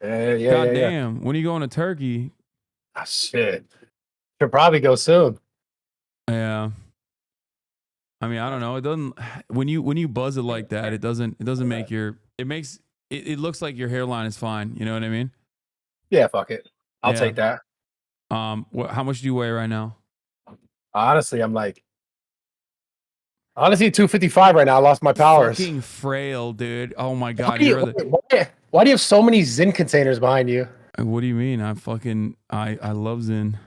God Yeah. damn. When are you going to Turkey? Ah, shit. Should probably go soon. Yeah. I mean, I don't know. It doesn't when you buzz it like that, it doesn't make your it makes it looks like your hairline is fine. You know what I mean? Yeah, fuck it. I'll Yeah. take that. How much do you weigh right now? Honestly, I'm like, 255 right now. I lost my powers. Fucking frail, dude. Oh my Why god, do you, you're the. why do you have so many Zin containers behind you? What do you mean? I love Zen.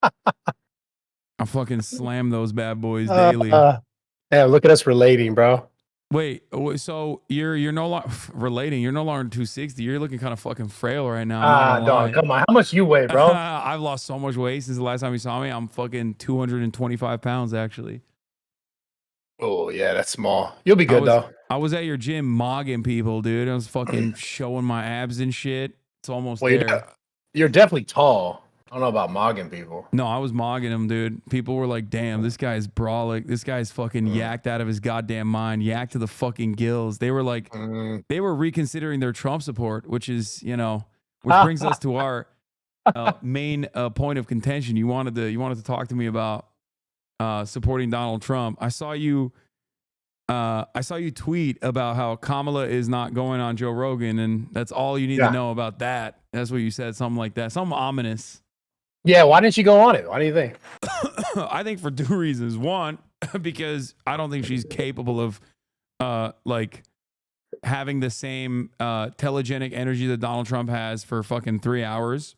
I fucking slam those bad boys daily. Yeah, look at us relating, bro. Wait, so you're no longer relating. You're no longer 260. You're looking kind of fucking frail right now. I'm not gonna Dog, lie. come on. How much you weigh, bro? I've lost so much weight since the last time you saw me. I'm fucking 225 pounds actually. Oh, yeah, that's small. You'll be good, though. I was at your gym mogging people, dude. I was fucking showing my abs and shit. It's almost Well, there. you're definitely tall. I don't know about mogging people. No, I was mogging him, dude. People were like, damn, this guy's brolic. This guy's fucking yacked out of his goddamn mind, yacked to the fucking gills. They were like, they were reconsidering their Trump support, which is, which brings us to our main point of contention. You wanted to talk to me about supporting Donald Trump. I saw you tweet about how Kamala is not going on Joe Rogan, and that's all you need to know about that. That's what you said, something like that, something ominous. Yeah, why didn't you go on it? Why do you think? I think for two reasons. One, because I don't think she's capable of like having the same telegenic energy that Donald Trump has for fucking 3 hours.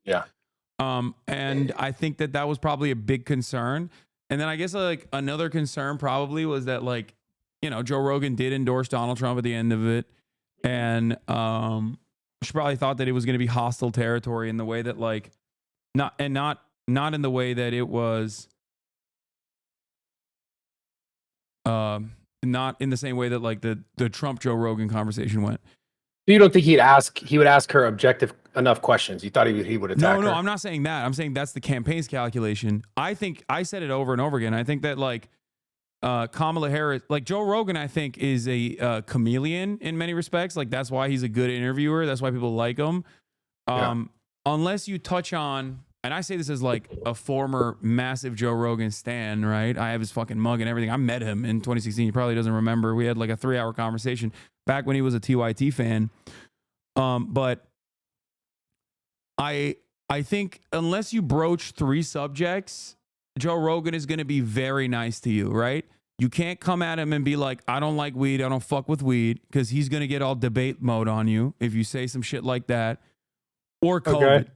Yeah. And I think that was probably a big concern. And then I guess like another concern probably was that like, Joe Rogan did endorse Donald Trump at the end of it. And she probably thought that it was going to be hostile territory in the way that like, not in the way that it was, not in the same way that like the Trump Joe Rogan conversation went. So you don't think he would ask her objective enough questions? You thought he would attack her? No, I'm not saying that. I'm saying that's the campaign's calculation. I think I said it over and over again. I think that like Kamala Harris, like Joe Rogan, I think is a chameleon in many respects. Like that's why he's a good interviewer. That's why people like him. Unless you touch on, and I say this as like a former massive Joe Rogan stan, right? I have his fucking mug and everything. I met him in 2016. He probably doesn't remember. We had like a 3-hour conversation back when he was a TYT fan. But I think unless you broach 3 subjects, Joe Rogan is going to be very nice to you, right? You can't come at him and be like, I don't like weed. I don't fuck with weed, because he's going to get all debate mode on you if you say some shit like that. Or COVID,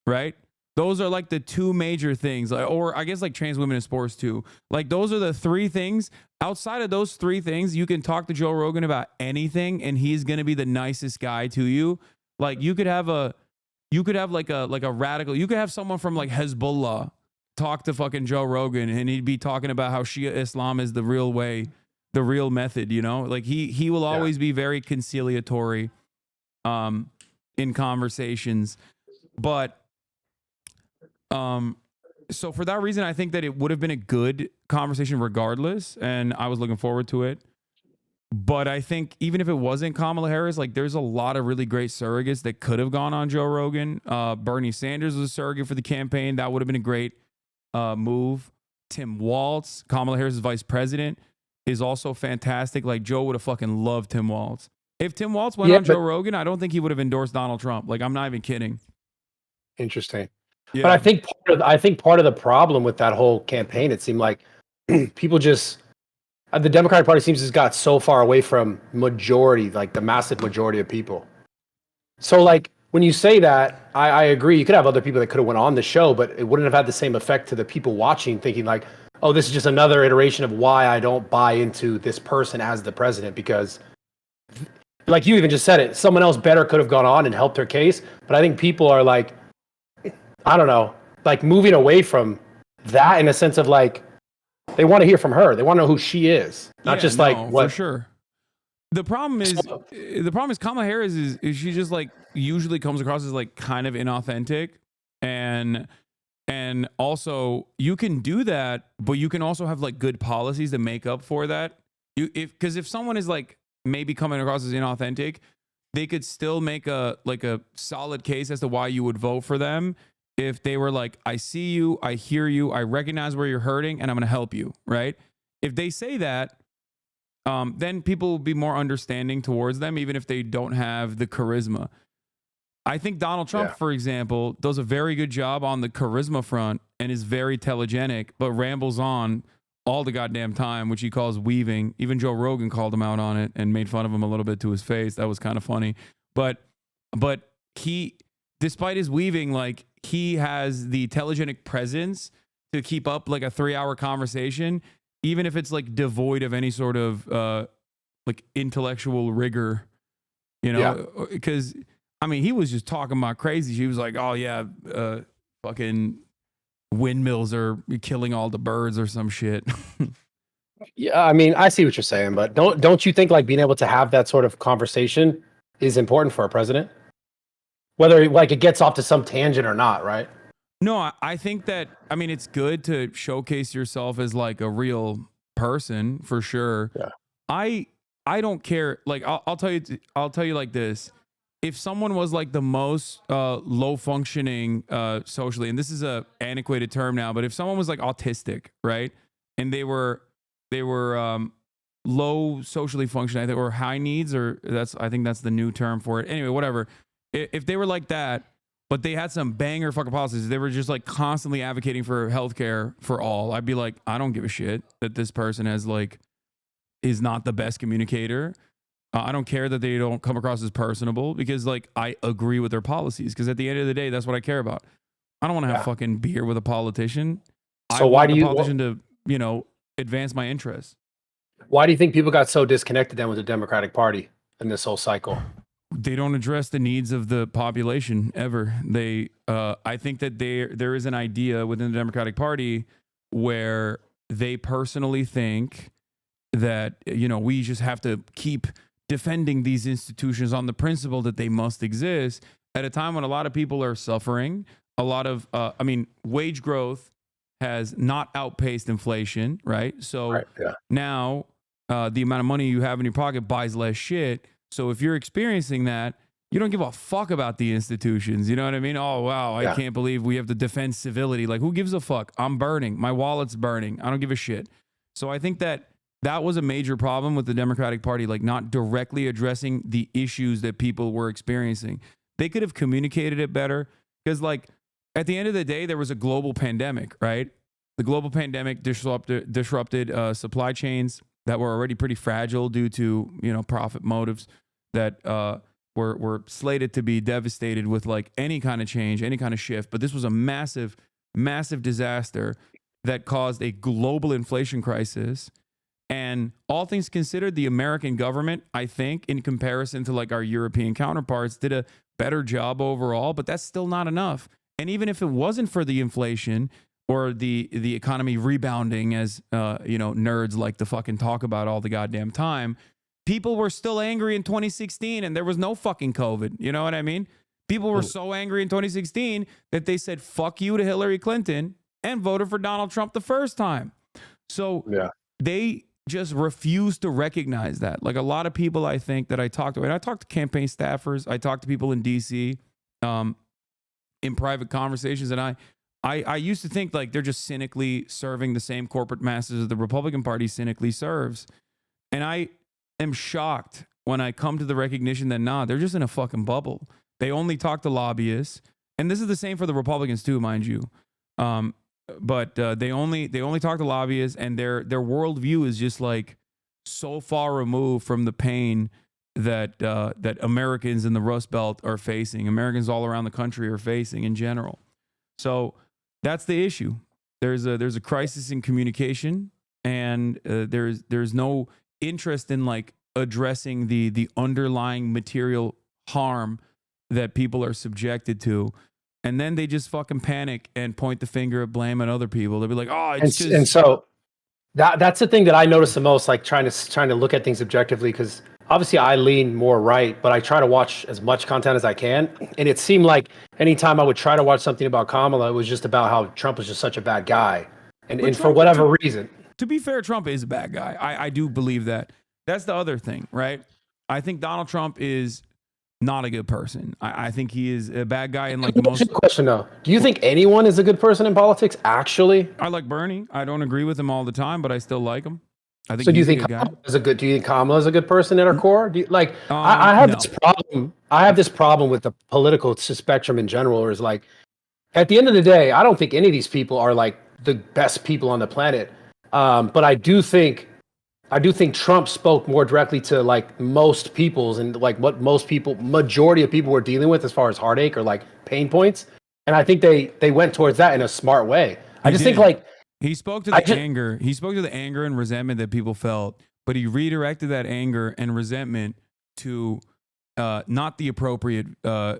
right? Those are like the 2 major things. Or I guess like trans women in sports too. Like those are the 3 things. Outside of those 3 things, you can talk to Joe Rogan about anything and he's going to be the nicest guy to you. Like you could have like a radical, you could have someone from like Hezbollah talk to fucking Joe Rogan and he'd be talking about how Shia Islam is the real way, the real method, Like he will always be very conciliatory in conversations. But so for that reason, I think that it would have been a good conversation regardless, and I was looking forward to it. But I think even if it wasn't Kamala Harris, like there's a lot of really great surrogates that could have gone on Joe Rogan. Bernie Sanders was a surrogate for the campaign. That would have been a great move. Tim Walz, Kamala Harris' vice president, is also fantastic. Like Joe would have fucking loved Tim Walz. If Tim Walz went on Joe Rogan, I don't think he would have endorsed Donald Trump. Like I'm not even kidding. Interesting. Yeah. But I think part of the problem with that whole campaign, it seemed like people just the Democratic Party seems to have got so far away from majority, like the massive majority of people. So like when you say that, I agree. You could have other people that could have went on the show, but it wouldn't have had the same effect to the people watching, thinking like, oh, this is just another iteration of why I don't buy into this person as the president, because like you even just said it, someone else better could have gone on and helped her case. But I think people are like, I don't know, like moving away from that in a sense of like, they want to hear from her. They want to know who she is, not just like what. For sure. The problem is Kamala Harris is she just like usually comes across as like kind of inauthentic, and also you can do that, but you can also have like good policies to make up for that. Because if someone is like maybe coming across as inauthentic, they could still make a solid case as to why you would vote for them if they were like, I see you, I hear you, I recognize where you're hurting, and I'm going to help you, right? If they say that, then people will be more understanding towards them, even if they don't have the charisma. I think Donald Trump, for example, does a very good job on the charisma front and is very telegenic, but rambles on all the goddamn time, which he calls weaving. Even Joe Rogan called him out on it and made fun of him a little bit to his face. That was kind of funny. But he, despite his weaving, like, he has the telegenic presence to keep up like a 3-hour conversation, even if it's like devoid of any sort of like intellectual rigor, you know, because I mean, he was just talking about crazy. She was like, oh yeah, fucking windmills are killing all the birds or some shit. Yeah, I mean, I see what you're saying, but don't you think like being able to have that sort of conversation is important for a president? Whether like it gets off to some tangent or not, right? No, I think that, I mean, it's good to showcase yourself as like a real person for sure. Yeah. I don't care. Like, I'll tell you like this. If someone was like the most low functioning socially, and this is a antiquated term now, but if someone was like autistic, right, and they were low socially functioning, I think, or high needs, or I think that's the new term for it. Anyway, whatever. If they were like that, but they had some banger fucking policies, they were just like constantly advocating for healthcare for all, I'd be like, I don't give a shit that this person is not the best communicator. I don't care that they don't come across as personable, because like I agree with their policies, because at the end of the day, that's what I care about. I don't want to have fucking beer with a politician. So I why want do the you politician to, you know, advance my interests. why do you think people got so disconnected then with the Democratic Party in this whole cycle? They don't address the needs of the population ever. I think that there is an idea within the Democratic Party where they personally think that, you know, we just have to keep defending these institutions on the principle that they must exist at a time when a lot of people are suffering. A lot of, wage growth has not outpaced inflation, right? So now the amount of money you have in your pocket buys less shit. So if you're experiencing that, you don't give a fuck about the institutions. You know what I mean? Oh, wow, I can't believe we have to defend civility. Like, who gives a fuck? I'm burning. My wallet's burning. I don't give a shit. So I think that was a major problem with the Democratic Party, like not directly addressing the issues that people were experiencing. They could have communicated it better, because like at the end of the day, there was a global pandemic, right? The global pandemic disrupted supply chains that were already pretty fragile due to, you know, profit motives that were slated to be devastated with like any kind of change, any kind of shift. But this was a massive, massive disaster that caused a global inflation crisis. And all things considered, the American government, I think, in comparison to like our European counterparts, did a better job overall, but that's still not enough. And even if it wasn't for the inflation or the economy rebounding, as nerds like to fucking talk about all the goddamn time, people were still angry in 2016 and there was no fucking COVID. You know what I mean? People were so angry in 2016 that they said fuck you to Hillary Clinton and voted for Donald Trump the first time. So they just refuse to recognize that. Like a lot of people, I think, that I talked to, and I talked to campaign staffers, I talked to people in DC in private conversations, and I used to think like they're just cynically serving the same corporate masses as the Republican Party cynically serves. And I am shocked when I come to the recognition that, nah, they're just in a fucking bubble. They only talk to lobbyists. And this is the same for the Republicans too, mind you. But they only talk to lobbyists, and their worldview is just like so far removed from the pain that that Americans in the Rust Belt are facing, Americans all around the country are facing in general. So that's the issue. There's a crisis in communication, and there's no interest in like addressing the underlying material harm that people are subjected to. And then they just fucking panic and point the finger at blame at other people. They'll be like, "Oh, it's just..." And so that's the thing that I notice the most, like trying to look at things objectively, because obviously I lean more right, but I try to watch as much content as I can. And it seemed like anytime I would try to watch something about Kamala, it was just about how Trump was just such a bad guy. And for whatever reason. To be fair, Trump is a bad guy. I do believe that. That's the other thing, right? I think Donald Trump is not a good person. I think he is a bad guy and like the most. Question though, do you think anyone is a good person in politics? Actually, I like Bernie. I don't agree with him all the time, but I still like him. I think so do you he's a think good guy. Kamala is a good? Do you think Kamala is a good person at her core? Do you, like I have No. this problem. I have this problem with the political spectrum in general. Where it's like, at the end of the day, I don't think any of these people are like the best people on the planet. But I do think Trump spoke more directly to like most people's and like what majority of people were dealing with as far as heartache or like pain points. And I think they went towards that in a smart way. I just think like he spoke to the anger. He spoke to the anger and resentment that people felt, but he redirected that anger and resentment to not the appropriate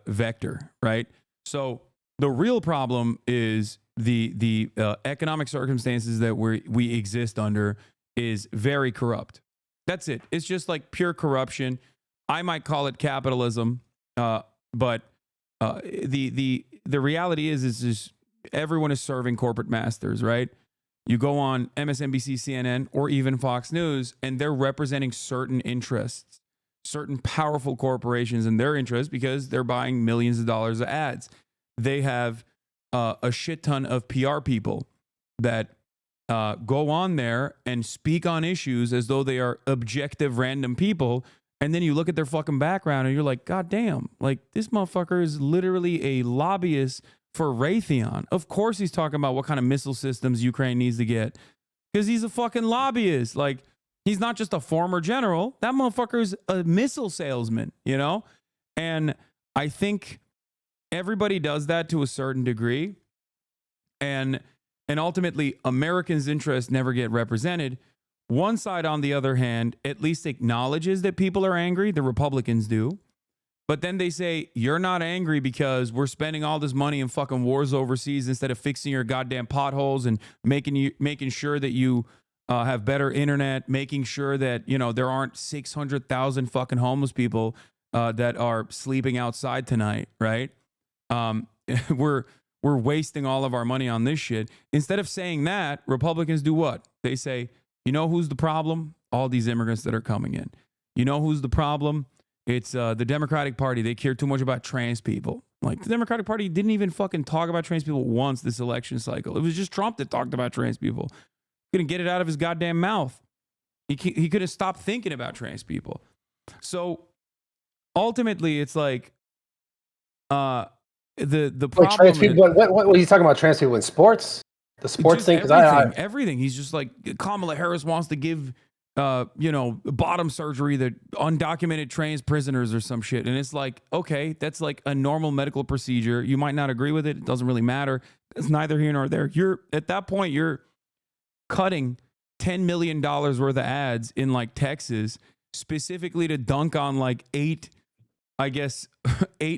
vector, right? So the real problem is the economic circumstances that we exist under is very corrupt. That's it. It's just like pure corruption. I might call it capitalism, but the reality is just everyone is serving corporate masters, right? You go on MSNBC, CNN, or even Fox News, and they're representing certain interests, certain powerful corporations and their interests because they're buying millions of dollars of ads. They have a shit ton of PR people that go on there and speak on issues as though they are objective random people. And then you look at their fucking background and you're like, God damn, like this motherfucker is literally a lobbyist for Raytheon. Of course he's talking about what kind of missile systems Ukraine needs to get because he's a fucking lobbyist. Like he's not just a former general. That motherfucker's a missile salesman, you know? And I think everybody does that to a certain degree. And ultimately, Americans' interests never get represented. One side, on the other hand, at least acknowledges that people are angry. The Republicans do. But then they say, you're not angry because we're spending all this money in fucking wars overseas instead of fixing your goddamn potholes and making sure that you have better internet, making sure that, you know, there aren't 600,000 fucking homeless people that are sleeping outside tonight, right? We're wasting all of our money on this shit. Instead of saying that, Republicans do what? They say, you know who's the problem? All these immigrants that are coming in. You know who's the problem? It's the Democratic Party. They care too much about trans people. Like the Democratic Party didn't even fucking talk about trans people once this election cycle. It was just Trump that talked about trans people. Couldn't get it out of his goddamn mouth. He couldn't stop thinking about trans people. So ultimately, it's like the problem. Trans people. What are you talking about? Trans people in sports? The sports thing? Everything, everything. He's just like Kamala Harris wants to give, bottom surgery to undocumented trans prisoners or some shit. And it's like, okay, that's like a normal medical procedure. You might not agree with it. It doesn't really matter. It's neither here nor there. You're at that point, you're cutting $10 million worth of ads in like Texas specifically to dunk on like eight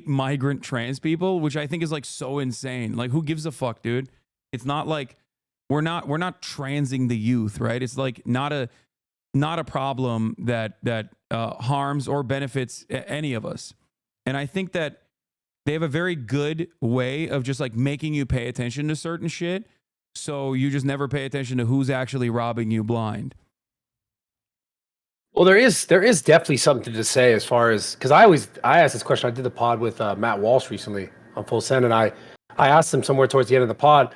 migrant trans people, which I think is like so insane. Like, who gives a fuck, dude? It's not like we're not transing the youth, right? It's like not a problem that harms or benefits any of us. And I think that they have a very good way of just like making you pay attention to certain shit, so you just never pay attention to who's actually robbing you blind. Well, there is definitely something to say as far as, because I asked this question. I did the pod with Matt Walsh recently on Full Send, and I asked him somewhere towards the end of the pod,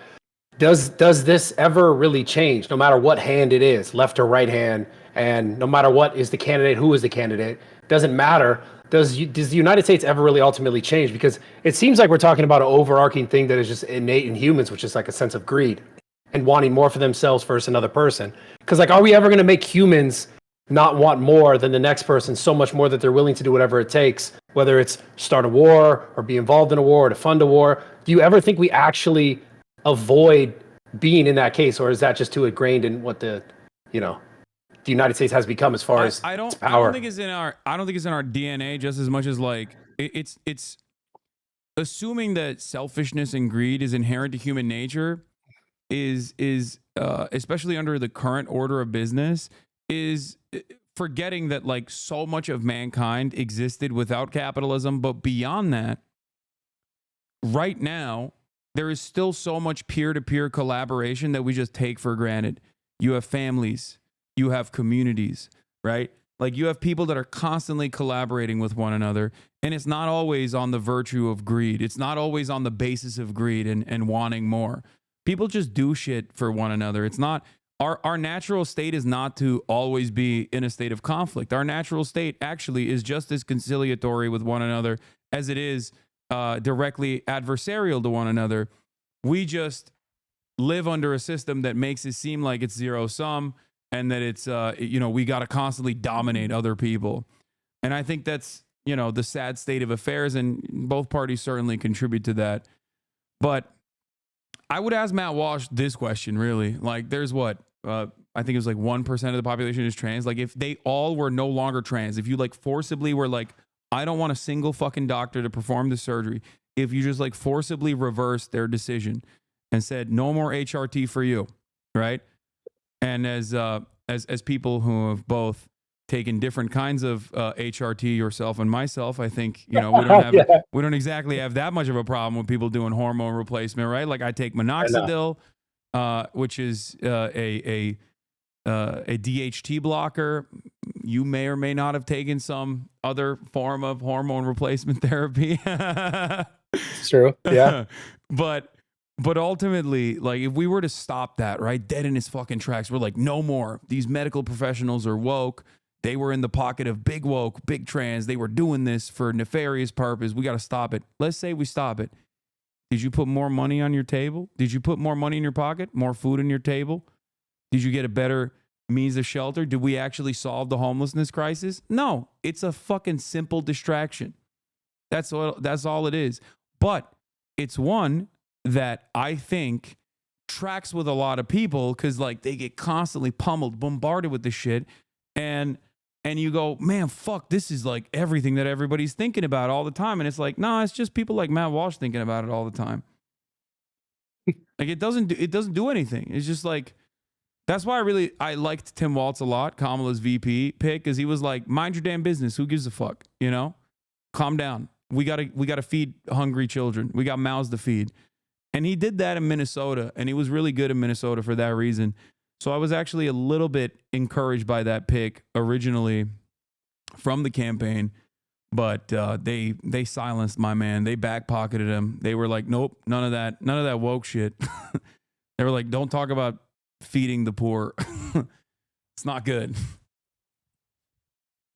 does this ever really change, no matter what hand it is, left or right hand, and no matter what is the candidate, who is the candidate, doesn't matter. Does the United States ever really ultimately change? Because it seems like we're talking about an overarching thing that is just innate in humans, which is like a sense of greed and wanting more for themselves versus another person. Because like, are we ever going to make humans not want more than the next person so much more that they're willing to do whatever it takes, whether it's start a war or be involved in a war or to fund a war? Do you ever think we actually avoid being in that case, or is that just too ingrained in what the United States has become as far as its power? I don't think it's in our DNA just as much as like it's assuming that selfishness and greed is inherent to human nature is especially under the current order of business, is forgetting that like so much of mankind existed without capitalism. But beyond that, right now, there is still so much peer-to-peer collaboration that we just take for granted. You have families, you have communities, right? Like you have people that are constantly collaborating with one another, and it's not always on the virtue of greed. It's not always on the basis of greed and wanting more. People just do shit for one another. It's not our natural state is not to always be in a state of conflict. Our natural state actually is just as conciliatory with one another as it is directly adversarial to one another. We just live under a system that makes it seem like it's zero sum and that it's we got to constantly dominate other people. And I think that's the sad state of affairs, and both parties certainly contribute to that. But I would ask Matt Walsh this question, really. Like, there's I think it was like 1% of the population is trans. Like, if they all were no longer trans, if you like forcibly were like, I don't want a single fucking doctor to perform the surgery, if you just like forcibly reversed their decision and said no more HRT for you, right? And as people who have both taken different kinds of HRT, yourself and myself, I think we don't exactly have that much of a problem with people doing hormone replacement, right? Like I take minoxidil, which is a DHT blocker. You may or may not have taken some other form of hormone replacement therapy. It's true, yeah. But ultimately, like if we were to stop that, right, dead in its fucking tracks, we're like, no more. These medical professionals are woke. They were in the pocket of big woke, big trans. They were doing this for nefarious purpose. We got to stop it. Let's say we stop it. Did you put more money on your table? Did you put more money in your pocket? More food on your table? Did you get a better means of shelter? Did we actually solve the homelessness crisis? No, it's a fucking simple distraction. That's all it is. But it's one that I think tracks with a lot of people because like they get constantly pummeled, bombarded with this shit. And you go, man, fuck, this is like everything that everybody's thinking about all the time. And it's like, no, it's just people like Matt Walsh thinking about it all the time. Like it doesn't do anything. It's just like, that's why I liked Tim Walz a lot, Kamala's VP pick, because he was like, mind your damn business. Who gives a fuck? Calm down. We gotta feed hungry children. We got mouths to feed. And he did that in Minnesota, and he was really good in Minnesota for that reason. So I was actually a little bit encouraged by that pick originally from the campaign, but they silenced my man. They backpocketed him. They were like, nope, none of that woke shit. They were like, don't talk about feeding the poor. It's not good.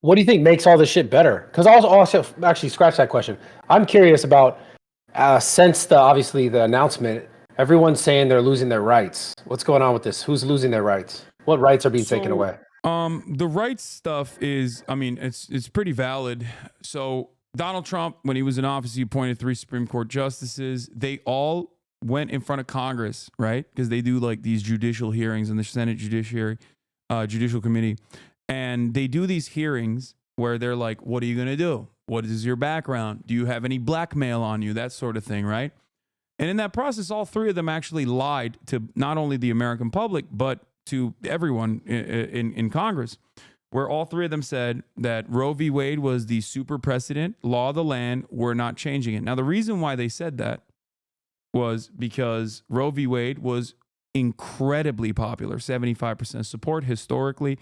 What do you think makes all this shit better? Because I also actually scratch that question. I'm curious about since obviously the announcement, everyone's saying they're losing their rights. What's going on with this? Who's losing their rights? What rights are being taken away? The rights stuff is, it's pretty valid. So Donald Trump, when he was in office, he appointed 3 Supreme Court justices. They all went in front of Congress, right? Because they do like these judicial hearings in the Senate Judicial Committee. And they do these hearings where they're like, what are you going to do? What is your background? Do you have any blackmail on you? That sort of thing, right? And in that process, all 3 of them actually lied to not only the American public, but to everyone in Congress, where all 3 of them said that Roe v. Wade was the super precedent, law of the land, we're not changing it. Now, the reason why they said that was because Roe v. Wade was incredibly popular, 75% support historically.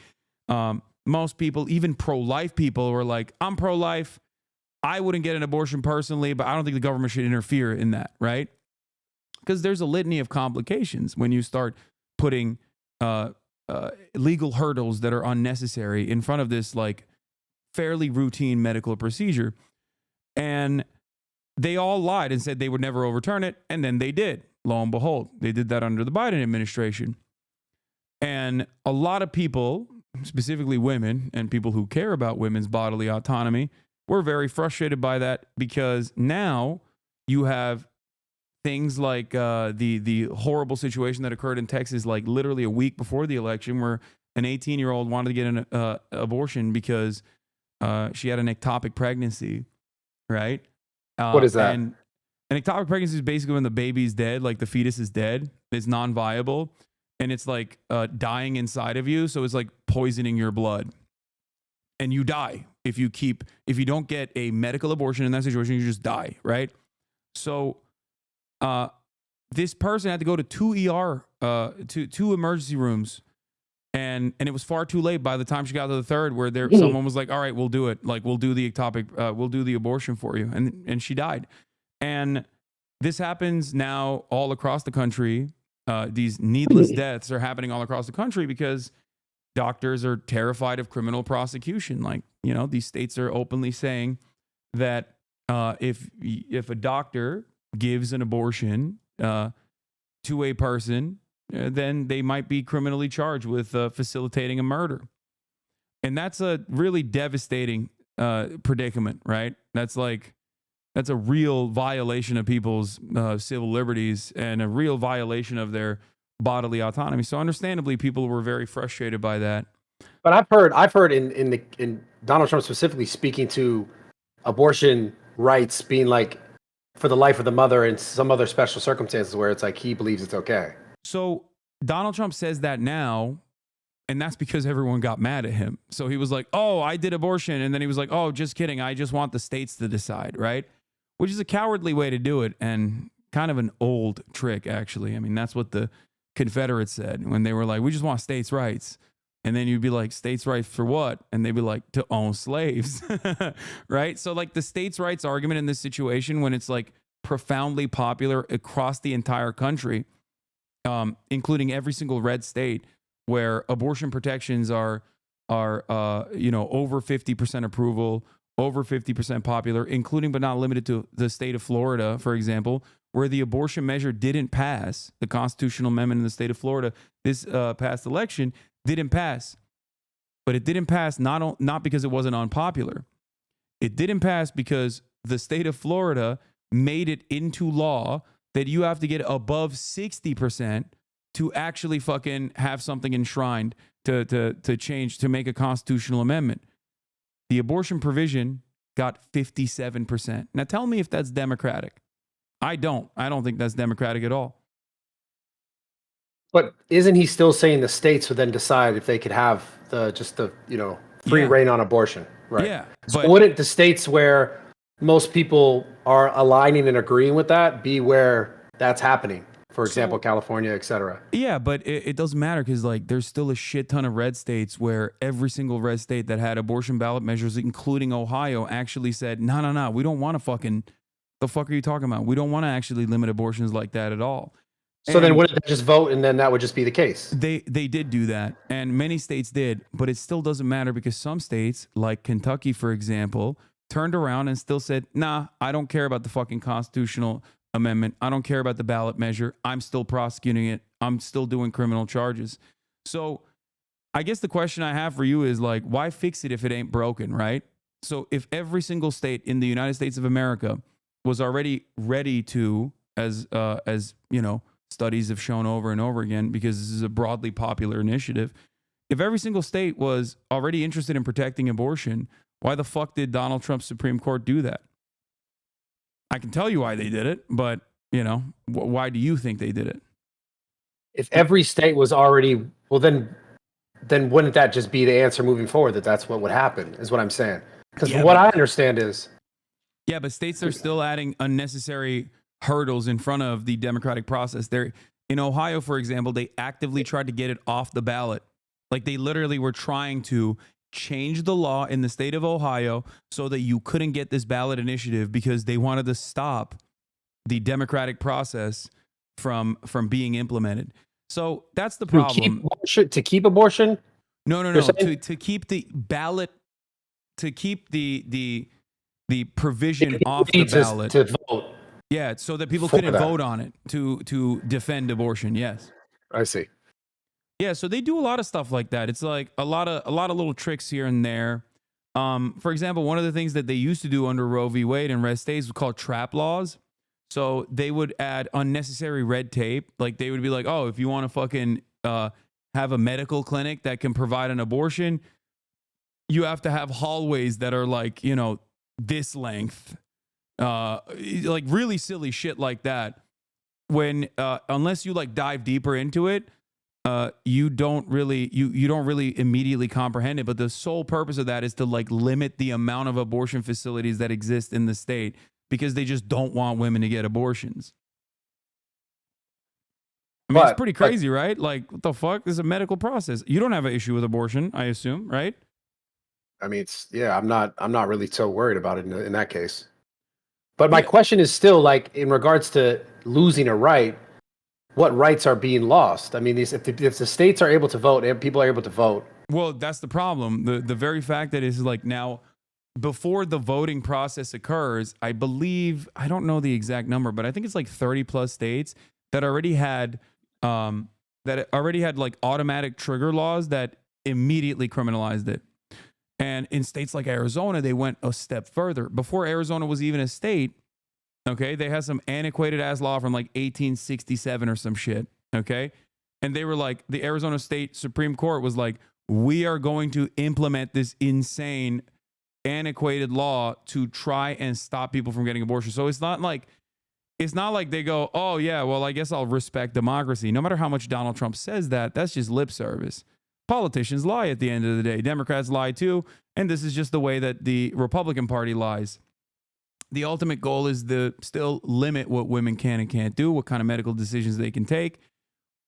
Most people, even pro-life people, were like, I'm pro-life. I wouldn't get an abortion personally, but I don't think the government should interfere in that, right? Because there's a litany of complications when you start putting legal hurdles that are unnecessary in front of this like fairly routine medical procedure. And they all lied and said they would never overturn it. And then they did. Lo and behold, they did that under the Biden administration. And a lot of people, specifically women and people who care about women's bodily autonomy, were very frustrated by that because now you have things like the horrible situation that occurred in Texas, like literally a week before the election, where an 18-year-old wanted to get an abortion because she had an ectopic pregnancy, right? What is that? And an ectopic pregnancy is basically when the baby's dead, like the fetus is dead, it's non-viable, and it's like dying inside of you, so it's like poisoning your blood. And you die if you don't get a medical abortion in that situation, you just die, right? So this person had to go to 2 ER, two emergency rooms And it was far too late by the time she got to the third, where someone was like, all right, we'll do it. Like, we'll do the ectopic, we'll do the abortion for you. And she died. And this happens now all across the country. These needless deaths are happening all across the country because doctors are terrified of criminal prosecution. Like, you know, these states are openly saying that if a doctor gives an abortion to a person, then they might be criminally charged with facilitating a murder. And that's a really devastating predicament, right? That's a real violation of people's civil liberties and a real violation of their bodily autonomy. So understandably, people were very frustrated by that. But I've heard in Donald Trump specifically speaking to abortion rights being like for the life of the mother and some other special circumstances where it's like he believes it's okay. So Donald Trump says that now, and that's because everyone got mad at him. So he was like, oh, I did abortion. And then he was like, oh, just kidding. I just want the states to decide, right? Which is a cowardly way to do it and kind of an old trick, actually. I mean, that's what the Confederates said when they were like, we just want states' rights. And then you'd be like, states' rights for what? And they'd be like, to own slaves, right? So like the states' rights argument in this situation, when it's like profoundly popular across the entire country, including every single red state, where abortion protections are over 50% approval, over 50% popular, including but not limited to the state of Florida, for example, where the abortion measure didn't pass, the constitutional amendment in the state of Florida, this past election didn't pass. But it didn't pass not because it wasn't unpopular. It didn't pass because the state of Florida made it into law that you have to get above 60% to actually fucking have something enshrined to change, to make a constitutional amendment. The abortion provision got 57%. Now tell me if that's democratic. I don't think that's democratic at all. But isn't he still saying the states would then decide if they could have free reign on abortion? Right. Yeah. So wouldn't the states where most people are aligning and agreeing with that be where that's happening? For example, California, et cetera. Yeah, but it doesn't matter because like there's still a shit ton of red states where every single red state that had abortion ballot measures, including Ohio, actually said, no, we don't want to fucking, the fuck are you talking about? We don't want to actually limit abortions like that at all. So then wouldn't they just vote and then that would just be the case? They did do that, and many states did, but it still doesn't matter because some states, like Kentucky, for example, turned around and still said, nah, I don't care about the fucking constitutional amendment. I don't care about the ballot measure. I'm still prosecuting it. I'm still doing criminal charges. So I guess the question I have for you is like, why fix it if it ain't broken, right? So if every single state in the United States of America was already ready to, as you know, studies have shown over and over again, because this is a broadly popular initiative, if every single state was already interested in protecting abortion, why the fuck did Donald Trump's Supreme Court do that? I can tell you why they did it, but, you know, why do you think they did it? If every state was already, well, then wouldn't that just be the answer moving forward, that's what would happen, is what I'm saying. Because what I understand is... Yeah, but states are still adding unnecessary hurdles in front of the democratic process. There, in Ohio, for example, they actively tried to get it off the ballot. Like they literally were trying to change the law in the state of Ohio so that you couldn't get this ballot initiative because they wanted to stop the democratic process from being implemented. So that's the problem. To keep abortion? No. To keep the ballot, to keep the provision off the ballot. To vote. Yeah, so that people couldn't vote on it to defend abortion. Yes, I see. Yeah, so they do a lot of stuff like that. It's like a lot of little tricks here and there. For example, one of the things that they used to do under Roe v. Wade in red states was called trap laws. So they would add unnecessary red tape. Like they would be like, oh, if you want to fucking have a medical clinic that can provide an abortion, you have to have hallways that are like, you know, this length. Like really silly shit like that. When unless you like dive deeper into it, you don't really immediately comprehend it. But the sole purpose of that is to like limit the amount of abortion facilities that exist in the state because they just don't want women to get abortions. I mean, it's pretty crazy, right? Like, what the fuck? This is a medical process. You don't have an issue with abortion, I assume, right? I mean, I'm not really so worried about it in that case. But my Yeah. question is still like in regards to losing a right, what rights are being lost? I mean, if the states are able to vote and people are able to vote. Well, that's the problem. The very fact that it's like now, before the voting process occurs, I believe, I don't know the exact number, but I think it's like 30 plus states that already had like automatic trigger laws that immediately criminalized it. And in states like Arizona, they went a step further. Before Arizona was even a state, okay, they had some antiquated ass law from like 1867 or some shit, okay? And they were like, the Arizona State Supreme Court was like, we are going to implement this insane antiquated law to try and stop people from getting abortion. So it's not like they go, oh yeah, well, I guess I'll respect democracy. No matter how much Donald Trump says that, that's just lip service. Politicians lie at the end of the day. Democrats lie too. And this is just the way that the Republican Party lies. The ultimate goal is to still limit what women can and can't do, what kind of medical decisions they can take.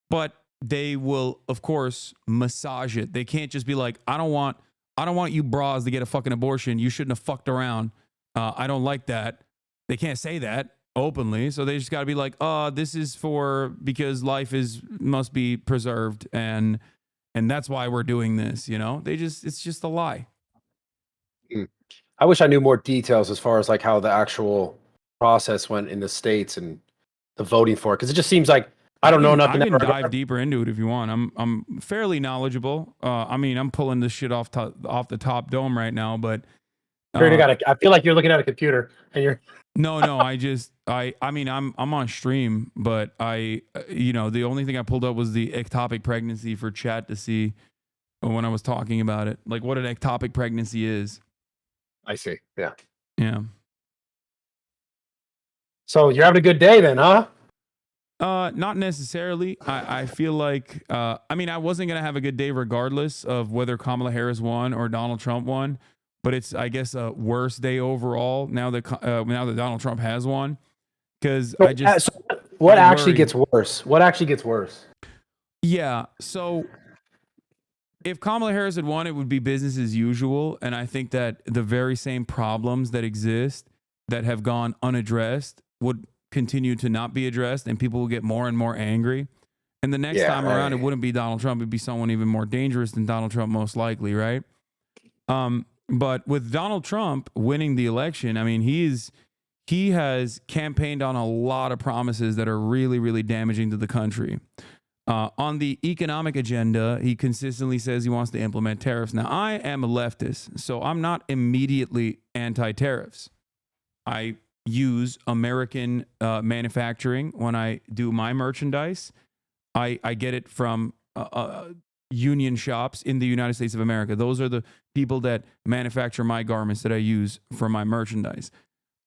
But they will, of course, massage it. They can't just be like, I don't want you bras to get a fucking abortion. You shouldn't have fucked around. I don't like that. They can't say that openly. So they just got to be like, this is because life must be preserved. And that's why we're doing this. It's just a lie. I wish I knew more details as far as like how the actual process went in the states and the voting for it. Cause it just seems like, I don't know nothing. I can dive deeper into it if you want. I'm fairly knowledgeable. I mean, I'm pulling this shit off the top dome right now, but I feel like you're looking at a computer and you're. No. I mean, I'm on stream, but the only thing I pulled up was the ectopic pregnancy for chat to see when I was talking about it, like what an ectopic pregnancy is. I see. Yeah. Yeah. So you're having a good day then, huh? Not necessarily. I feel like, I mean, I wasn't going to have a good day regardless of whether Kamala Harris won or Donald Trump won, but it's, I guess, a worse day overall now that Donald Trump has won. Because what actually gets worse? What actually gets worse? Yeah. So if Kamala Harris had won, it would be business as usual. And I think that the very same problems that exist that have gone unaddressed would continue to not be addressed, and people will get more and more angry. And the next time around, it wouldn't be Donald Trump. It'd be someone even more dangerous than Donald Trump, most likely, right? But with Donald Trump winning the election, I mean, he has campaigned on a lot of promises that are really, really damaging to the country. On the economic agenda, he consistently says he wants to implement tariffs. Now, I am a leftist, so I'm not immediately anti-tariffs. I use American manufacturing when I do my merchandise. I get it from union shops in the United States of America. Those are the people that manufacture my garments that I use for my merchandise.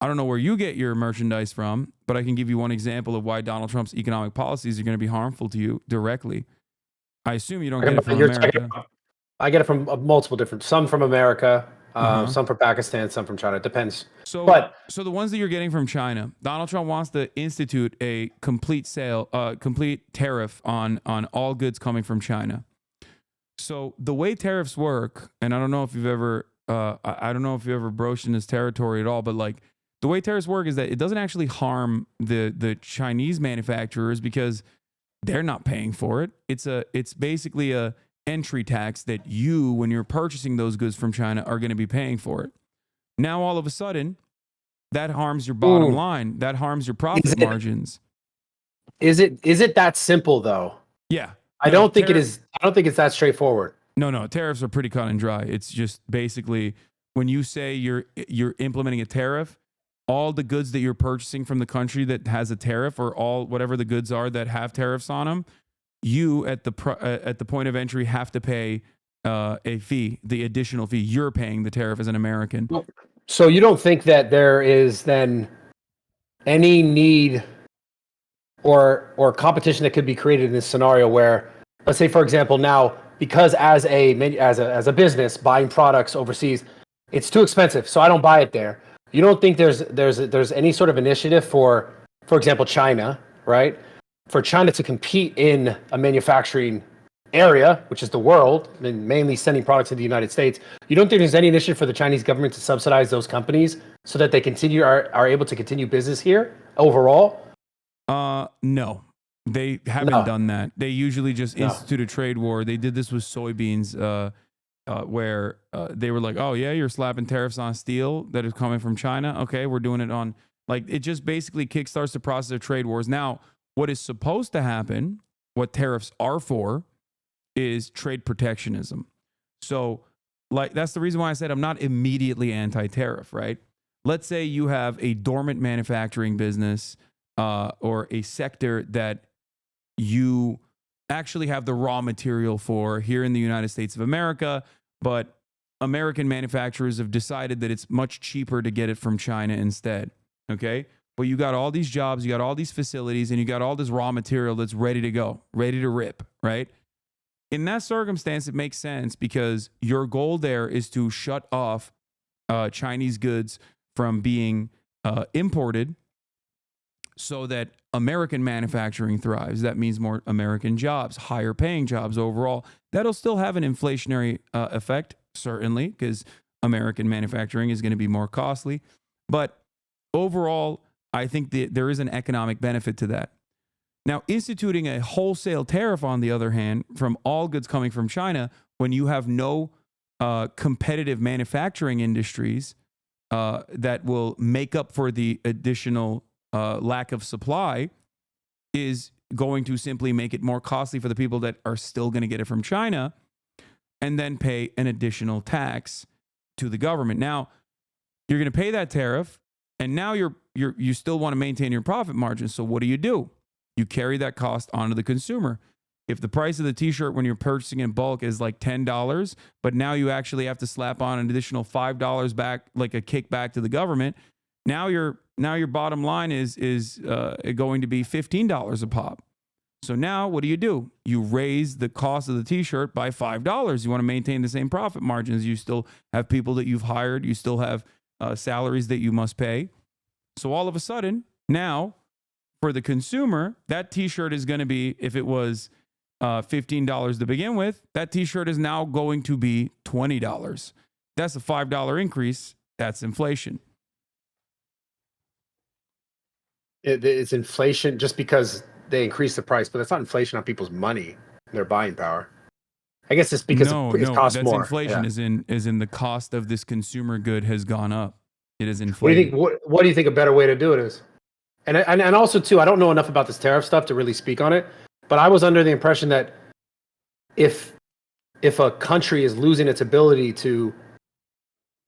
I don't know where you get your merchandise from, but I can give you one example of why Donald Trump's economic policies are going to be harmful to you directly. I assume you don't get it from America. I get it from multiple different, some from America, some from Pakistan, some from China. It depends. So the ones that you're getting from China, Donald Trump wants to institute a complete tariff on all goods coming from China. So the way tariffs work, and I don't know if you've ever broached in this territory at all, but like the way tariffs work is that it doesn't actually harm the Chinese manufacturers because they're not paying for it. It's basically a entry tax that you, when you're purchasing those goods from China, are going to be paying for it. Now, all of a sudden, that harms your bottom line. That harms your profit margins. Is it that simple though? Yeah. I don't think it is. I don't think it's that straightforward. No. Tariffs are pretty cut and dry. It's just basically when you say you're implementing a tariff, all the goods that you're purchasing from the country that has a tariff, or all whatever the goods are that have tariffs on them, you at the point of entry have to pay a fee, the additional fee. You're paying the tariff as an American. So you don't think that there is then any need or competition that could be created in this scenario where, let's say, for example, now because as a business buying products overseas, it's too expensive, so I don't buy it there. You don't think there's any sort of initiative for example, China, right? for China to compete in a manufacturing area, which is the world, and mainly sending products to the United States, you don't think there's any initiative for the Chinese government to subsidize those companies so that they are able to continue business here overall? No. They haven't No. done that. They usually just No. institute a trade war. They did this with soybeans, where they were like, "Oh yeah, you're slapping tariffs on steel that is coming from China. Okay, we're doing it on like it just basically kickstarts the process of trade wars." Now, what is supposed to happen, what tariffs are for, is trade protectionism. So, like that's the reason why I said I'm not immediately anti-tariff, right? Let's say you have a dormant manufacturing business or a sector that you actually have the raw material for here in the United States of America, but American manufacturers have decided that it's much cheaper to get it from China instead. Okay. But you got all these jobs, you got all these facilities, and you got all this raw material that's ready to go, ready to rip, right? In that circumstance, it makes sense because your goal there is to shut off Chinese goods from being imported so that American manufacturing thrives. That means more American jobs, higher paying jobs overall. That'll still have an inflationary effect, certainly, because American manufacturing is going to be more costly. But overall, I think that there is an economic benefit to that. Now, instituting a wholesale tariff, on the other hand, from all goods coming from China, when you have no competitive manufacturing industries that will make up for the additional lack of supply, is going to simply make it more costly for the people that are still going to get it from China and then pay an additional tax to the government. Now, you're going to pay that tariff, and now you still want to maintain your profit margin. So what do? You carry that cost onto the consumer. If the price of the t-shirt when you're purchasing in bulk is like $10, but now you actually have to slap on an additional $5 back, like a kickback to the government, now your bottom line is going to be $15 a pop. So now what do? You raise the cost of the t-shirt by $5. You want to maintain the same profit margins. You still have people that you've hired. You still have salaries that you must pay. So all of a sudden, now for the consumer, that t-shirt is going to be, if it was $15 to begin with, that t-shirt is now going to be $20. That's a $5 increase. That's inflation. It's inflation just because they increase the price, but it's not inflation on people's money, their buying power. I guess it's because it costs that's more. Inflation is in the cost of this consumer good has gone up. It is What do you inflated. think? What do you think a better way to do it is? And also too, I don't know enough about this tariff stuff to really speak on it, but I was under the impression that if a country is losing its ability to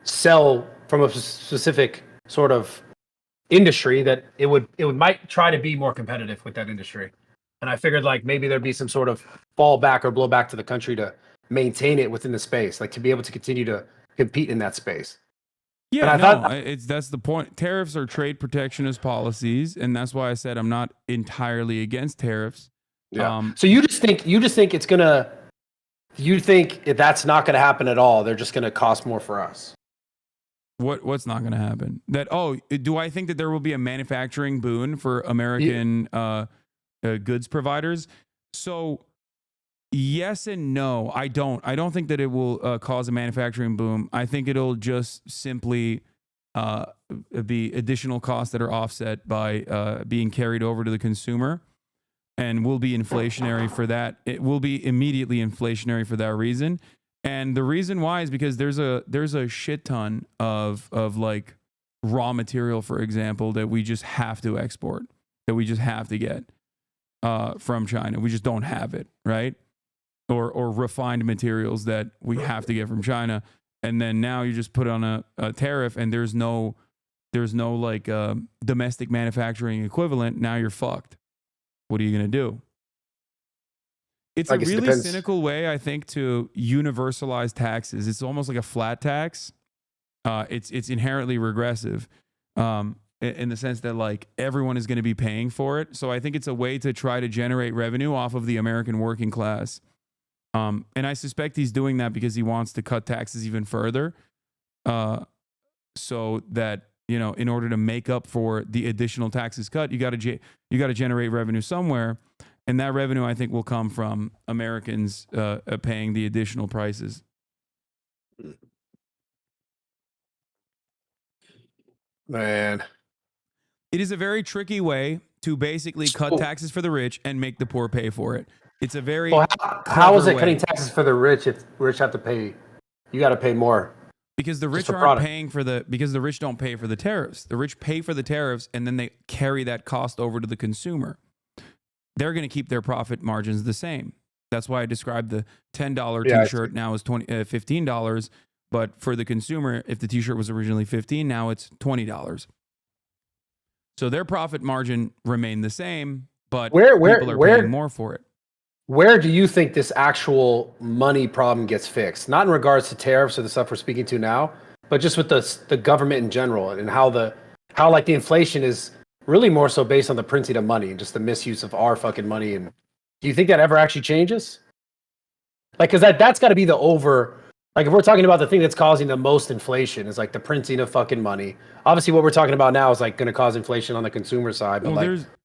sell from a specific sort of industry, that it might try to be more competitive with that industry. And I figured like maybe there'd be some sort of fallback or blowback to the country to maintain it within the space, like to be able to continue to compete in that space. Yeah, that's the point. Tariffs are trade protectionist policies, and that's why I said I'm not entirely against tariffs. Yeah. So you just think it's gonna. You think that's not going to happen at all? They're just going to cost more for us. What's not going to happen? Do I think that there will be a manufacturing boon for American goods providers? So yes and no. I don't think that it will cause a manufacturing boom. I think it'll just simply be additional costs that are offset by being carried over to the consumer, and will be inflationary for that. It will be immediately inflationary for that reason. And the reason why is because there's a shit ton of like raw material, for example, that we just have to export, that we just have to get from China. We just don't have it, right? Or refined materials that we have to get from China. And then now you just put on a tariff, and there's no like domestic manufacturing equivalent. Now you're fucked. What are you going to do? It's a really cynical way, I think, to universalize taxes. It's almost like a flat tax. It's inherently regressive in the sense that like everyone is going to be paying for it. So I think it's a way to try to generate revenue off of the American working class. And I suspect he's doing that because he wants to cut taxes even further, so that in order to make up for the additional taxes cut, you got to generate revenue somewhere. And that revenue, I think, will come from Americans paying the additional prices. Man. It is a very tricky way to basically cut taxes for the rich and make the poor pay for it. It's a very how is it way. cutting taxes for the rich if rich have to pay? You got to pay more. Because the rich aren't paying because the rich don't pay for the tariffs. The rich pay for the tariffs and then they carry that cost over to the consumer. They're going to keep their profit margins the same. That's why I described the $10 t-shirt now as $15. But for the consumer, if the t-shirt was originally $15, now it's $20. So their profit margin remained the same, but people are paying more for it. Where do you think this actual money problem gets fixed? Not in regards to tariffs or the stuff we're speaking to now, but just with the government in general and how the inflation is really more so based on the printing of money and just the misuse of our fucking money. And do you think that ever actually changes? Like, because that's got to be the like if we're talking about the thing that's causing the most inflation is like the printing of fucking money. Obviously, what we're talking about now is like going to cause inflation on the consumer side, but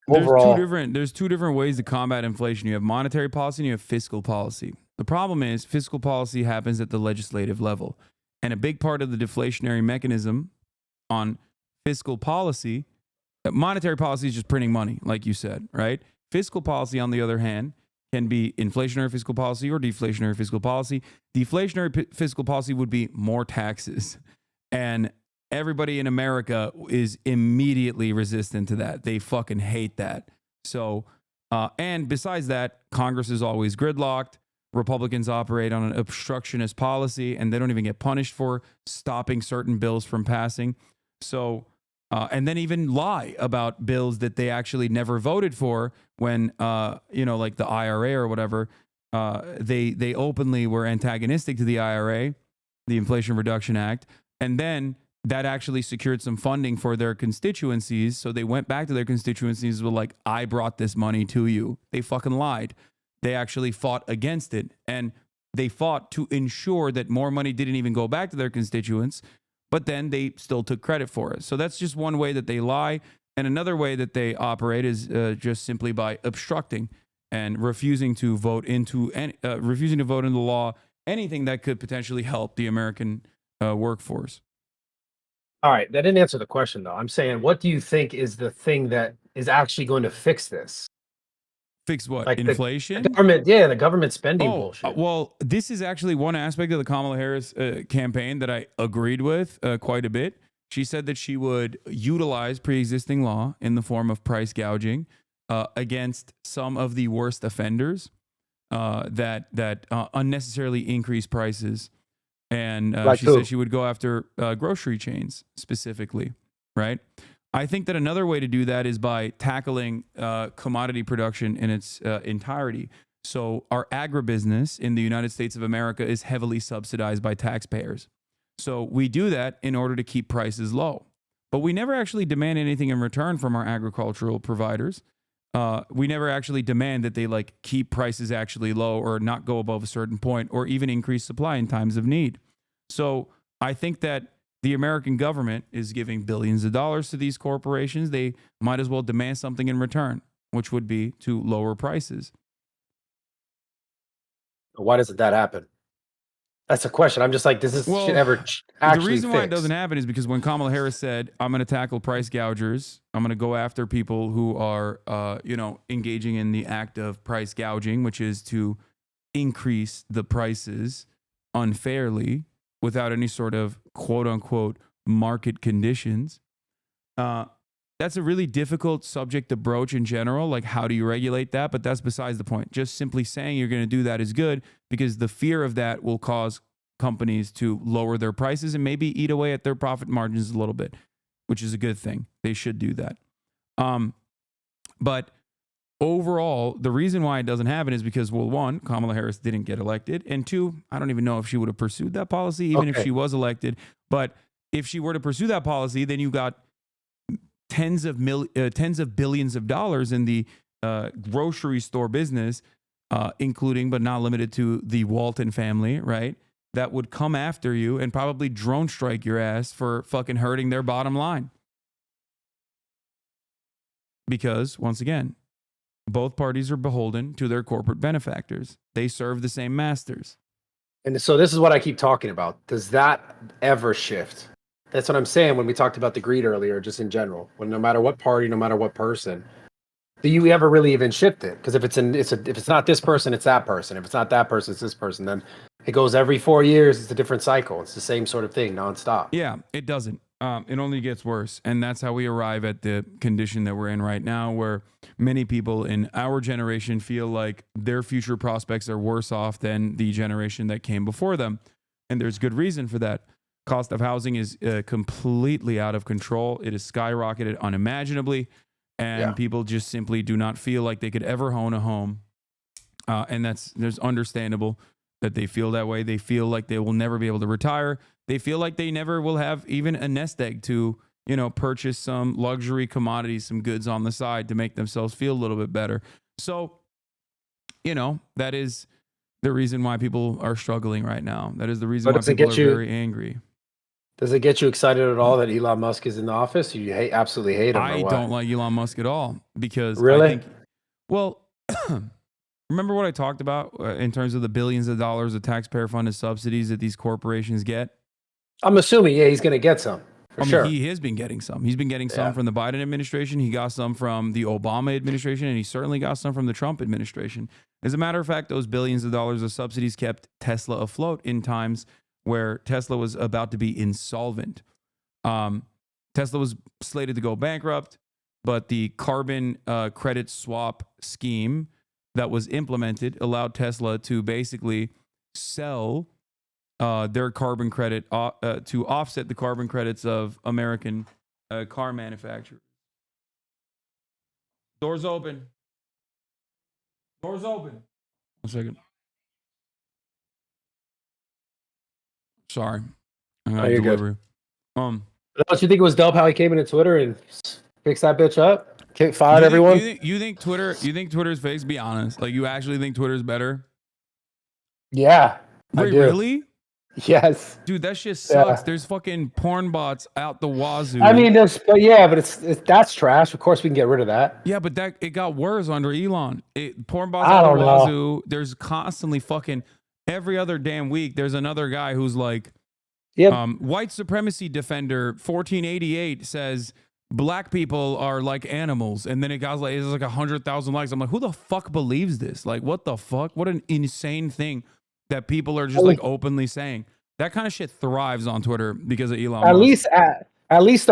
overall, there's two different ways to combat inflation. You have monetary policy and you have fiscal policy. The problem is fiscal policy happens at the legislative level, and a big part of the deflationary mechanism on fiscal policy, monetary policy is just printing money, like you said, right? Fiscal policy, on the other hand, can be inflationary fiscal policy or deflationary fiscal policy. Deflationary fiscal policy would be more taxes, and everybody in America is immediately resistant to that. They fucking hate that. So, and besides that, Congress is always gridlocked. Republicans operate on an obstructionist policy, and they don't even get punished for stopping certain bills from passing. So, and then even lie about bills that they actually never voted for when, like the IRA or whatever, they openly were antagonistic to the IRA, the Inflation Reduction Act, and then that actually secured some funding for their constituencies. So they went back to their constituencies with like, I brought this money to you. They fucking lied. They actually fought against it. And they fought to ensure that more money didn't even go back to their constituents, but then they still took credit for it. So that's just one way that they lie. And another way that they operate is just simply by obstructing and refusing to vote into law anything that could potentially help the American workforce. All right, that didn't answer the question, though. I'm saying, what do you think is the thing that is actually going to fix this? Fix what? Like inflation? The government spending bullshit. Well, this is actually one aspect of the Kamala Harris campaign that I agreed with quite a bit. She said that she would utilize pre-existing law in the form of price gouging against some of the worst offenders that unnecessarily increase prices. And she said she would go after grocery chains specifically, right? I think that another way to do that is by tackling commodity production in its entirety. So our agribusiness in the United States of America is heavily subsidized by taxpayers. So we do that in order to keep prices low. But we never actually demand anything in return from our agricultural providers. We never actually demand that they like keep prices actually low or not go above a certain point or even increase supply in times of need. So I think that the American government is giving billions of dollars to these corporations. They might as well demand something in return, which would be to lower prices. Why doesn't that happen? That's a question. I'm just like, does this shit ever actually The reason fix? why it doesn't happen is because when Kamala Harris said, I'm going to tackle price gougers, I'm going to go after people who are, engaging in the act of price gouging, which is to increase the prices unfairly without any sort of quote unquote market conditions. That's a really difficult subject to broach in general. Like, how do you regulate that? But that's besides the point. Just simply saying you're going to do that is good because the fear of that will cause companies to lower their prices and maybe eat away at their profit margins a little bit, which is a good thing. They should do that. But overall, the reason why it doesn't happen is because, well, one, Kamala Harris didn't get elected. And two, I don't even know if she would have pursued that policy, even if she was elected. But if she were to pursue that policy, then you got tens of billions of dollars in the grocery store business, including but not limited to the Walton family, right? that would come after you and probably drone strike your ass for fucking hurting their bottom line. Because, once again, both parties are beholden to their corporate benefactors. They serve the same masters. And so this is what I keep talking about. Does that ever shift? That's what I'm saying when we talked about the greed earlier, just in general. When no matter what party, no matter what person, do you ever really even shift it? Because if it's not this person, it's that person. If it's not that person, it's this person. Then it goes every 4 years. It's a different cycle. It's the same sort of thing, nonstop. Yeah, it doesn't. It only gets worse. And that's how we arrive at the condition that we're in right now, where many people in our generation feel like their future prospects are worse off than the generation that came before them. And there's good reason for that. Cost of housing is completely out of control. It is skyrocketed unimaginably. And people just simply do not feel like they could ever own a home. And there's understandable that they feel that way. They feel like they will never be able to retire. They feel like they never will have even a nest egg to, purchase some luxury commodities, some goods on the side to make themselves feel a little bit better. So, that is the reason why people are struggling right now. That is the reason why people are very angry. Does it get you excited at all that Elon Musk is in the office? You absolutely hate him, or what? I don't like Elon Musk at all because really? I think, remember what I talked about in terms of the billions of dollars of taxpayer funded subsidies that these corporations get? I'm assuming, he's going to get some. Sure. He has been getting some. He's been getting some from the Biden administration. He got some from the Obama administration, and he certainly got some from the Trump administration. As a matter of fact, those billions of dollars of subsidies kept Tesla afloat in times where Tesla was about to be insolvent. Tesla was slated to go bankrupt, but the carbon credit swap scheme that was implemented allowed Tesla to basically sell their carbon credit to offset the carbon credits of American car manufacturers. Doors open. Doors open. 1 second. Sorry. I got a delivery. Don't you think it was dope how he came into Twitter and fixed that bitch up? Fired everyone? You think Twitter's fake? Be honest. Like, you actually think Twitter's better? Yeah. Wait, really? Yes. Dude, that shit sucks. Yeah. There's fucking porn bots out the wazoo. I mean, that's trash. Of course we can get rid of that. Yeah, but it got worse under Elon. Porn bots out the wazoo. There's constantly fucking every other damn week there's another guy who's like white supremacy defender 1488 says black people are like animals, and then it got like, it's like 100,000 likes. I'm like, who the fuck believes this? Like, what the fuck? What an insane thing that people are just like openly saying. That kind of shit thrives on Twitter because of Elon Musk. At least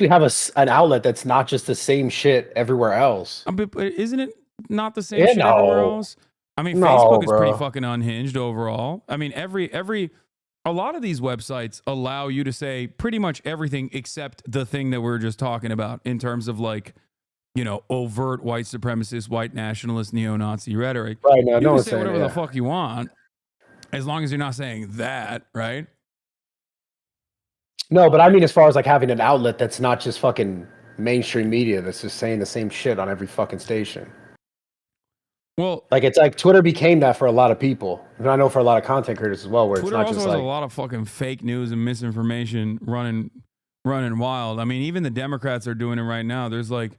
we have an outlet that's not just the same shit everywhere else. Isn't it not the same shit everywhere else? I mean, Facebook is pretty fucking unhinged overall. I mean, a lot of these websites allow you to say pretty much everything except the thing that we're just talking about in terms of like, overt white supremacist, white nationalist, neo-Nazi rhetoric. Right now, you can say whatever the fuck you want, as long as you're not saying that, right? No, but I mean, as far as like having an outlet that's not just fucking mainstream media that's just saying the same shit on every fucking station. Well, like it's like Twitter became that for a lot of people, and I know for a lot of content creators as well. Where Twitter it's not also just has like a lot of fucking fake news and misinformation running wild. I mean, even the Democrats are doing it right now. There's like,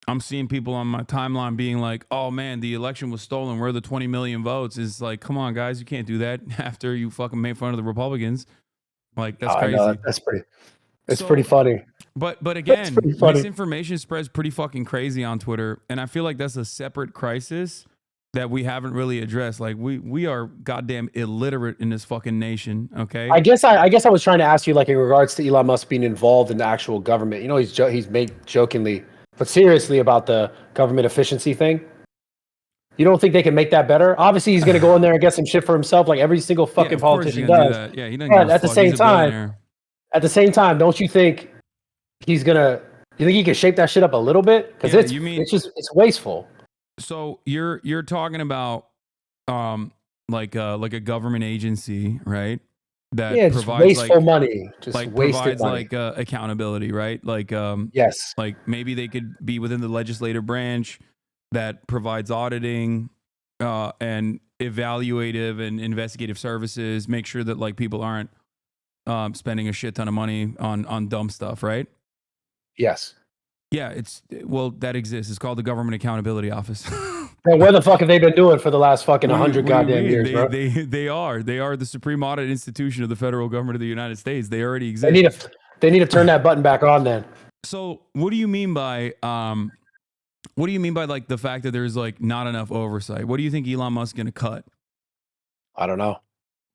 I'm seeing people on my timeline being like, "Oh man, the election was stolen. Where are the 20 million votes?" Is like, come on, guys, you can't do that after you fucking made fun of the Republicans. Like, that's crazy. I know, it's pretty funny. But again, misinformation spreads pretty fucking crazy on Twitter, and I feel like that's a separate crisis that we haven't really addressed. Like, we are goddamn illiterate in this fucking nation. Okay. I guess I was trying to ask you, like, in regards to Elon Musk being involved in the actual government. He's made jokingly, but seriously about the government efficiency thing. You don't think they can make that better? Obviously, he's going to go in there and get some shit for himself, like every single fucking politician does. Do that. Yeah, he doesn't. But at the same time, don't you think he's gonna? You think he can shape that shit up a little bit? Because it's wasteful. So you're talking about like a government agency, right? That provides wasteful money, just like wasted provides money. like accountability, right? Like yes, like maybe they could be within the legislative branch that provides auditing, and evaluative and investigative services, make sure that like people aren't spending a shit ton of money on dumb stuff, right? Yes. Yeah, that exists. It's called the Government Accountability Office. Well, where the fuck have they been doing for the last fucking 100 goddamn years, bro? They are the supreme audit institution of the federal government of the United States. They already exist. They need to turn that button back on then. So what do you mean by like the fact that there's like not enough oversight? What do you think Elon Musk's gonna cut? I don't know.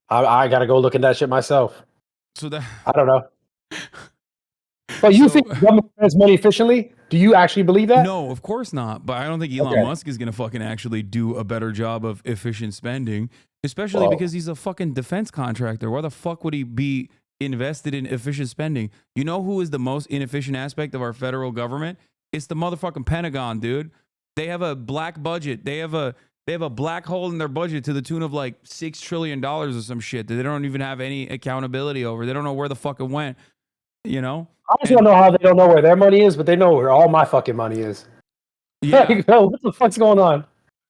I gotta go look at that shit myself. So that I don't know. But you think the government spends money efficiently? Do you actually believe that? No, of course not. But I don't think Elon Musk is going to fucking actually do a better job of efficient spending, especially because he's a fucking defense contractor. Why the fuck would he be invested in efficient spending? You know who is the most inefficient aspect of our federal government? It's the motherfucking Pentagon, dude. They have a black budget. They have a black hole in their budget to the tune of like $6 trillion or some shit that they don't even have any accountability over. They don't know where the fuck it went. You know? I just don't know how they don't know where their money is, but they know where all my fucking money is. Yeah. What the fuck's going on?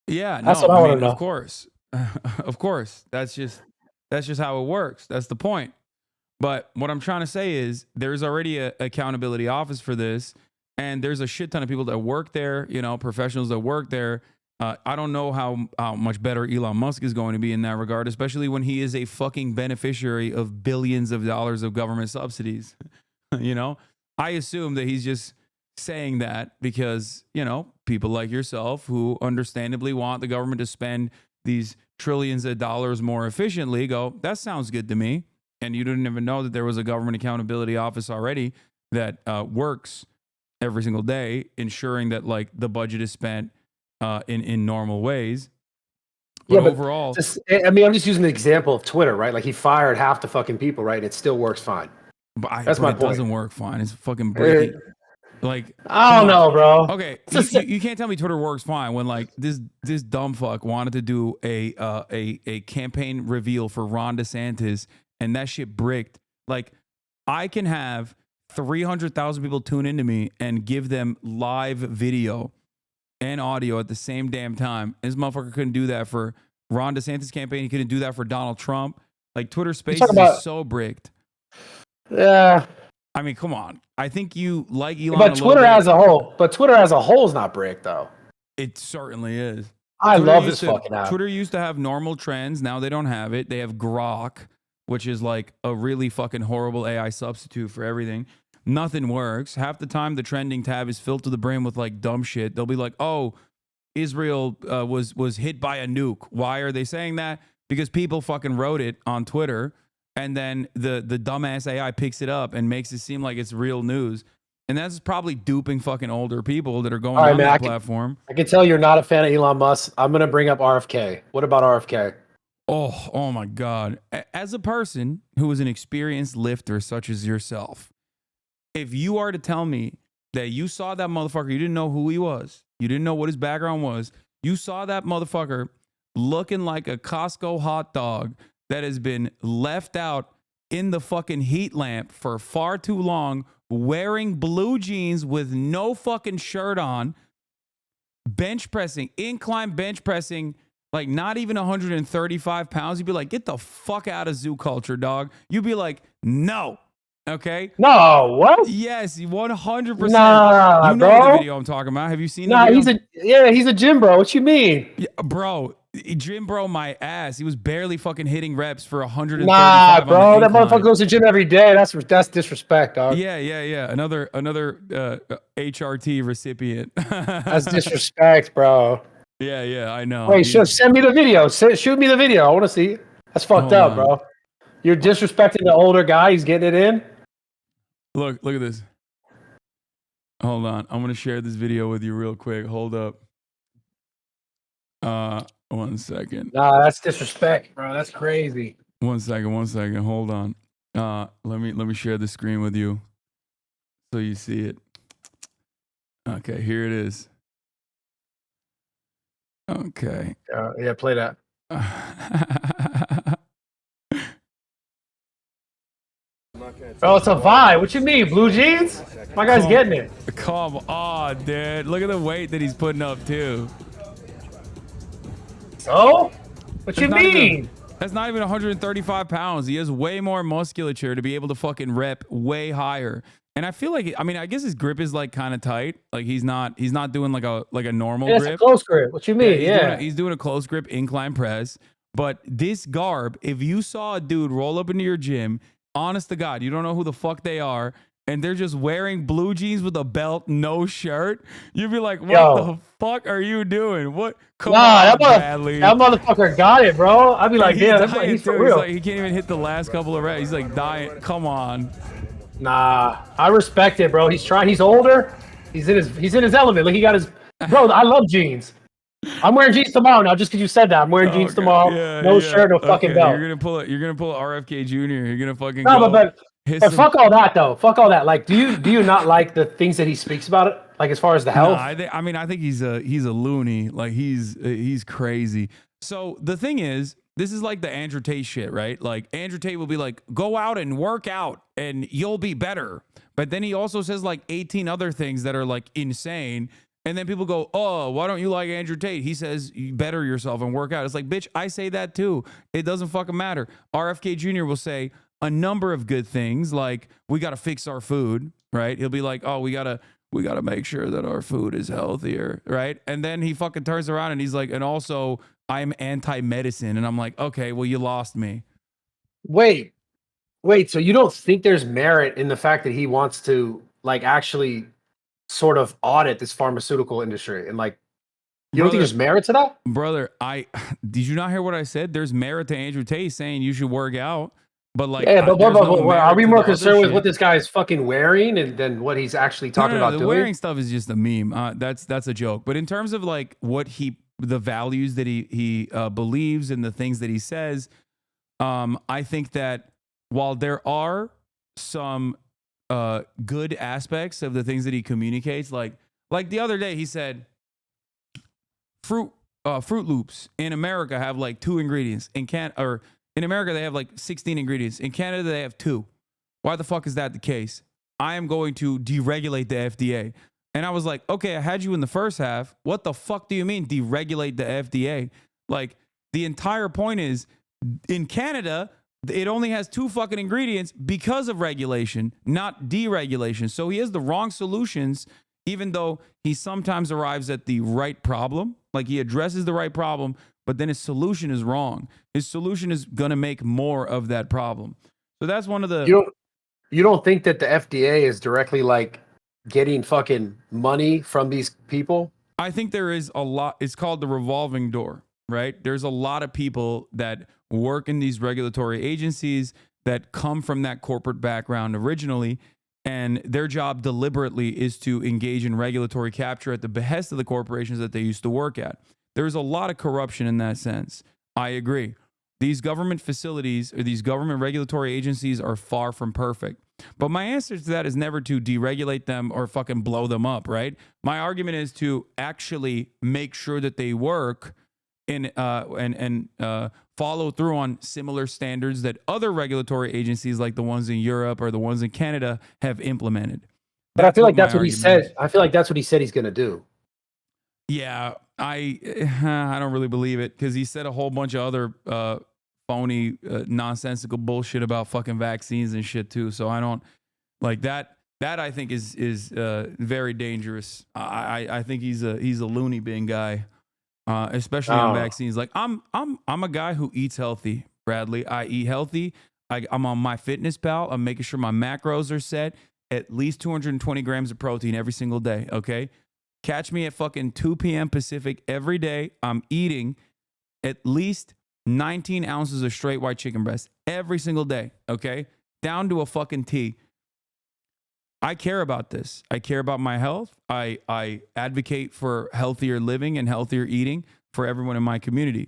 Yeah, that's what I want to know. Of course. Of course. That's just how it works. That's the point. But what I'm trying to say is there's already a accountability office for this, and there's a shit ton of people that work there, you know, professionals that work there. I don't know how much better Elon Musk is going to be in that regard, especially when he is a fucking beneficiary of billions of dollars of government subsidies. You know, I assume that he's just saying that because, you know, people like yourself who understandably want the government to spend these trillions of dollars more efficiently go, that sounds good to me. And you didn't even know that there was a government accountability office already that works every single day, ensuring that like the budget is spent in normal ways. But overall, I'm just using the example of Twitter, right? Like he fired half the fucking people, right? And it still works fine. That's my point. It doesn't work fine. It's fucking breaking. Like I don't know, bro. Okay, you can't tell me Twitter works fine when like this dumb fuck wanted to do a campaign reveal for Ron DeSantis and that shit bricked. Like I can have 300,000 people tune into me and give them live video and audio at the same damn time. This motherfucker couldn't do that for Ron DeSantis campaign. He couldn't do that for Donald Trump. Like Twitter Spaces is so bricked. Yeah. I mean, come on. I think you like Elon. But Twitter as a whole is not bricked though. It certainly is. I love this fucking app. Twitter used to have normal trends. Now they don't have it. They have Grok, which is like a really fucking horrible AI substitute for everything. Nothing works. Half the time the trending tab is filled to the brim with like dumb shit. They'll be like, oh, Israel was hit by a nuke. Why are they saying that? Because people fucking wrote it on Twitter. And then the dumbass AI picks it up and makes it seem like it's real news. And that's probably duping fucking older people that are going on that platform. I can tell you're not a fan of Elon Musk. I'm going to bring up RFK. What about RFK? Oh my God. As a person who is an experienced lifter such as yourself, if you are to tell me that you saw that motherfucker, you didn't know who he was, you didn't know what his background was, you saw that motherfucker looking like a Costco hot dog that has been left out in the fucking heat lamp for far too long, wearing blue jeans with no fucking shirt on, bench pressing, incline bench pressing, like not even 135 pounds. You'd be like, get the fuck out of zoo culture, dog. You'd be like, no. Okay? No, what? Yes, 100%. Nah, you know bro. the video I'm talking about. Have you seen the video? He's a gym bro. What you mean? Yeah, bro, gym bro my ass. He was barely fucking hitting reps for 135. Nah, bro. That motherfucker goes to gym every day. That's disrespect, dog. Yeah. Another HRT recipient. That's disrespect, bro. Yeah, I know. Wait, send me the video. Shoot me the video. I want to see. That's fucked up, bro. You're disrespecting the older guy. He's getting it in. Look at this. Hold on. I'm going to share this video with you real quick. Hold up. 1 second. Nah, that's disrespect, bro. That's crazy. 1 second. Hold on. Let me share the screen with you so you see it. Okay, here it is. Okay. Yeah, play that. Oh, it's a vibe. What you mean, blue jeans? My guy's getting it. Come on, dude. Look at the weight that he's putting up, too. So? What you mean? That's not even 135 pounds. He has way more musculature to be able to fucking rep way higher. And I feel like, I mean, I guess his grip is like kind of tight. Like he's not doing like a normal Yeah, grip. it's a close grip. What you mean? He's doing a close grip incline press. But this garb, if you saw a dude roll up into your gym, honest to God, you don't know who the fuck they are, and they're just wearing blue jeans with a belt, no shirt, you'd be like, what the fuck are you doing? What? Come on, Bradley. That motherfucker got it, bro. I'd be like, damn, he's for real. He's like, he can't even hit the last couple of reps. He's like dying. Come on. Nah, I respect it, bro. He's trying. He's older. He's in his element. Like he got his. Bro, I love jeans. I'm wearing jeans tomorrow now, just because you said that. I'm wearing jeans tomorrow. No shirt, no fucking belt. You're gonna pull a RFK Jr. You're gonna fucking no, but fuck all that though. Fuck all that. Like, do you not like the things that he speaks about it? Like as far as the health? No, I think he's a loony. Like he's crazy. So the thing is, this is like the Andrew Tate shit, right? Like Andrew Tate will be like, go out and work out and you'll be better. But then he also says like 18 other things that are like insane. And then people go, oh, why don't you like Andrew Tate? He says you better yourself and work out. It's like, bitch, I say that too. It doesn't fucking matter. RFK Jr. will say a number of good things like we got to fix our food, right? He'll be like, oh, we got to make sure that our food is healthier, right? And then he fucking turns around and he's like, and also I'm anti-medicine. And I'm like, okay, well, you lost me. Wait, so you don't think there's merit in the fact that he wants to like actually sort of audit this pharmaceutical industry and like you don't think there's merit to that? Brother, did you not hear what I said? There's merit to Andrew Tate saying you should work out. But like, yeah, but are we more concerned with what this guy's fucking wearing and than what he's actually talking about doing? The wearing stuff is just a meme. That's a joke. But in terms of like what the values that he believes and the things that he says, I think that while there are some good aspects of the things that he communicates, like the other day he said, Fruit Loops in America have like 2 ingredients. In America, they have like 16 ingredients. In Canada, they have 2. Why the fuck is that the case? I am going to deregulate the FDA. And I was like, okay, I had you in the first half. What the fuck do you mean deregulate the FDA? Like the entire point is in Canada, it only has 2 fucking ingredients because of regulation, not deregulation. So he has the wrong solutions, even though he sometimes arrives at the right problem. Like he addresses the right problem, but then his solution is wrong. His solution is going to make more of that problem. So that's one of the... You don't think that the FDA is directly like getting fucking money from these people? I think there is a lot. It's called the revolving door, right? There's a lot of people that work in these regulatory agencies that come from that corporate background originally, and their job deliberately is to engage in regulatory capture at the behest of the corporations that they used to work at. There's a lot of corruption in that sense. I agree. These government facilities or these government regulatory agencies are far from perfect. But my answer to that is never to deregulate them or fucking blow them up, right? My argument is to actually make sure that they work and follow through on similar standards that other regulatory agencies like the ones in Europe or the ones in Canada have implemented. But I feel like that's what he said. I feel like that's what he said he's going to do. Yeah, I don't really believe it because he said a whole bunch of other phony, nonsensical bullshit about fucking vaccines and shit too. So I don't like that. That I think is very dangerous. I think he's a loony bin guy, especially on vaccines. Like I'm a guy who eats healthy, Bradley. I eat healthy. I'm on MyFitnessPal. I'm making sure my macros are set. At least 220 grams of protein every single day. Okay. Catch me at fucking 2 p.m. Pacific every day. I'm eating at least 19 ounces of straight white chicken breast every single day, okay? Down to a fucking T. I care about this. I care about my health. I advocate for healthier living and healthier eating for everyone in my community.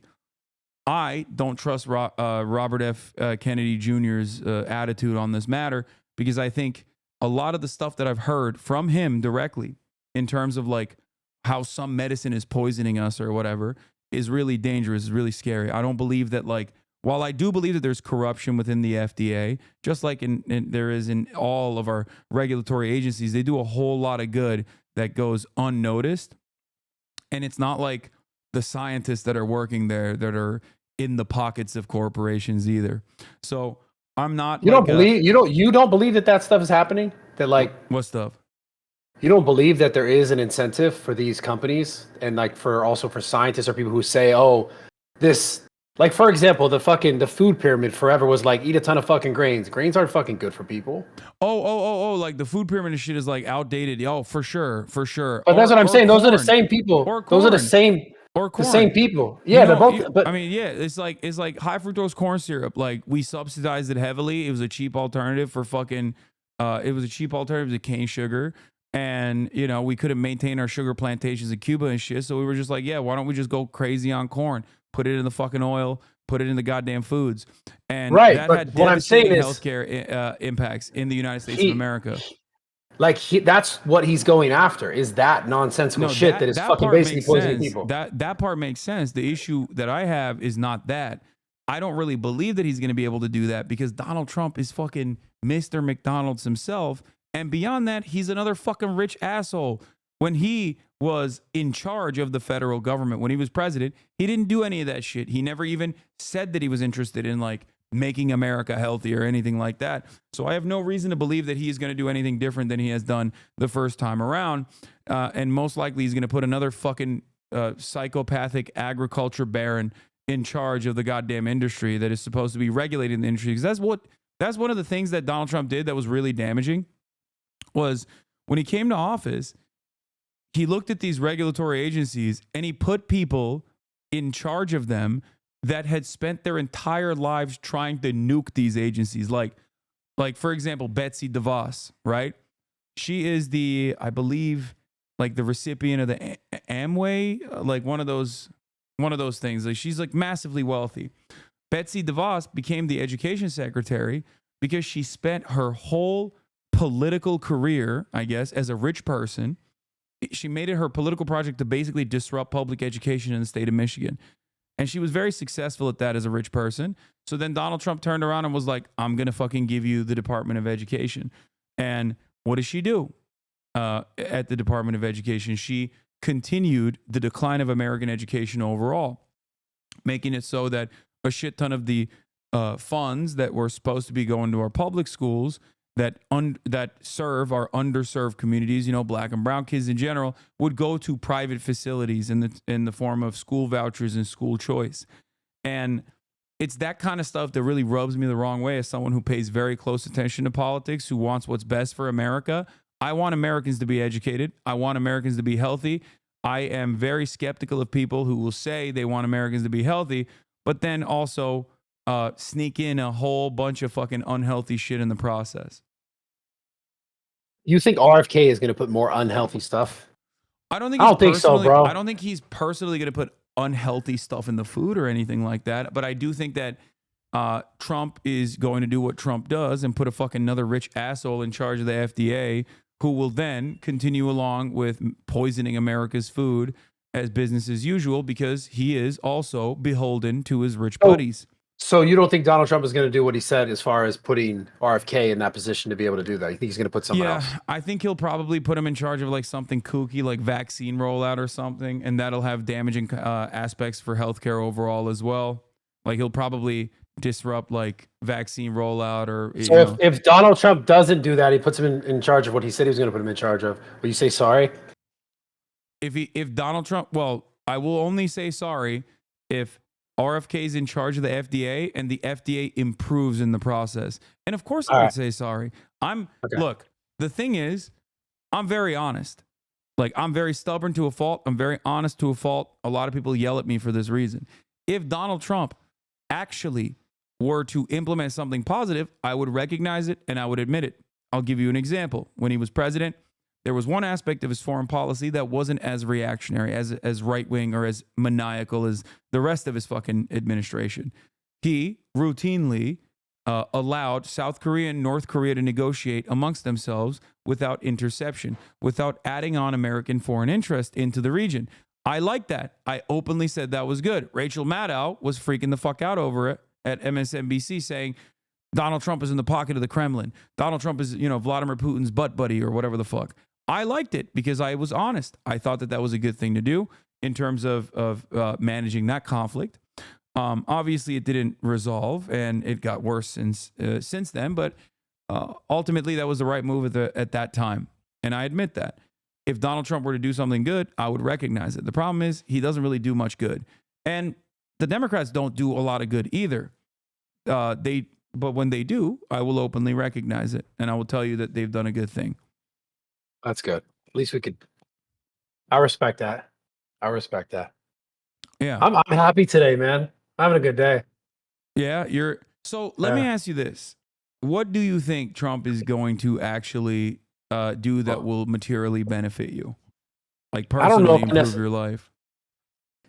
I don't trust Robert F. Kennedy Jr.'s attitude on this matter because I think a lot of the stuff that I've heard from him directly in terms of like how some medicine is poisoning us or whatever is really dangerous, is really scary. I don't believe that like, while I do believe that there's corruption within the FDA, just like there is in all of our regulatory agencies, they do a whole lot of good that goes unnoticed. And it's not like the scientists that are working there that are in the pockets of corporations either. So I'm not. You don't believe you don't believe that stuff is happening. That like what stuff? You don't believe that there is an incentive for these companies and like for scientists or people who say, oh, this, like, for example, the food pyramid forever was like, eat a ton of fucking grains. Grains aren't fucking good for people. Like the food pyramid shit is like outdated. Oh, for sure. But that's what I'm saying. Those are the same people. Those are the same. Or corn. The same people. Yeah, they're both. But I mean, yeah, it's like high fructose corn syrup. Like we subsidized it heavily. It was a cheap alternative for fucking. It was a cheap alternative to cane sugar. And, you know, we couldn't maintain our sugar plantations in Cuba and shit. So we were just like, yeah, why don't we just go crazy on corn? Put it in the fucking oil, put it in the goddamn foods. And that had devastating healthcare impacts in the United States of America. That's what he's going after, is that nonsensical shit that is fucking basically poisoning people. That part makes sense. The issue that I have is not that. I don't really believe that he's going to be able to do that because Donald Trump is fucking Mr. McDonald's himself. And beyond that, he's another fucking rich asshole. When he was in charge of the federal government, when he was president, he didn't do any of that shit. He never even said that he was interested in like making America healthy or anything like that. So I have no reason to believe that he's going to do anything different than he has done the first time around. And most likely he's going to put another fucking psychopathic agriculture baron in charge of the goddamn industry that is supposed to be regulating the industry. Because that's one of the things that Donald Trump did that was really damaging. Was when he came to office, he looked at these regulatory agencies and he put people in charge of them that had spent their entire lives trying to nuke these agencies. Like for example, Betsy DeVos, right? She is I believe, like the recipient of the Amway, like one of those things. Like she's like massively wealthy. Betsy DeVos became the education secretary because she spent her whole political career, I guess, as a rich person. She made it her political project to basically disrupt public education in the state of Michigan. And she was very successful at that as a rich person. So then Donald Trump turned around and was like, I'm going to fucking give you the Department of Education. And what does she do at the Department of Education? She continued the decline of American education overall, making it so that a shit ton of the funds that were supposed to be going to our public schools that serve our underserved communities, you know, black and brown kids in general, would go to private facilities in the form of school vouchers and school choice. And it's that kind of stuff that really rubs me the wrong way as someone who pays very close attention to politics, who wants what's best for America. I want Americans to be educated. I want Americans to be healthy. I am very skeptical of people who will say they want Americans to be healthy, but then also sneak in a whole bunch of fucking unhealthy shit in the process. You think RFK is going to put more unhealthy stuff? I don't think so, bro. I don't think he's personally going to put unhealthy stuff in the food or anything like that. But I do think that Trump is going to do what Trump does and put a fucking another rich asshole in charge of the FDA, who will then continue along with poisoning America's food as business as usual because he is also beholden to his rich buddies. So you don't think Donald Trump is going to do what he said as far as putting RFK in that position to be able to do that? You think he's going to put someone else? Yeah, I think he'll probably put him in charge of like something kooky, like vaccine rollout or something, and that'll have damaging aspects for healthcare overall as well. Like he'll probably disrupt like vaccine rollout or. So if Donald Trump doesn't do that, he puts him in charge of what he said he was going to put him in charge of. Will you say sorry? If Donald Trump, well, I will only say sorry if RFK is in charge of the FDA and the FDA improves in the process. And of course I would say sorry. Look, the thing is, I'm very honest. Like I'm very stubborn to a fault. I'm very honest to a fault. A lot of people yell at me for this reason. If Donald Trump actually were to implement something positive, I would recognize it and I would admit it. I'll give you an example. When he was president, there was one aspect of his foreign policy that wasn't as reactionary, as right-wing or as maniacal as the rest of his fucking administration. He routinely allowed South Korea and North Korea to negotiate amongst themselves without interception, without adding on American foreign interest into the region. I like that. I openly said that was good. Rachel Maddow was freaking the fuck out over it at MSNBC saying, Donald Trump is in the pocket of the Kremlin. Donald Trump is, Vladimir Putin's butt buddy or whatever the fuck. I liked it because I was honest. I thought that was a good thing to do in terms of managing that conflict. Obviously, it didn't resolve, and it got worse since then. But ultimately, that was the right move at that time, and I admit that. If Donald Trump were to do something good, I would recognize it. The problem is he doesn't really do much good, and the Democrats don't do a lot of good either. But when they do, I will openly recognize it, and I will tell you that they've done a good thing. That's good. At least we could. I respect that. Yeah. I'm happy today, man. I'm having a good day. Yeah, so let me ask you this. What do you think Trump is going to actually do that will materially benefit you? Like personally improve your life?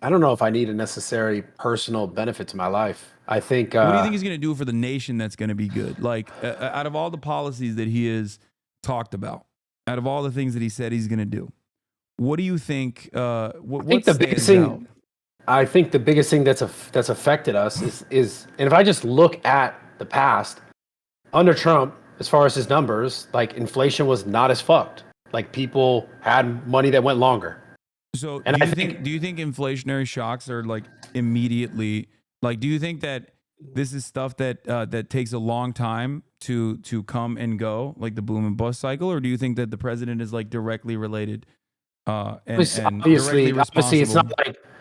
I don't know if I need a necessary personal benefit to my life. I think. What do you think he's going to do for the nation that's going to be good? Like out of all the policies that he has talked about, out of all the things that he said he's going to do, what do you think? I think the biggest thing. I think the biggest thing that's affected us is, and if I just look at the past, under Trump, as far as his numbers, like inflation was not as fucked. Like people had money that went longer. So do you think inflationary shocks are like immediately, like, do you think that this is stuff that that takes a long time to come and go, like the boom and bust cycle, or do you think that the president is like directly related and obviously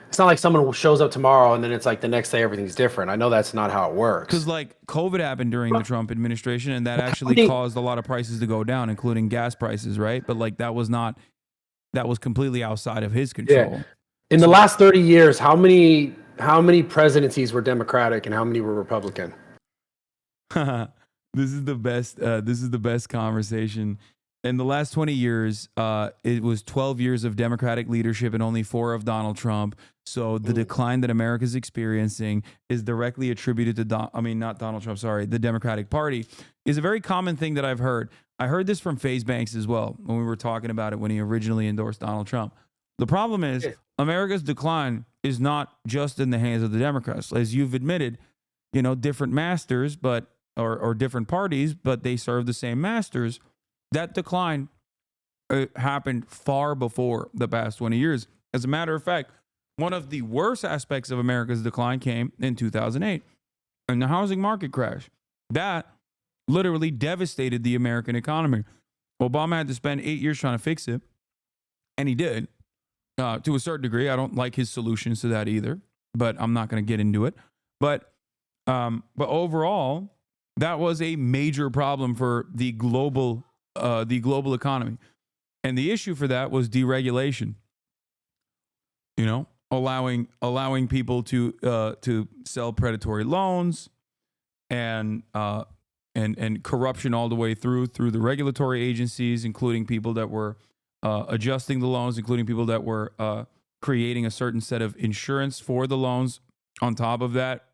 it's not like someone shows up tomorrow and then it's like the next day everything's different. I know that's not how it works. Because like COVID happened during the Trump administration, and that actually caused a lot of prices to go down, including gas prices, right? But like that was completely outside of his control. Yeah. In the last 30 years, how many presidencies were Democratic and how many were Republican? This is the best. This is the best conversation. In the last 20 years, it was 12 years of Democratic leadership and only 4 of Donald Trump. So the decline that America's experiencing is directly attributed to not Donald Trump, sorry, the Democratic Party, is a very common thing that I've heard. I heard this from FaZe Banks as well when we were talking about it when he originally endorsed Donald Trump. The problem is America's decline is not just in the hands of the Democrats. As you've admitted, different masters, or different parties, but they serve the same masters. That decline happened far before the past 20 years. As a matter of fact, one of the worst aspects of America's decline came in 2008 in the housing market crash. That literally devastated the American economy. Obama had to spend 8 years trying to fix it, and he did to a certain degree. I don't like his solutions to that either, but I'm not going to get into it. But overall, that was a major problem for the global economy. And the issue for that was deregulation. Allowing people to sell predatory loans and corruption all the way through the regulatory agencies, including people that were adjusting the loans, including people that were creating a certain set of insurance for the loans on top of that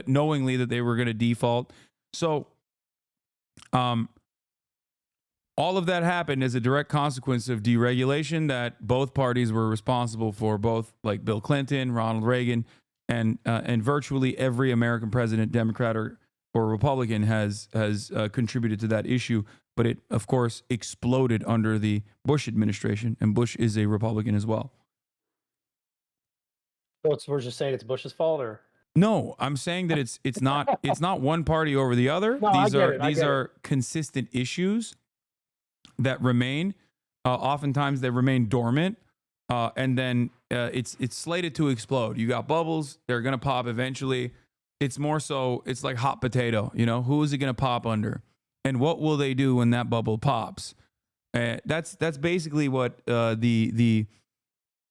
knowingly that they were going to default. So all of that happened as a direct consequence of deregulation that both parties were responsible for, both like Bill Clinton, Ronald Reagan, and virtually every American president, Democrat or Republican, has contributed to that issue. But it, of course, exploded under the Bush administration, and Bush is a Republican as well. So we're just saying it's Bush's fault, or? No, I'm saying that it's not one party over the other. No, these are consistent issues that remain. Oftentimes they remain dormant, and then it's slated to explode. You got bubbles; they're gonna pop eventually. It's more so, it's like hot potato. Who is it gonna pop under, and what will they do when that bubble pops? That's basically what the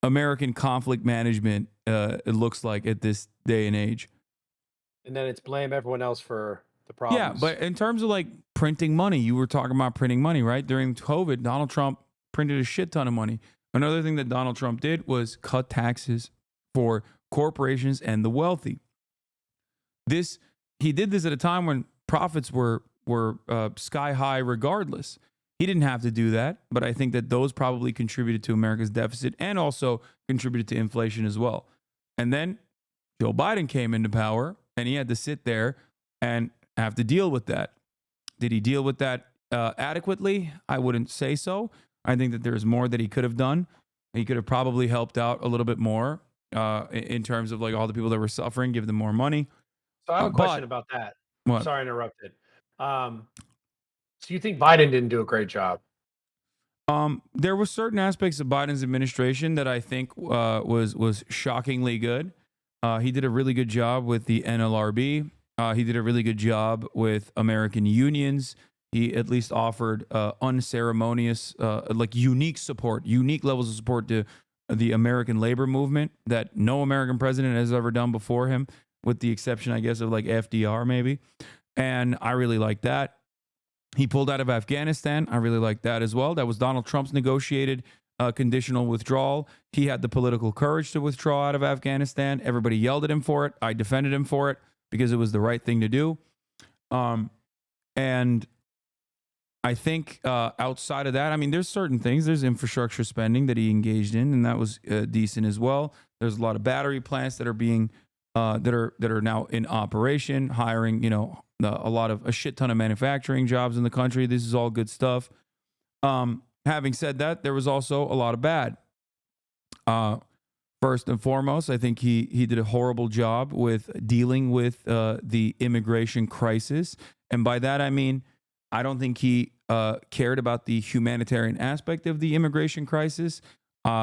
American conflict management it looks like at this day and age. And then it's blame everyone else for the problems. Yeah, but in terms of like printing money, you were talking about printing money, right? During COVID, Donald Trump printed a shit ton of money. Another thing that Donald Trump did was cut taxes for corporations and the wealthy. He did this at a time when profits were sky high regardless. He didn't have to do that, but I think that those probably contributed to America's deficit and also contributed to inflation as well. And then Joe Biden came into power, and he had to sit there and have to deal with that. Did he deal with that adequately? I wouldn't say so. I think that there's more that he could have done. He could have probably helped out a little bit more in terms of like all the people that were suffering, give them more money. So I have a question But about that. what? Sorry, I interrupted. So you think Biden didn't do a great job? There were certain aspects of Biden's administration that I think was shockingly good. He did a really good job with the NLRB. He did a really good job with American unions. He at least offered unceremonious, like unique support, unique levels of support to the American labor movement that no American president has ever done before him, with the exception, I guess, of like FDR maybe. And I really like that. He pulled out of Afghanistan. I really like that as well. That was Donald Trump's negotiated conditional withdrawal. He had the political courage to withdraw out of Afghanistan. Everybody yelled at him for it. I defended him for it because it was the right thing to do. And I think outside of that, I mean, there's certain things. There's infrastructure spending that he engaged in, and that was decent as well. There's a lot of battery plants that are being that are now in operation, hiring, a shit ton of manufacturing jobs in the country. This is all good stuff. Having said that, there was also a lot of bad. First and foremost, I think he did a horrible job with dealing with the immigration crisis. And by that, I mean, I don't think he cared about the humanitarian aspect of the immigration crisis.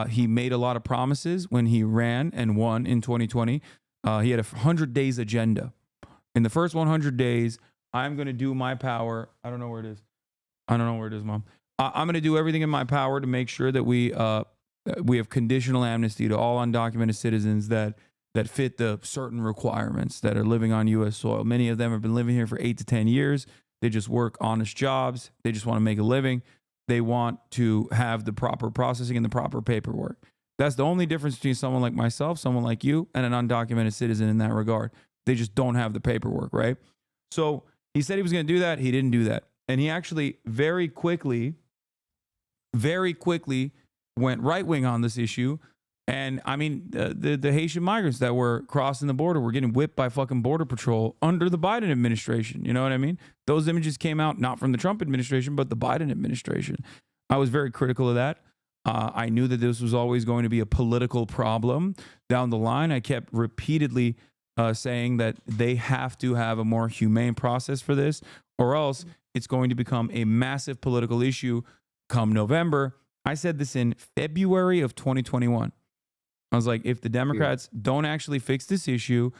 He made a lot of promises when he ran and won in 2020. He had a 100 days agenda. In the first 100 days, I'm going to do my power. I don't know where it is. I don't know where it is, Mom. I'm going to do everything in my power to make sure that we have conditional amnesty to all undocumented citizens that fit the certain requirements that are living on U.S. soil. Many of them have been living here for 8 to 10 years. They just work honest jobs. They just want to make a living. They want to have the proper processing and the proper paperwork. That's the only difference between someone like myself, someone like you, and an undocumented citizen in that regard. They just don't have the paperwork, right? So he said he was going to do that. He didn't do that. And he actually very quickly went right-wing on this issue. And I mean, the Haitian migrants that were crossing the border were getting whipped by fucking Border Patrol under the Biden administration. You know what I mean? Those images came out not from the Trump administration, but the Biden administration. I was very critical of that. I knew that this was always going to be a political problem down the line. I kept repeatedly saying that they have to have a more humane process for this, or else it's going to become a massive political issue come November. I said this in February of 2021. I was like, if the Democrats don't actually fix this issue,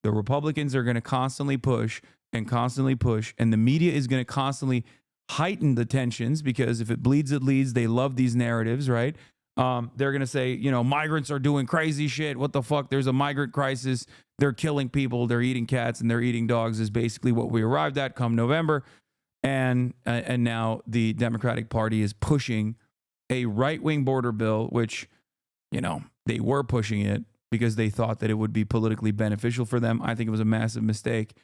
the Republicans are going to constantly push, and the media is going to constantly heighten the tensions, because if it bleeds, it leads. They love these narratives, right? They're going to say, migrants are doing crazy shit. What the fuck? There's a migrant crisis. They're killing people. They're eating cats and they're eating dogs is basically what we arrived at come November. And now the Democratic Party is pushing a right-wing border bill, which, they were pushing it because they thought that it would be politically beneficial for them. I think it was a massive mistake.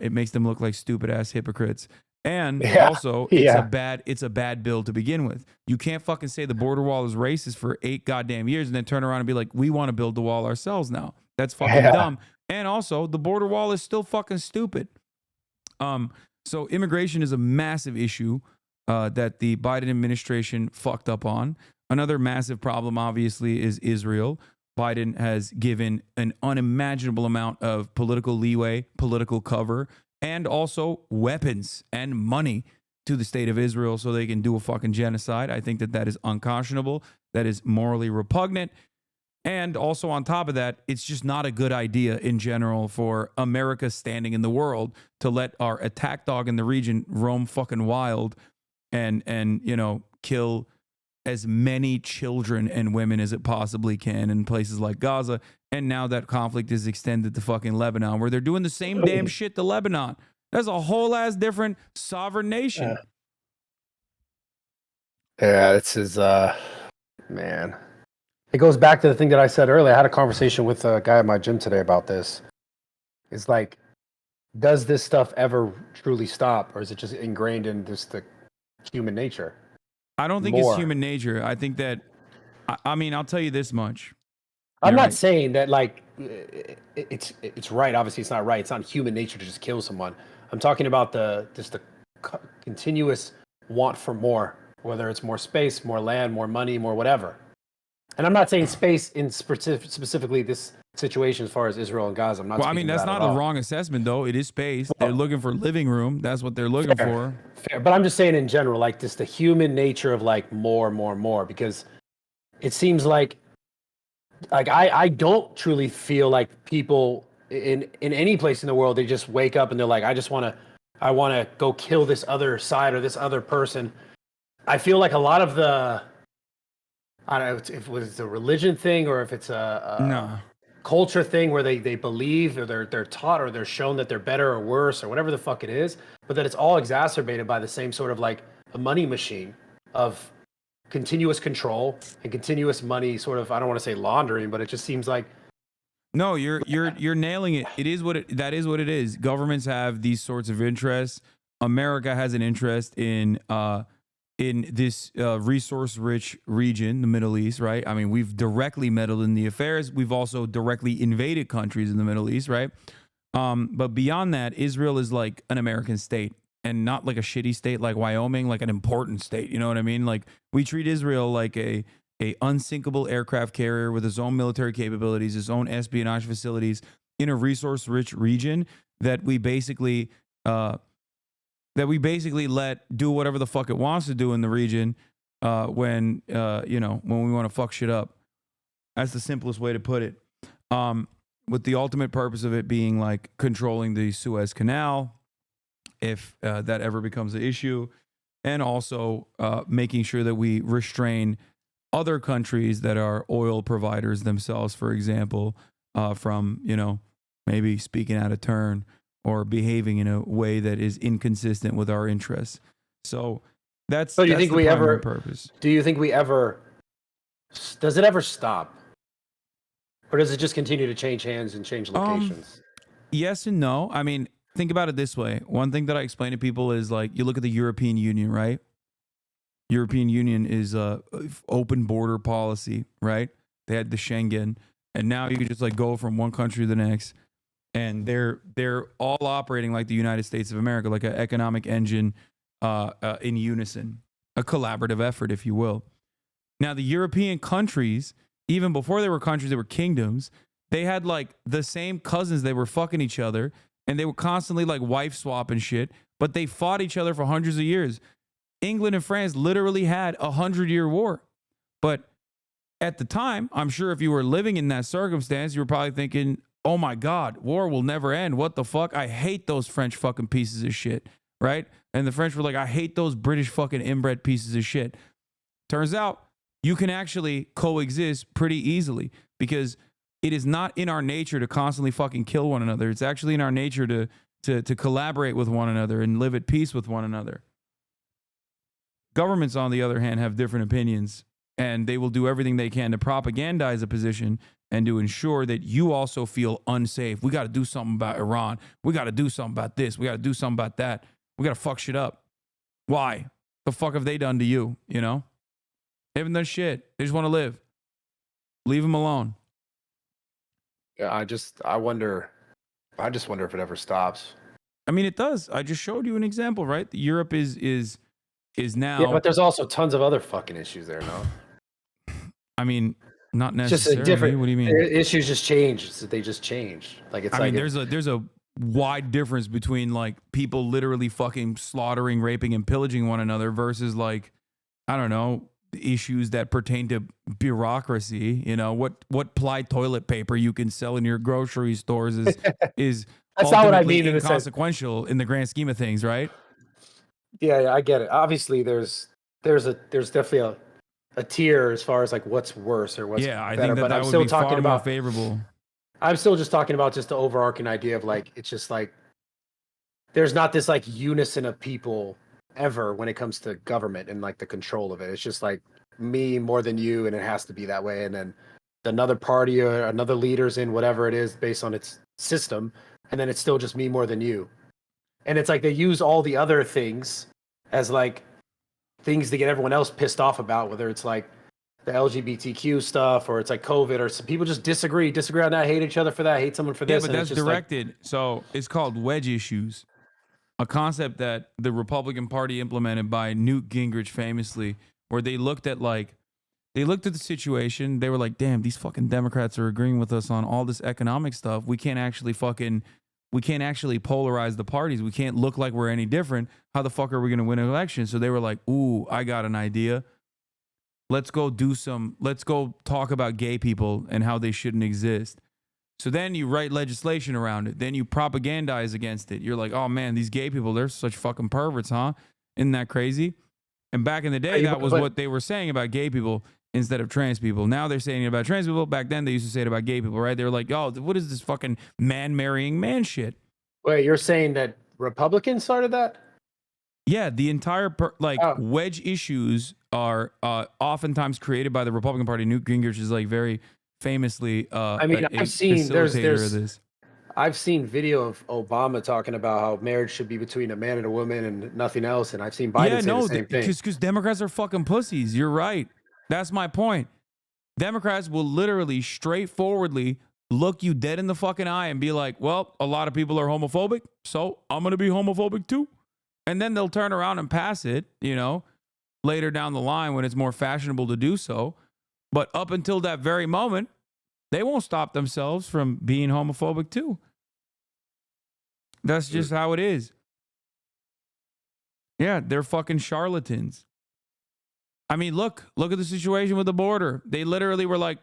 It makes them look like stupid-ass hypocrites. And also, it's a bad bill to begin with. You can't fucking say the border wall is racist for 8 goddamn years and then turn around and be like, we want to build the wall ourselves now. That's fucking dumb. And also, the border wall is still fucking stupid. So immigration is a massive issue that the Biden administration fucked up on. Another massive problem, obviously, is Israel. Biden has given an unimaginable amount of political leeway, political cover, and also weapons and money to the state of Israel so they can do a fucking genocide. I think that is unconscionable. That is morally repugnant. And also on top of that, it's just not a good idea in general for America standing in the world to let our attack dog in the region roam fucking wild and kill as many children and women as it possibly can in places like Gaza. And now that conflict is extended to fucking Lebanon, where they're doing the same damn shit to Lebanon. That's a whole ass different sovereign nation. Yeah, this is, man. It goes back to the thing that I said earlier. I had a conversation with a guy at my gym today about this. It's like, does this stuff ever truly stop, or is it just ingrained in just the human nature? I don't think it's human nature. I think that, I mean, I'll tell you this much. I'm not saying that like it's right. Obviously, it's not right. It's not human nature to just kill someone. I'm talking about the continuous want for more, whether it's more space, more land, more money, more whatever. And I'm not saying space in specifically this situation as far as Israel and Gaza. I'm not. Well, I mean, speaking that's that not at a all. wrong assessment, though. It is space. They're Well, looking for living room. That's what they're looking for. fair. But I'm just saying in general, like just the human nature of like more, because it seems like I don't truly feel like people in any place in the world, they just wake up and they're like, I want to go kill this other side or this other person. I feel like a lot of the, I don't know if it's a religion thing or if it's No. a culture thing where they believe or they're taught or they're shown that they're better or worse or whatever the fuck it is, but that it's all exacerbated by the same sort of like a money machine of continuous control and continuous money sort of, I don't want to say laundering, but it just seems like No, you're nailing it. It is that is what it is. Governments have these sorts of interests. America has an interest in this resource rich region, the Middle East, right? I mean, we've directly meddled in the affairs. We've also directly invaded countries in the Middle East, right? But beyond that, Israel is like an American state and not like a shitty state like Wyoming, like an important state. You know what I mean? Like we treat Israel like a unsinkable aircraft carrier with its own military capabilities, its own espionage facilities in a resource rich region that we basically let do whatever the fuck it wants to do in the region when we want to fuck shit up. That's the simplest way to put it. With the ultimate purpose of it being like controlling the Suez Canal, if that ever becomes an issue, and also making sure that we restrain other countries that are oil providers themselves, for example, from maybe speaking out of turn or behaving in a way that is inconsistent with our interests. So that's so do you that's think the we primary ever purpose. do you think we ever does it ever stop? Or does it just continue to change hands and change locations? Yes and no. I mean, think about it this way. One thing that I explain to people is like you look at the European Union, right? European Union is a open border policy, right? They had the Schengen, and now you can just like go from one country to the next, and they're all operating like the United States of America, like an economic engine in unison, a collaborative effort, if you will. Now, the European countries, even before they were countries, they were kingdoms. They had like the same cousins. They were fucking each other, and they were constantly like wife swapping shit. But they fought each other for hundreds of years. England and France literally had 100-year war. But at the time, I'm sure if you were living in that circumstance, you were probably thinking, oh my God, war will never end. What the fuck? I hate those French fucking pieces of shit, right? And the French were like, I hate those British fucking inbred pieces of shit. Turns out you can actually coexist pretty easily because it is not in our nature to constantly fucking kill one another. It's actually in our nature to collaborate with one another and live at peace with one another. Governments, on the other hand, have different opinions, and they will do everything they can to propagandize a position and to ensure that you also feel unsafe. We got to do something about Iran. We got to do something about this. We got to do something about that. We got to fuck shit up. Why? The fuck have they done to you? You know? They haven't done shit. They just want to live. Leave them alone. Yeah, I just wonder if it ever stops. I mean, it does. I just showed you an example, right? Europe is now. Yeah, but there's also tons of other fucking issues there, no? I mean, not It's just a necessarily. different What do you mean? issues just change. They just change. Like it's I like mean, there's a wide difference between like people literally fucking slaughtering, raping, and pillaging one another versus like, I don't know, issues that pertain to bureaucracy. You know, what ply toilet paper you can sell in your grocery stores is that's not what I ultimately mean in a sense. inconsequential in the grand scheme of things, right? Yeah, I get it. Obviously, there's definitely a tier as far as like what's worse or what's Yeah, I better. think But that I'm would still be talking far more about. favorable. I'm still just talking about just the overarching idea of like it's just like there's not this like unison of people ever when it comes to government and like the control of it. It's just like me more than you, and it has to be that way. And then another party or another leader's in whatever it is based on its system, and then it's still just me more than you. And it's like they use all the other things as like things to get everyone else pissed off about, whether it's like the LGBTQ stuff or it's like COVID or some people just disagree on that, hate each other for that, hate someone for Yeah, this. but And that's it's just directed. So it's called wedge issues, a concept that the Republican Party implemented by Newt Gingrich famously, where they looked at like They looked at the situation. They were like, damn, these fucking Democrats are agreeing with us on all this economic stuff. We can't actually polarize the parties. We can't look like we're any different. How the fuck are we going to win an election? So they were like, ooh, I got an idea. Let's go talk about gay people and how they shouldn't exist. So then you write legislation around it. Then you propagandize against it. You're like, oh man, these gay people, they're such fucking perverts, huh? Isn't that crazy? And back in the day, that was what they were saying about gay people instead of trans people. Now they're saying it about trans people. Back then, they used to say it about gay people, right? They were like, oh, what is this fucking man marrying man shit? Wait, you're saying that Republicans started that? Yeah, the entire wedge issues are oftentimes created by the Republican Party. Newt Gingrich is like very famously I've seen video of Obama talking about how marriage should be between a man and a woman and nothing else, and I've seen Biden say the same thing. Because Democrats are fucking pussies. You're right. That's my point. Democrats will literally straightforwardly look you dead in the fucking eye and be like, well, a lot of people are homophobic, so I'm going to be homophobic too. And then they'll turn around and pass it, later down the line when it's more fashionable to do so. But up until that very moment, they won't stop themselves from being homophobic too. That's just how it is. Yeah, they're fucking charlatans. I mean, look at the situation with the border. They literally were like,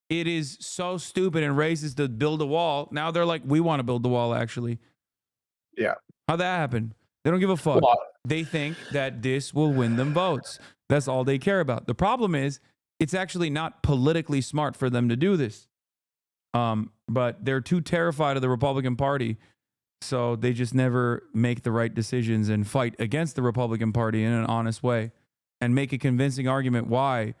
it is so stupid and racist to build a wall. Now they're like, we want to build the wall, actually. Yeah. How'd that happen? They don't give a fuck. Well, they think that this will win them votes. That's all they care about. The problem is, it's actually not politically smart for them to do this. But they're too terrified of the Republican Party, so they just never make the right decisions and fight against the Republican Party in an honest way and make a convincing argument why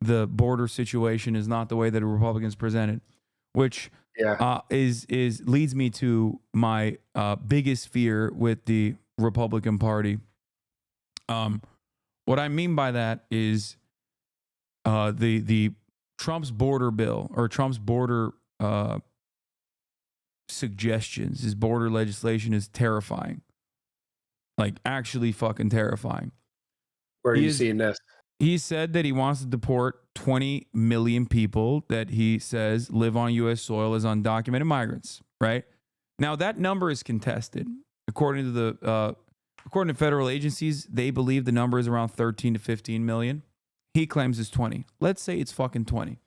the border situation is not the way that the Republicans presented, which leads me to my biggest fear with the Republican Party. What I mean by that is the Trump's border bill or Trump's border suggestions, his border legislation is terrifying. Like actually fucking terrifying. Where are you seeing this? He said that he wants to deport 20 million people that he says live on U.S. soil as undocumented migrants, right? Now that number is contested. According to federal agencies, they believe the number is around 13 to 15 million. He claims it's 20. Let's say it's fucking 20,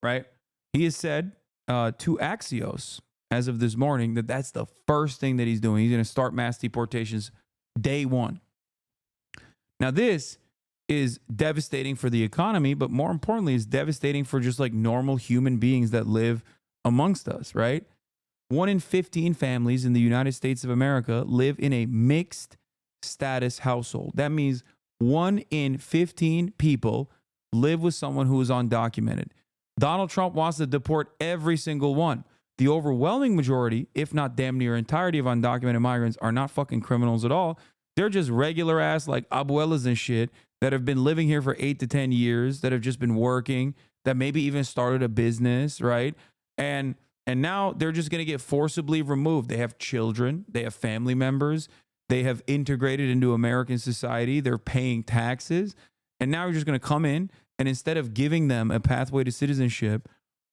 right? He has said to Axios as of this morning that that's the first thing that he's doing. He's going to start mass deportations day one. Now, this is devastating for the economy, but more importantly, is devastating for just like normal human beings that live amongst us, right? 1 in 15 families in the United States of America live in a mixed status household. That means 1 in 15 people live with someone who is undocumented. Donald Trump wants to deport every single one. The overwhelming majority, if not damn near entirety of undocumented migrants are not fucking criminals at all. They're just regular ass like abuelas and shit that have been living here for 8 to 10 years, that have just been working, that maybe even started a business, right? And now they're just going to get forcibly removed. They have children, they have family members, they have integrated into American society, they're paying taxes, and now you're just going to come in and instead of giving them a pathway to citizenship,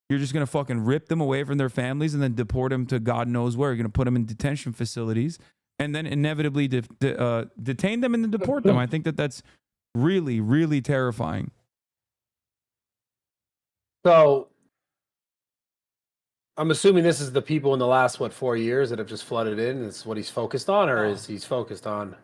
you're just going to fucking rip them away from their families and then deport them to God knows where. You're going to put them in detention facilities and then inevitably detain them and then deport them. I think that that's really, really terrifying. So I'm assuming this is the people in the last, 4 years that have just flooded in? Is what he's focused on, or is he's focused on?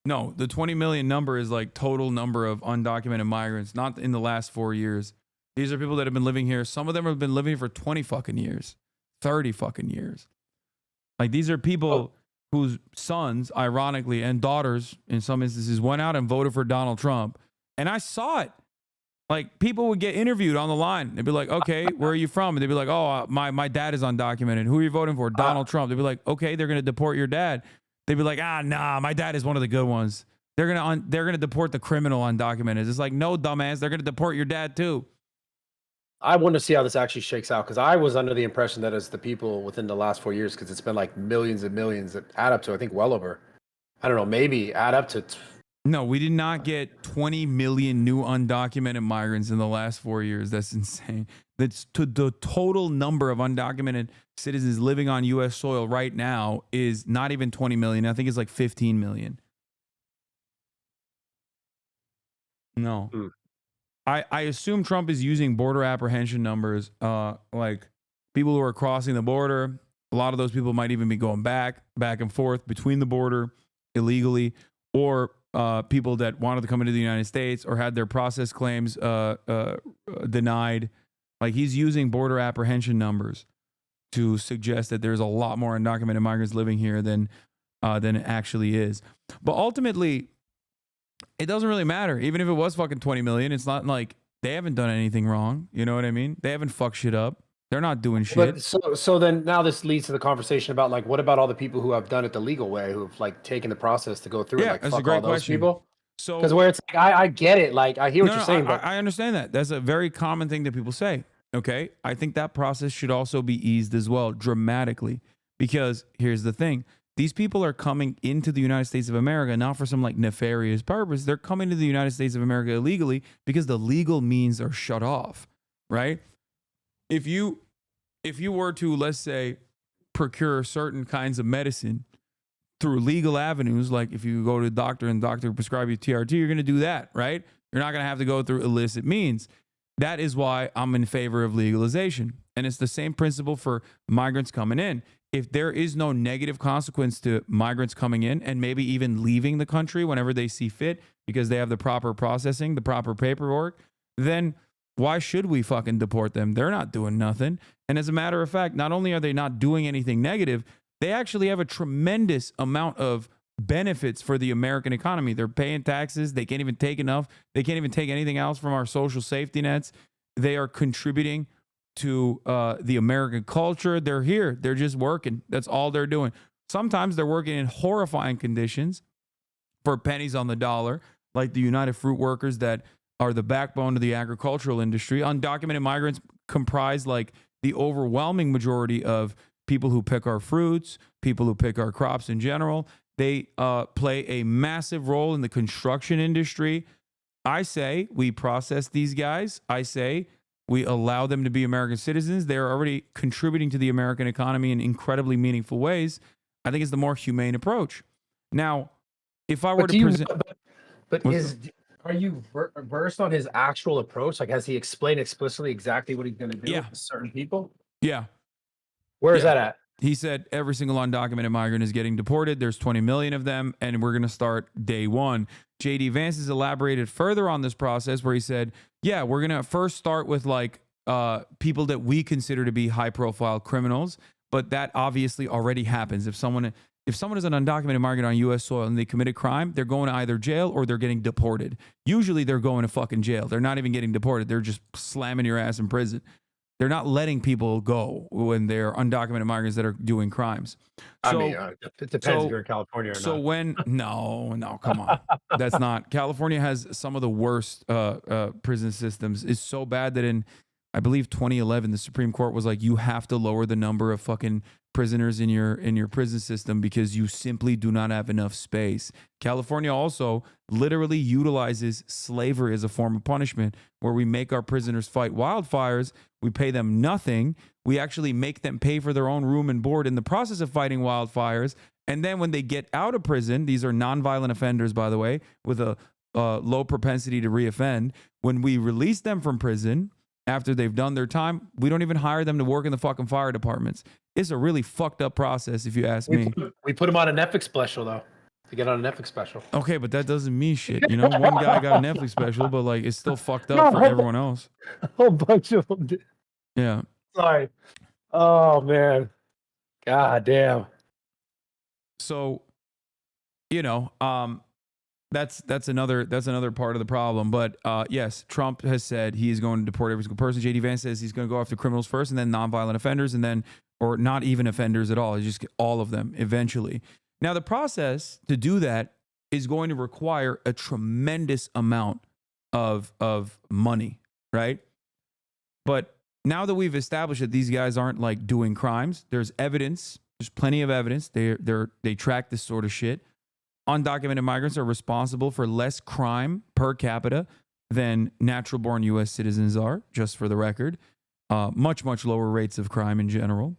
No, the 20 million number is like total number of undocumented migrants, not in the last 4 years. These are people that have been living here. Some of them have been living here for 20 fucking years, 30 fucking years. Like these are people whose sons, ironically, and daughters, in some instances, went out and voted for Donald Trump. And I saw it. Like people would get interviewed on the line. They'd be like, okay, where are you from? And they'd be like, oh, my dad is undocumented. Who are you voting for? Donald Trump. They'd be like, okay, they're going to deport your dad. They'd be like, nah, my dad is one of the good ones. They're gonna deport the criminal undocumented. It's like, no, dumbass, they're gonna deport your dad too. I want to see how this actually shakes out because I was under the impression that it's the people within the last 4 years because it's been like millions and millions that add up to I think well over, I don't know, maybe add up to No, we did not get 20 million new undocumented migrants in the last 4 years. That's insane. That's to the total number of undocumented citizens living on U.S. soil right now is not even 20 million. I think it's like 15 million. No. Hmm. I assume Trump is using border apprehension numbers, like people who are crossing the border. A lot of those people might even be going back and forth between the border illegally, or people that wanted to come into the United States or had their process claims denied. Like he's using border apprehension numbers to suggest that there's a lot more undocumented migrants living here than it actually is. But ultimately, it doesn't really matter. Even if it was fucking 20 million, it's not like they haven't done anything wrong. You know what I mean? They haven't fucked shit up. They're not doing shit. But so then now this leads to the conversation about like, what about all the people who have done it the legal way, who've like taken the process to go through it? Yeah, Like, that's a fuck great all those question. people. So, Because where it's like, I get it. Like, I hear what you're saying, but I understand that. That's a very common thing that people say. Okay. I think that process should also be eased as well, dramatically. Because here's the thing. These people are coming into the United States of America not for some like nefarious purpose. They're coming to the United States of America illegally because the legal means are shut off, right? If you were to, let's say, procure certain kinds of medicine through legal avenues, like if you go to a doctor and the doctor prescribe you TRT, you're going to do that, right? You're not going to have to go through illicit means. That is why I'm in favor of legalization. And it's the same principle for migrants coming in. If there is no negative consequence to migrants coming in and maybe even leaving the country whenever they see fit because they have the proper processing, the proper paperwork, then why should we fucking deport them? They're not doing nothing. And as a matter of fact, not only are they not doing anything negative, they actually have a tremendous amount of benefits for the American economy. They're paying taxes. They can't even take enough. They can't even take anything else from our social safety nets. They are contributing to the American culture. They're here. They're just working. That's all they're doing. Sometimes they're working in horrifying conditions for pennies on the dollar, like the United Fruit workers that are the backbone of the agricultural industry. Undocumented migrants comprise like the overwhelming majority of people who pick our fruits, people who pick our crops in general. They play a massive role in the construction industry. I say we process these guys. I say we allow them to be American citizens. They're already contributing to the American economy in incredibly meaningful ways. I think it's the more humane approach. Now, if I were to present, are you versed on his actual approach? Like, has he explained explicitly exactly what he's going to do Yeah. with certain people? yeah, Where is that at? he said every single undocumented migrant is getting deported. There's 20 million of them, and we're going to start day one. JD Vance has elaborated further on this process where he said, yeah, we're going to first start with like people that we consider to be high profile criminals, but that obviously already happens. If someone is an undocumented migrant on U.S. soil and they commit a crime, they're going to either jail or they're getting deported. Usually they're going to fucking jail. They're not even getting deported. They're just slamming your ass in prison. They're not letting people go when they're undocumented migrants that are doing crimes. So, it depends if you're in California or not. so no, come on. That's not. California has some of the worst prison systems. It's so bad that in, I believe 2011, the Supreme Court was like, you have to lower the number of fucking prisoners in your prison system because you simply do not have enough space. California also literally utilizes slavery as a form of punishment, where we make our prisoners fight wildfires. We pay them nothing. We actually make them pay for their own room and board in the process of fighting wildfires. And then when they get out of prison, these are nonviolent offenders, by the way, with a low propensity to reoffend. When we release them from prison after they've done their time, we don't even hire them to work in the fucking fire departments. It's a really fucked up process, if you ask me. We put them on a Netflix special, though. To get on a Netflix special. Okay, but that doesn't mean shit. You know, one guy got a Netflix special, but like it's still fucked up for everyone else. A whole bunch of them did. Yeah. Sorry. Oh man. God damn. So, you know, that's another part of the problem. But yes, Trump has said he is going to deport every single person. JD Vance says he's going to go after criminals first, and then nonviolent offenders, and then or not even offenders at all. He's just all of them eventually. Now, the process to do that is going to require a tremendous amount of money, right? But now that we've established that these guys aren't like doing crimes, there's evidence. There's plenty of evidence. They track this sort of shit. undocumented migrants are responsible for less crime per capita than natural born U.S. citizens are, just for the record. Much, much lower rates of crime in general.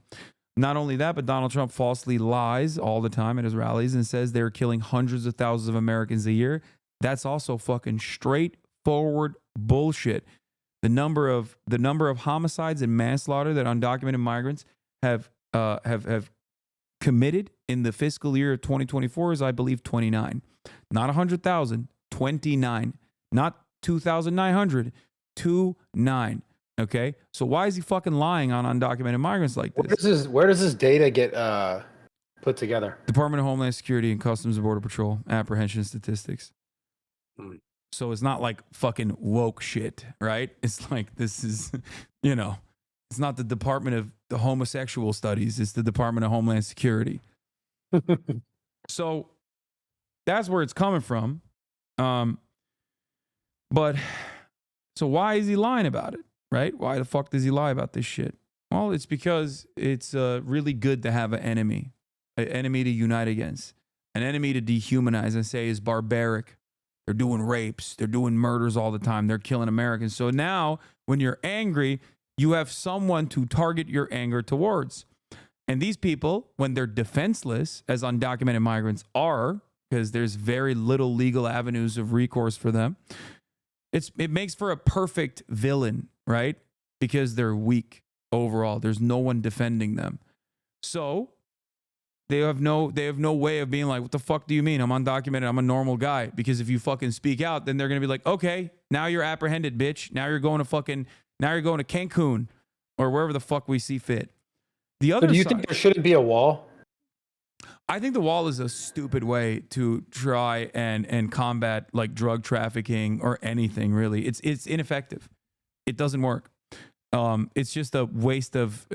Not only that, but Donald Trump falsely lies all the time at his rallies and says they're killing hundreds of thousands of Americans a year. That's also fucking straightforward bullshit. The number of homicides and manslaughter that undocumented migrants have committed in the fiscal year of 2024 is, I believe, 29. Not 100,000, 29. Not 2,900, 29. Okay? So why is he fucking lying on undocumented migrants like this? Where does this data get put together? Department of Homeland Security and Customs and Border Patrol apprehension statistics. So it's not like fucking woke shit, right? It's like this is, it's not the Department of the Homosexual Studies. It's the Department of Homeland Security. So that's where it's coming from. But so why is he lying about it, right? Why the fuck does he lie about this shit? Well, it's because it's really good to have an enemy to unite against, an enemy to dehumanize and say is barbaric. They're doing rapes. They're doing murders all the time. They're killing Americans. So now when you're angry, you have someone to target your anger towards. And these people, when they're defenseless, as undocumented migrants are, because there's very little legal avenues of recourse for them, it makes for a perfect villain, right? Because they're weak overall. There's no one defending them. So they have no way of being like, what the fuck do you mean? I'm undocumented. I'm a normal guy. Because if you fucking speak out, then they're going to be like, okay, now you're apprehended, bitch. Now you're going to Cancun or wherever the fuck we see fit. The other So do you side, think there shouldn't be a wall? I think the wall is a stupid way to try and combat like drug trafficking or anything really. It's ineffective. It doesn't work. It's just a waste of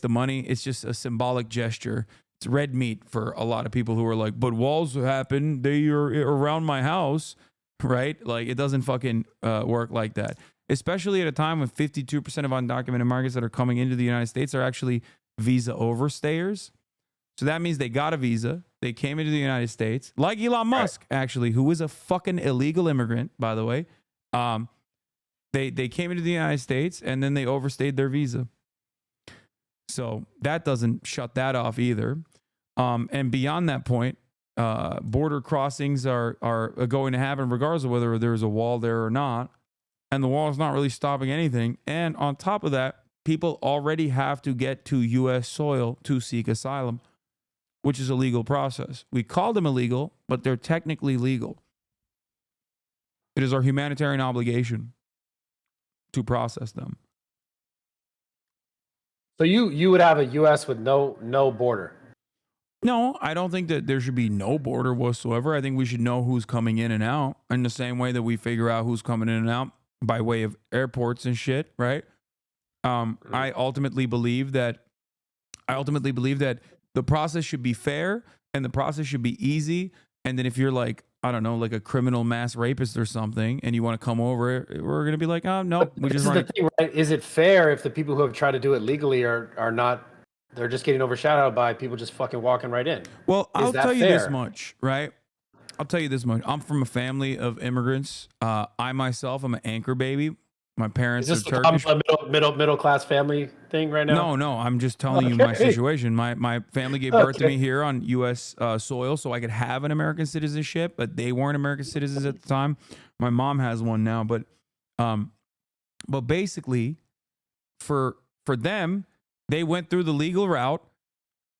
money. It's just a symbolic gesture. It's red meat for a lot of people who are like, but walls happen. They are around my house, right? Like it doesn't fucking work like that. Especially at a time when 52% of undocumented migrants that are coming into the United States are actually visa overstayers. So that means they got a visa. They came into the United States, like Elon Musk, actually, who is a fucking illegal immigrant, by the way. They came into the United States and then they overstayed their visa. So that doesn't shut that off either. And beyond that point, border crossings are going to happen regardless of whether there's a wall there or not. And the wall is not really stopping anything. And on top of that, people already have to get to U.S. soil to seek asylum, which is a legal process. We call them illegal, but they're technically legal. It is our humanitarian obligation to process them. So you would have a U.S. with no border? No, I don't think that there should be no border whatsoever. I think we should know who's coming in and out in the same way that we figure out who's coming in and out by way of airports and shit, right? I ultimately believe that the process should be fair and the process should be easy. And then if you're like, I don't know, like a criminal mass rapist or something, and you want to come over, we're going to be like, oh, no. But this is the thing, right? Is it fair if the people who have tried to do it legally are not, they're just getting overshadowed by people just fucking walking right in? Well, I'll tell you this much, right? I'll tell you this much. I'm from a family of immigrants. I myself, I'm an anchor baby. My parents are Turkish. Is this a middle class family thing right now? No. I'm just telling you my situation. My family gave birth to me here on U.S. Soil, so I could have an American citizenship, but they weren't American citizens at the time. My mom has one now, but basically, for them, they went through the legal route.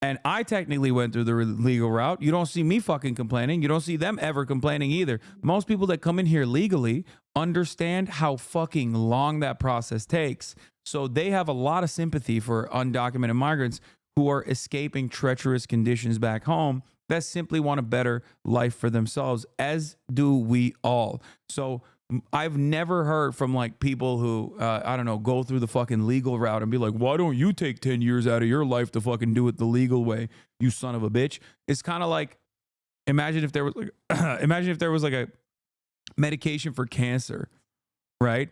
And I technically went through the legal route. You don't see me fucking complaining. You don't see them ever complaining either. Most people that come in here legally understand how fucking long that process takes. So they have a lot of sympathy for undocumented migrants who are escaping treacherous conditions back home that simply want a better life for themselves, as do we all. So I've never heard from like people who, I don't know, go through the fucking legal route and be like, why don't you take 10 years out of your life to fucking do it the legal way, you son of a bitch? It's kind of like, imagine if there was like a medication for cancer, right?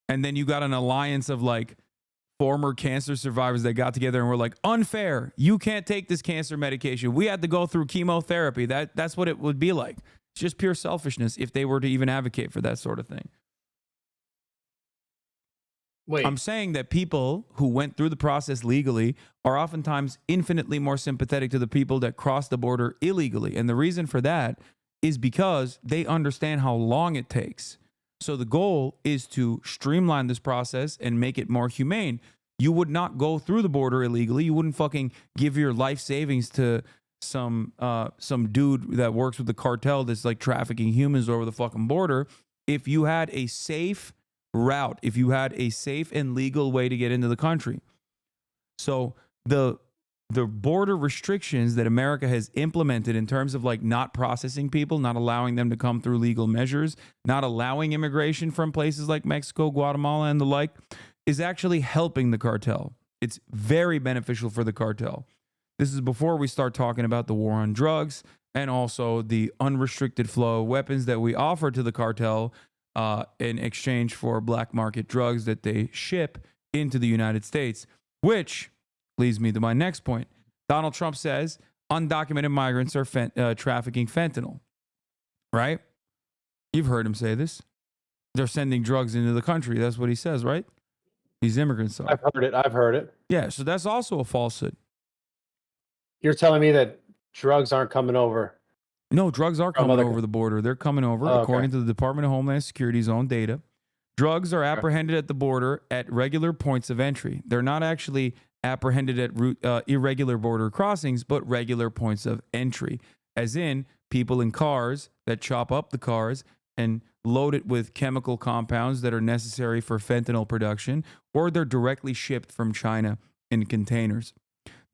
And then you got an alliance of like former cancer survivors that got together and were like, unfair. You can't take this cancer medication. We had to go through chemotherapy. That's what it would be like. It's just pure selfishness if they were to even advocate for that sort of thing. Wait. I'm saying that people who went through the process legally are oftentimes infinitely more sympathetic to the people that cross the border illegally. And the reason for that is because they understand how long it takes. So the goal is to streamline this process and make it more humane. You would not go through the border illegally. You wouldn't fucking give your life savings to some dude that works with the cartel that's like trafficking humans over the fucking border if you had a safe route, if you had a safe and legal way to get into the country. So the border restrictions that America has implemented in terms of like not processing people, not allowing them to come through legal measures, not allowing immigration from places like Mexico, Guatemala, and the like, is actually helping the cartel. It's very beneficial for the cartel. This is before we start talking about the war on drugs and also the unrestricted flow of weapons that we offer to the cartel in exchange for black market drugs that they ship into the United States, which leads me to my next point. Donald Trump says undocumented migrants are trafficking fentanyl, right? You've heard him say this. They're sending drugs into the country. That's what he says, right? These immigrants are. I've heard it. Yeah, so that's also a falsehood. You're telling me that drugs aren't coming over? No, drugs are coming over the border. They're coming over, according to the Department of Homeland Security's own data. Drugs are apprehended at the border at regular points of entry. They're not actually apprehended at irregular border crossings, but regular points of entry, as in people in cars that chop up the cars and load it with chemical compounds that are necessary for fentanyl production, or they're directly shipped from China in containers.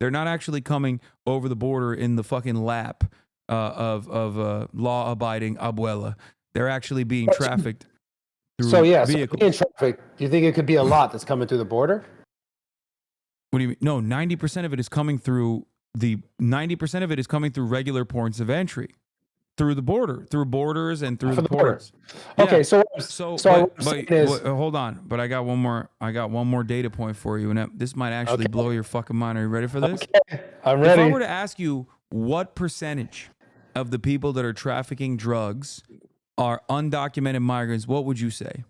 They're not actually coming over the border in the fucking lap of law-abiding abuela. They're actually being trafficked through vehicles. So being trafficked, do you think it could be a lot that's coming through the border? What do you mean? No, 90% of it is coming through 90% of it is coming through regular points of entry, through the border, through borders and through the ports. Okay, yeah. but hold on, but I got one more data point for you, and this might actually blow your fucking mind. Are you ready for this? Okay, I'm ready. If I were to ask you what percentage of the people that are trafficking drugs are undocumented migrants, what would you say?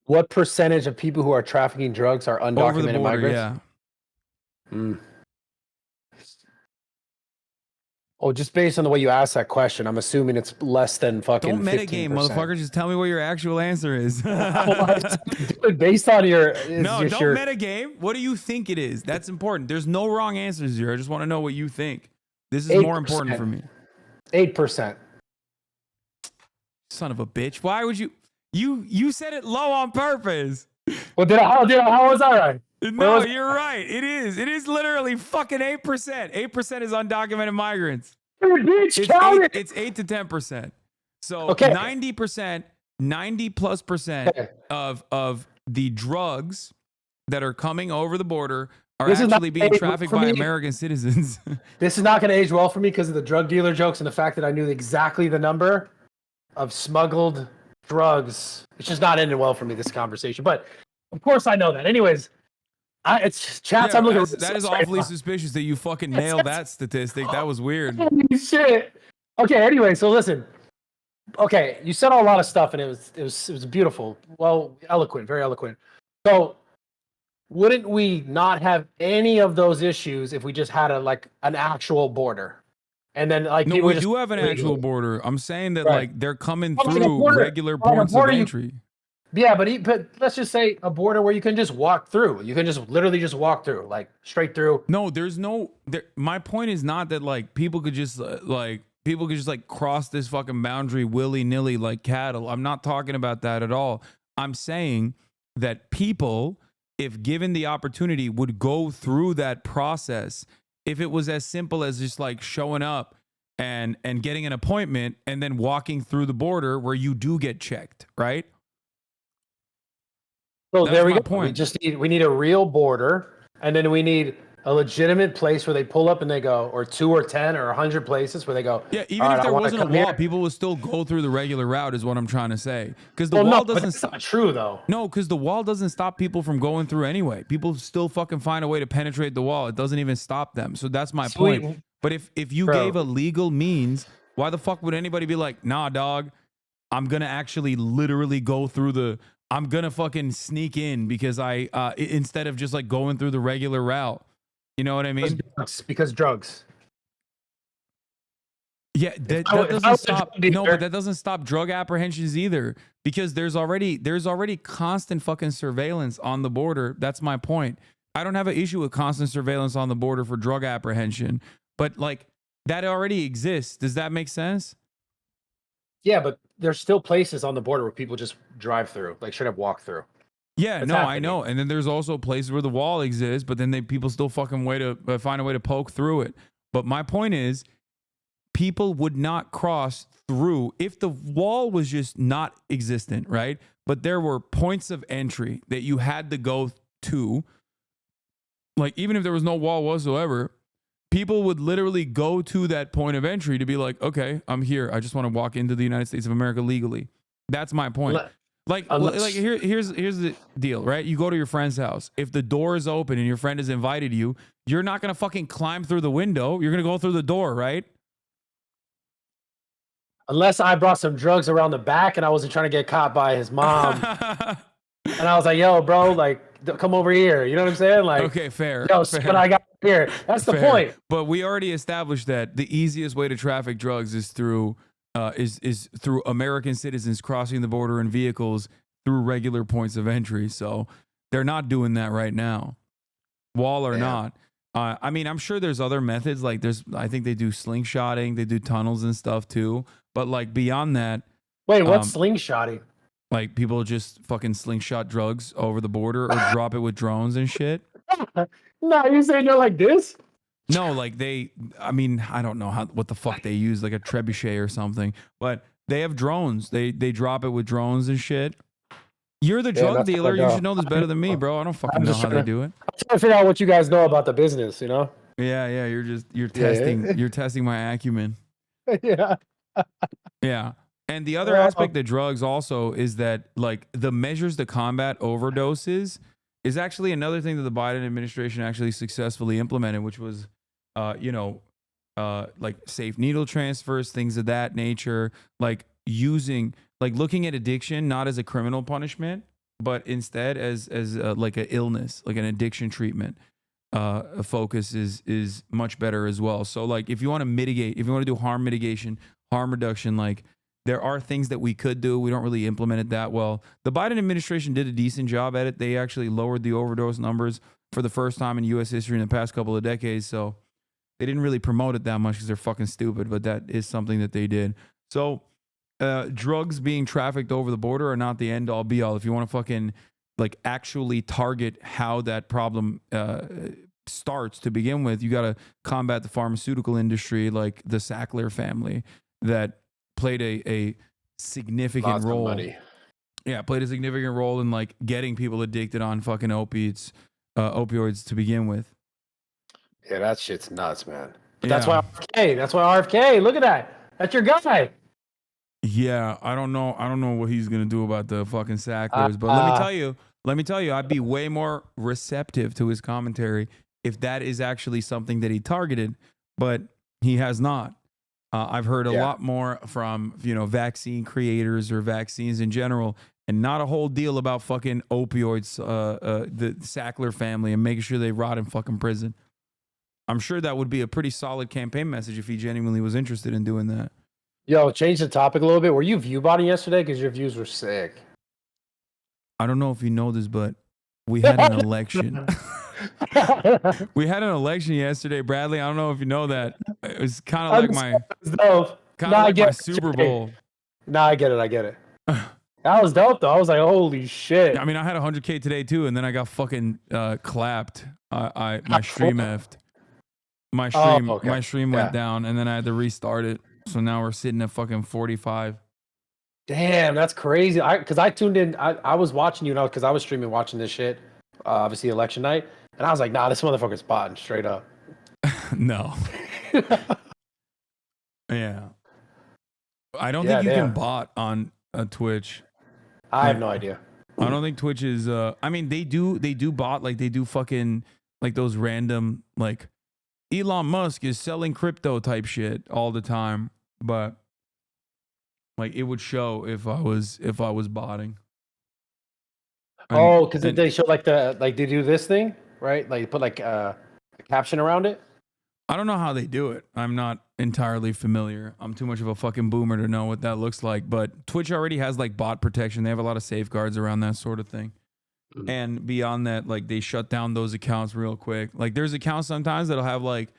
What percentage of people who are trafficking drugs are undocumented over the border, migrants? Yeah. Oh, just based on the way you asked that question, I'm assuming it's less than fucking. Don't metagame, motherfucker. Just tell me what your actual answer is. Based on your don't metagame. What do you think it is? That's important. There's no wrong answers here. I just want to know what you think. This is 8%. more important for me. 8%. Son of a bitch. Why would you? You said it low on purpose. Well, how was I right? No, you're right. It is. It is literally fucking 8%. 8% is undocumented migrants. It's 8 to 10%. So 90%, 90+% of the drugs that are coming over the border are actually being trafficked by American citizens. This is not going to age well for me because of the drug dealer jokes and the fact that I knew exactly the number of smuggled drugs. It's just not ending well for me, this conversation. But of course I know that. Anyways, it's chats. I'm looking. That is awfully suspicious that you fucking nailed that statistic. That was weird. Holy shit. Okay. Anyway, so listen. Okay, you said a lot of stuff, and it was beautiful. Well, eloquent, very eloquent. So, wouldn't we not have any of those issues if we just had an actual border? And then no, we do have an actual border. I'm saying that they're coming through regular points of entry. Yeah, but let's just say a border where you can just walk through. You can just literally just walk through, like straight through. No, there's no. My point is not that people could just cross this fucking boundary willy nilly like cattle. I'm not talking about that at all. I'm saying that people, if given the opportunity, would go through that process. If it was as simple as just showing up and getting an appointment and then walking through the border where you do get checked, right? So there we go. Point. We need a real border, and then we need a legitimate place where they pull up and they go, or 2 or 10 or 100 places where they go. Yeah, even if there wasn't a wall, people would still go through the regular route, is what I'm trying to say. Because the wall doesn't stop. That's not true though. No, because the wall doesn't stop people from going through anyway. People still fucking find a way to penetrate the wall. It doesn't even stop them. So that's my point. But if you gave a legal means, why the fuck would anybody be like, nah, dog, I'm gonna actually literally go through I'm gonna fucking sneak in because instead of just like going through the regular route. You know what I mean? Because drugs. Yeah, that doesn't stop. No, but that doesn't stop drug apprehensions either, because there's already constant fucking surveillance on the border. That's my point. I don't have an issue with constant surveillance on the border for drug apprehension, but like that already exists. Does that make sense? Yeah, but there's still places on the border where people just drive through, like straight up walk through. Yeah, that's happening. I know. And then there's also places where the wall exists, but then people still fucking find a way to poke through it. But my point is, people would not cross through if the wall was just not existent, right? But there were points of entry that you had to go to. Like, even if there was no wall whatsoever, people would literally go to that point of entry to be like, okay, I'm here. I just want to walk into the United States of America legally. That's my point. Here's the deal, right? You go to your friend's house. If the door is open and your friend has invited you, you're not going to fucking climb through the window. You're going to go through the door, right? Unless I brought some drugs around the back and I wasn't trying to get caught by his mom. And I was like, yo, bro, like, come over here. You know what I'm saying? Like, okay, fair. Yo, fair. what I got here. That's the point. But we already established that the easiest way to traffic drugs is through through American citizens crossing the border in vehicles through regular points of entry. So they're not doing that right now, wall or not. I mean, I'm sure there's other methods. Like I think they do slingshotting, they do tunnels and stuff too. But like beyond that, wait, what's slingshotting? Like people just fucking slingshot drugs over the border or drop it with drones and shit. No, you're saying they're like this? No, like I mean, I don't know what the fuck they use, like a trebuchet or something, but they have drones. They drop it with drones and shit. You're the drug dealer. You should know this better than me, bro. I don't fucking know how they do it. I'm trying to figure out what you guys know about the business, you know? Yeah. You're testing my acumen. Yeah. Yeah. And the other aspect of drugs also is that like the measures to combat overdoses is actually another thing that the Biden administration actually successfully implemented, which was, like safe needle transfers, things of that nature, like looking at addiction not as a criminal punishment, but instead as like an illness, like an addiction treatment. A focus is much better as well. So like if you want to mitigate, if you want to do harm mitigation, harm reduction, like there are things that we could do. We don't really implement it that well. The Biden administration did a decent job at it. They actually lowered the overdose numbers for the first time in U.S. history in the past couple of decades. So they didn't really promote it that much because they're fucking stupid, but that is something that they did. So drugs being trafficked over the border are not the end all be all. If you want to fucking like actually target how that problem starts to begin with, you got to combat the pharmaceutical industry, like the Sackler family that played a significant role. Yeah, played a significant role in like getting people addicted on fucking opioids to begin with. Yeah, that shit's nuts, man. But that's why RFK. Look at that. That's your guy. Yeah, I don't know what he's gonna do about the fucking Sacklers, but let me tell you, I'd be way more receptive to his commentary if that is actually something that he targeted, but he has not. I've heard a lot more from vaccine creators or vaccines in general, and not a whole deal about fucking opioids, the Sackler family, and making sure they rot in fucking prison. I'm sure that would be a pretty solid campaign message if he genuinely was interested in doing that. Yo, change the topic a little bit. Were you view botting yesterday? Because your views were sick. I don't know if you know this, but we had an election. We had an election yesterday, Bradley. I don't know if you know that. It was kind of like my Super Bowl. Nah, I get it. That was dope, though. I was like, holy shit. I mean, I had 100K today, too, and then I got fucking clapped. My stream effed. My stream went down, and then I had to restart it. So now we're sitting at fucking 45. Damn, that's crazy. Because I tuned in. I was watching you, because I was streaming watching this shit. Obviously, election night. And I was like, nah, this motherfucker's botting straight up. No. Yeah. I don't Yeah, think you can damn. bot on Twitch. I have Like, no idea. I don't think Twitch is. I mean, they do bot, like they do fucking like those random like Elon Musk is selling crypto type shit all the time, but like it would show if I was botting. Oh, because And they show like they do this thing, right? Like put like a caption around it. I don't know how they do it. I'm not entirely familiar. I'm too much of a fucking boomer to know what that looks like. But Twitch already has like bot protection. They have a lot of safeguards around that sort of thing. And beyond that, like they shut down those accounts real quick. Like there's accounts sometimes that'll have like,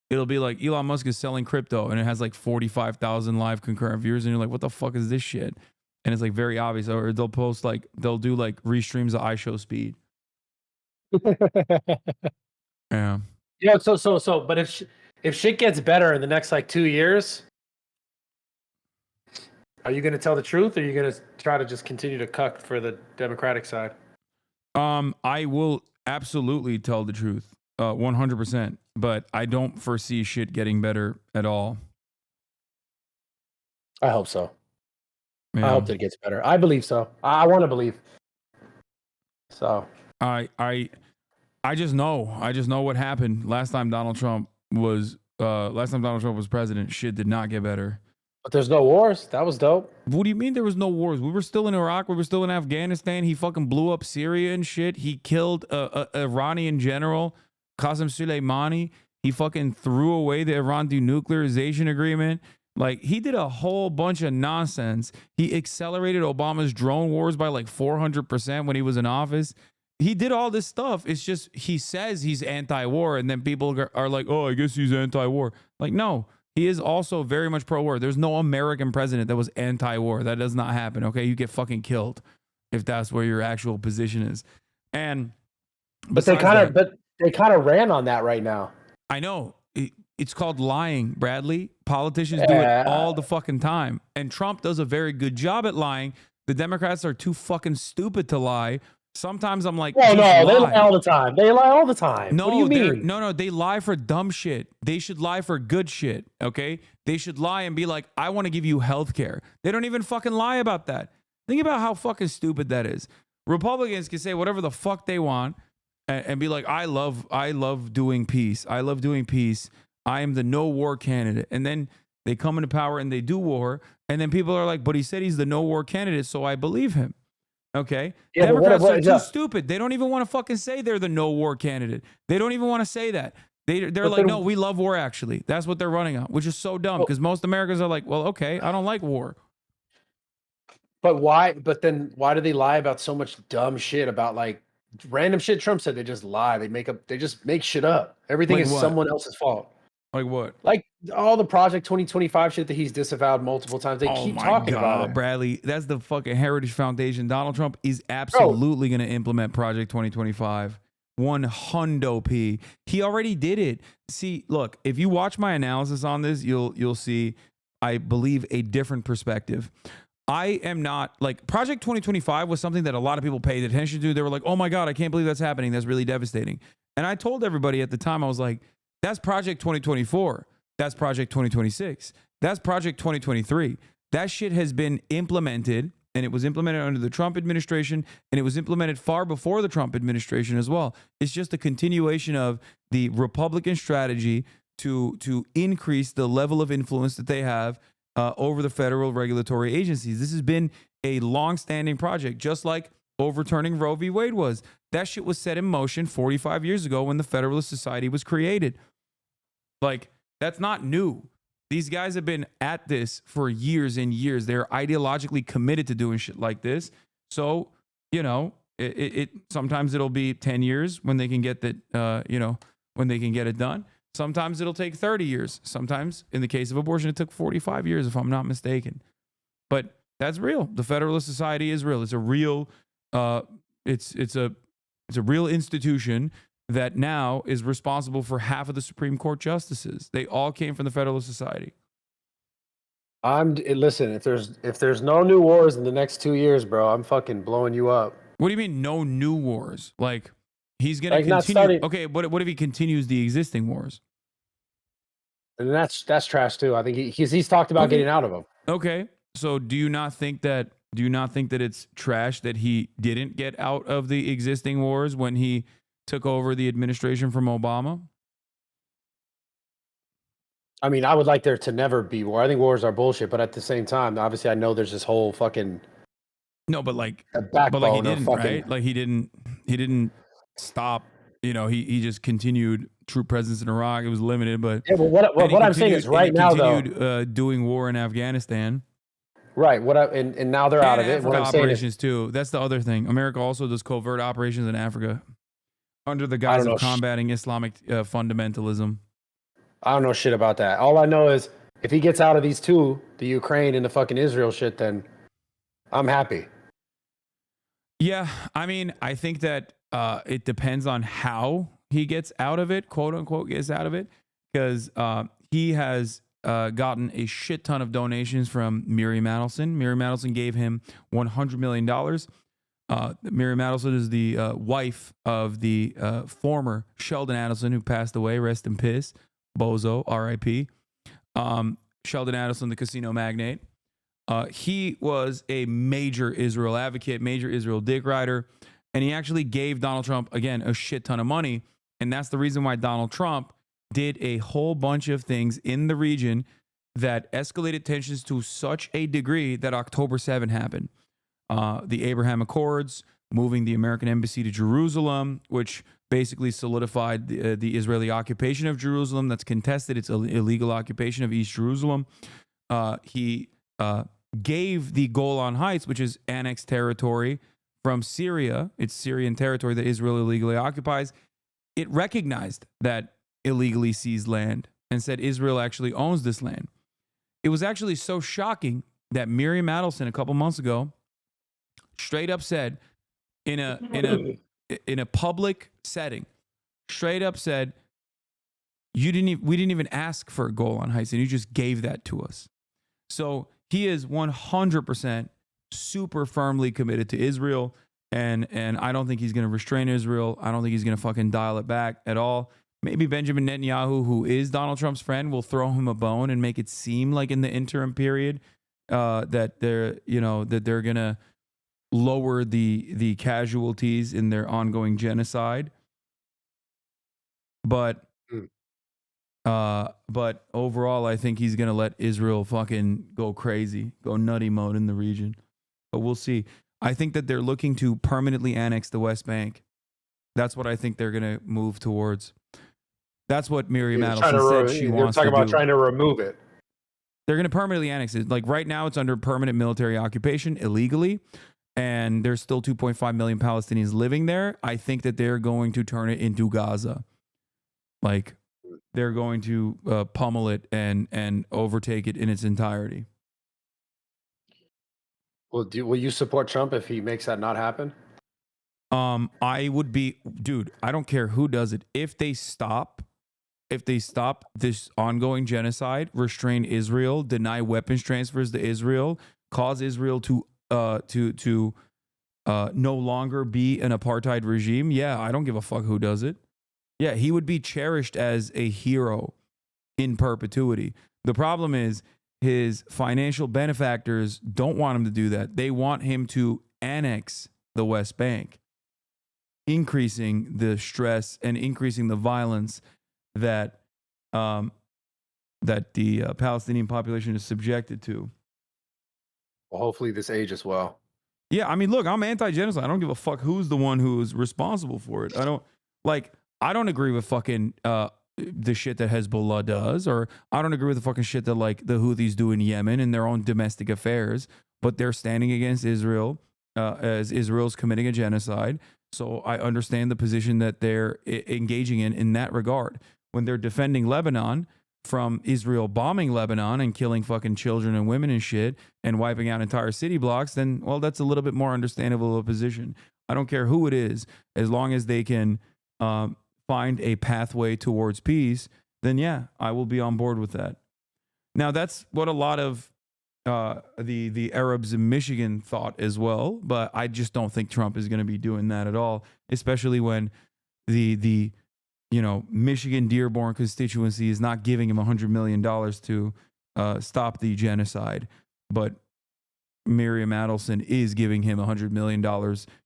it'll be like Elon Musk is selling crypto and it has like 45,000 live concurrent viewers. And you're like, what the fuck is this shit? And it's like very obvious. Or they'll post like, they'll do like restreams of iShow speed. Yeah. Yeah. So. But if shit gets better in the next like 2 years, are you going to tell the truth, or are you going to try to just continue to cuck for the Democratic side? I will absolutely tell the truth, 100%. But I don't foresee shit getting better at all. I hope so. Yeah. I hope that it gets better. I believe so. I want to believe. So I just know what happened last time Donald Trump was president. Shit did not get better. But there's no wars. That was dope. What do you mean there was no wars? We were still in Iraq. We were still in Afghanistan. He fucking blew up Syria and shit. He killed a Iranian general, Qasem Soleimani. He fucking threw away the Iran denuclearization agreement. Like, he did a whole bunch of nonsense. He accelerated Obama's drone wars by like 400% when he was in office. He did all this stuff. It's just he says he's anti-war, and then people are like, oh, I guess he's anti-war. Like, no. He is also very much pro-war. There's no American president that was anti-war. That does not happen, okay? You get fucking killed if that's where your actual position is. And but they kind of ran on that right now. I know. It's called lying, Bradley. Politicians do it all the fucking time. And Trump does a very good job at lying. The Democrats are too fucking stupid to lie. Sometimes I'm like, oh no, they lie all the time. They lie all the time. No, what do you mean? No, they lie for dumb shit. They should lie for good shit, okay? They should lie and be like, I want to give you health care. They don't even fucking lie about that. Think about how fucking stupid that is. Republicans can say whatever the fuck they want and be like, I love doing peace. I love doing peace. I am the no war candidate. And then they come into power and they do war. And then people are like, but he said he's the no war candidate, so I believe him. Okay. Yeah, Democrats are too stupid. They don't even want to fucking say they're the no war candidate. They don't even want to say that. They're like, no, we love war, actually. That's what they're running on, which is so dumb because most Americans are like, well, okay, I don't like war. But why? But then why do they lie about so much dumb shit about like random shit Trump said? They just lie. They just make shit up. Everything is someone else's fault. Like what? Like all the Project 2025 shit that he's disavowed multiple times. They keep talking about it. Bradley, that's the fucking Heritage Foundation. Donald Trump is absolutely going to implement Project 2025. 100p. He already did it. See, look, if you watch my analysis on this, you'll see, I believe, a different perspective. I am not like Project 2025 was something that a lot of people paid attention to. They were like, oh my God, I can't believe that's happening. That's really devastating. And I told everybody at the time, I was like, that's Project 2024. That's Project 2026. That's Project 2023. That shit has been implemented, and it was implemented under the Trump administration, and it was implemented far before the Trump administration as well. It's just a continuation of the Republican strategy to increase the level of influence that they have over the federal regulatory agencies. This has been a long-standing project, just like overturning Roe v. Wade was. That shit was set in motion 45 years ago when the Federalist Society was created. Like, that's not new. These guys have been at this for years and years. They're ideologically committed to doing shit like this. So, you know, it sometimes it'll be 10 years when they can get that, when they can get it done. Sometimes it'll take 30 years. Sometimes, in the case of abortion, it took 45 years, if I'm not mistaken. But that's real. The Federalist Society is real. It's a real, it's a real institution that now is responsible for half of the Supreme Court justices. They all came from the Federalist Society. Listen, if there's no new wars in the next 2 years, bro, I'm fucking blowing you up. What do you mean no new wars? Like, He's going to Like not continue. starting, Okay, what if he continues the existing wars? and that's trash too. I think he's talked about Okay. getting out of them. Okay. So do you not think that it's trash that he didn't get out of the existing wars when he took over the administration from Obama? I mean, I would like there to never be war. I think wars are bullshit, but at the same time, obviously, I know there's this whole fucking No, but like he backbone of didn't, fucking. right? Like he didn't stop, he just continued troop presence in Iraq. It was limited, but Yeah, but what I'm saying is right now, though, doing war in Afghanistan. right? And now they're out And of it. What Africa I'm saying is, operations too. That's the other thing. America also does covert operations in Africa under the I guise don't know. of combating Islamic fundamentalism. I don't know shit about that. All I know is if he gets out of these two, the Ukraine and the fucking Israel shit, then I'm happy. Yeah, I mean, I think that it depends on how he gets out of it, quote unquote, gets out of it, because he has gotten a shit ton of donations from Miriam Adelson. Miriam Adelson gave him $100 million. Miriam Adelson is the wife of the former Sheldon Adelson, who passed away. Rest in piss, bozo, R.I.P. Sheldon Adelson, the casino magnate. He was a major Israel advocate, major Israel dick rider, and he actually gave Donald Trump, again, a shit ton of money. And that's the reason why Donald Trump did a whole bunch of things in the region that escalated tensions to such a degree that October 7 happened. The Abraham Accords, moving the American embassy to Jerusalem, which basically solidified the Israeli occupation of Jerusalem that's contested. It's an illegal occupation of East Jerusalem. He gave the Golan Heights, which is annexed territory from Syria. It's Syrian territory that Israel illegally occupies. It recognized that illegally seized land and said Israel actually owns this land. It was actually so shocking that Miriam Adelson a couple months ago straight up said in a public setting, straight up said, we didn't even ask for Golan Heights and you just gave that to us. So he is 100% super firmly committed to Israel, and I don't think he's going to restrain Israel. I don't think he's going to fucking dial it back at all. Maybe Benjamin Netanyahu, who is Donald Trump's friend, will throw him a bone and make it seem like in the interim period that they're going to lower the casualties in their ongoing genocide. But overall, I think he's going to let Israel fucking go crazy, go nutty mode in the region. But we'll see. I think that they're looking to permanently annex the West Bank. That's what I think they're going to move towards. That's what Miriam Adelson said she wants to do. They're talking about trying to remove it. They're going to permanently annex it. Like right now, it's under permanent military occupation illegally, and there's still 2.5 million Palestinians living there. I think that they're going to turn it into Gaza. Like, they're going to pummel it and overtake it in its entirety. Will you support Trump if he makes that not happen? I would be, dude, I don't care who does it. If they stop this ongoing genocide, restrain Israel, deny weapons transfers to Israel, cause Israel to no longer be an apartheid regime, yeah, I don't give a fuck who does it. Yeah, he would be cherished as a hero in perpetuity. The problem is his financial benefactors don't want him to do that. They want him to annex the West Bank, increasing the stress and increasing the violence that the Palestinian population is subjected to. Well, hopefully this ages well. Yeah, I mean, look, I'm anti-genocide. I don't give a fuck who's the one who is responsible for it. I don't agree with fucking the shit that Hezbollah does, or I don't agree with the fucking shit that like the Houthis do in Yemen in their own domestic affairs, but they're standing against Israel as Israel's committing a genocide. So I understand the position that they're engaging in that regard. When they're defending Lebanon from Israel bombing Lebanon and killing fucking children and women and shit and wiping out entire city blocks, then, well, that's a little bit more understandable of a position. I don't care who it is, as long as they can find a pathway towards peace, then yeah, I will be on board with that. Now, that's what a lot of the Arabs in Michigan thought as well, but I just don't think Trump is going to be doing that at all, especially when the Michigan Dearborn constituency is not giving him $100 million to stop the genocide, but Miriam Adelson is giving him $100 million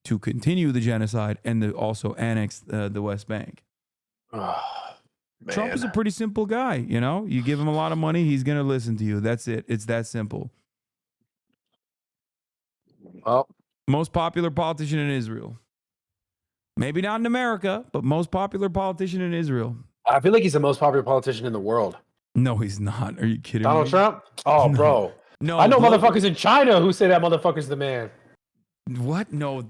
to continue the genocide and to also annex the West Bank. Oh, Trump is a pretty simple guy, You give him a lot of money, he's going to listen to you. That's it. It's that simple. Well, most popular politician in Israel. Maybe not in America, but most popular politician in Israel. I feel like he's the most popular politician in the world. No, he's not. Are you kidding me? Donald Trump? Oh, No. bro. No, I know motherfuckers in China who say that motherfucker's the man. What? No,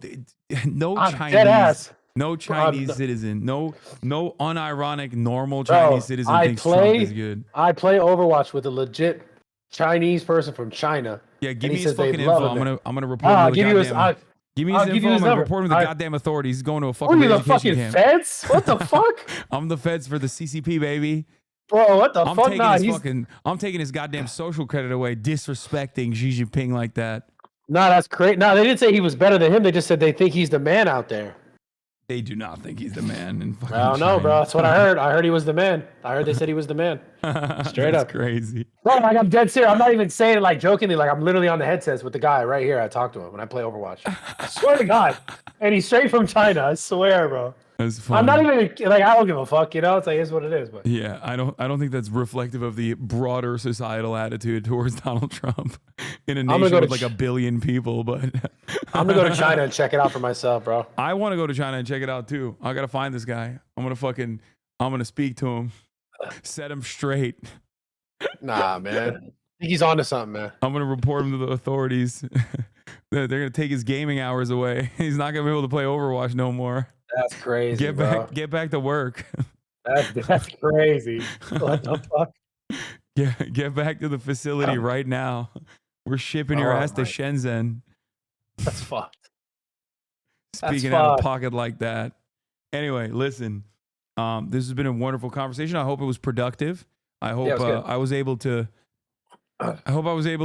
no I'm Chinese. dead ass. No Chinese citizen. No unironic, normal Bro, Chinese citizen thinks Trump is good. I play Overwatch with a legit Chinese person from China. Yeah, give and me he his says they fucking love info. him. I'm gonna report him to the goddamn. Give me his I'll give info. you I'm his gonna number. report him to the goddamn authorities. He's going to a What fucking are you, the education fucking camp. feds? What the fuck? I'm the feds for the CCP, baby. Bro, what the I'm fuck? taking Nah, I'm taking his goddamn social credit away, disrespecting Xi Jinping like that. Nah, that's great. Nah, they didn't say he was better than him. They just said they think he's the man out there. They do not think he's the man in fucking I don't know, bro. That's what I heard. I heard he was the man. I heard they said he was the man. Straight That's up. crazy. Bro, like I'm dead serious. I'm not even saying it like jokingly. Like I'm literally on the headsets with the guy right here. I talk to him when I play Overwatch. I swear to God. And he's straight from China. I swear, bro. That's funny. I'm not even like I don't give a fuck. It's like it's what it is. But yeah, I don't think that's reflective of the broader societal attitude towards Donald Trump in a nation with like a billion people. But I'm gonna go to China and check it out for myself, bro. I want to go to China and check it out too. I gotta find this guy. I'm gonna speak to him, set him straight. Nah, man. I think he's onto something, man. I'm gonna report him to the authorities. They're gonna take his gaming hours away. He's not gonna be able to play Overwatch no more. That's crazy. Get back to work. That's crazy. What the fuck? Get back to the facility right now. We're shipping your ass to Shenzhen. That's fucked. Speaking out of pocket like that. Anyway, listen. This has been a wonderful conversation. I hope it was productive. I hope I was able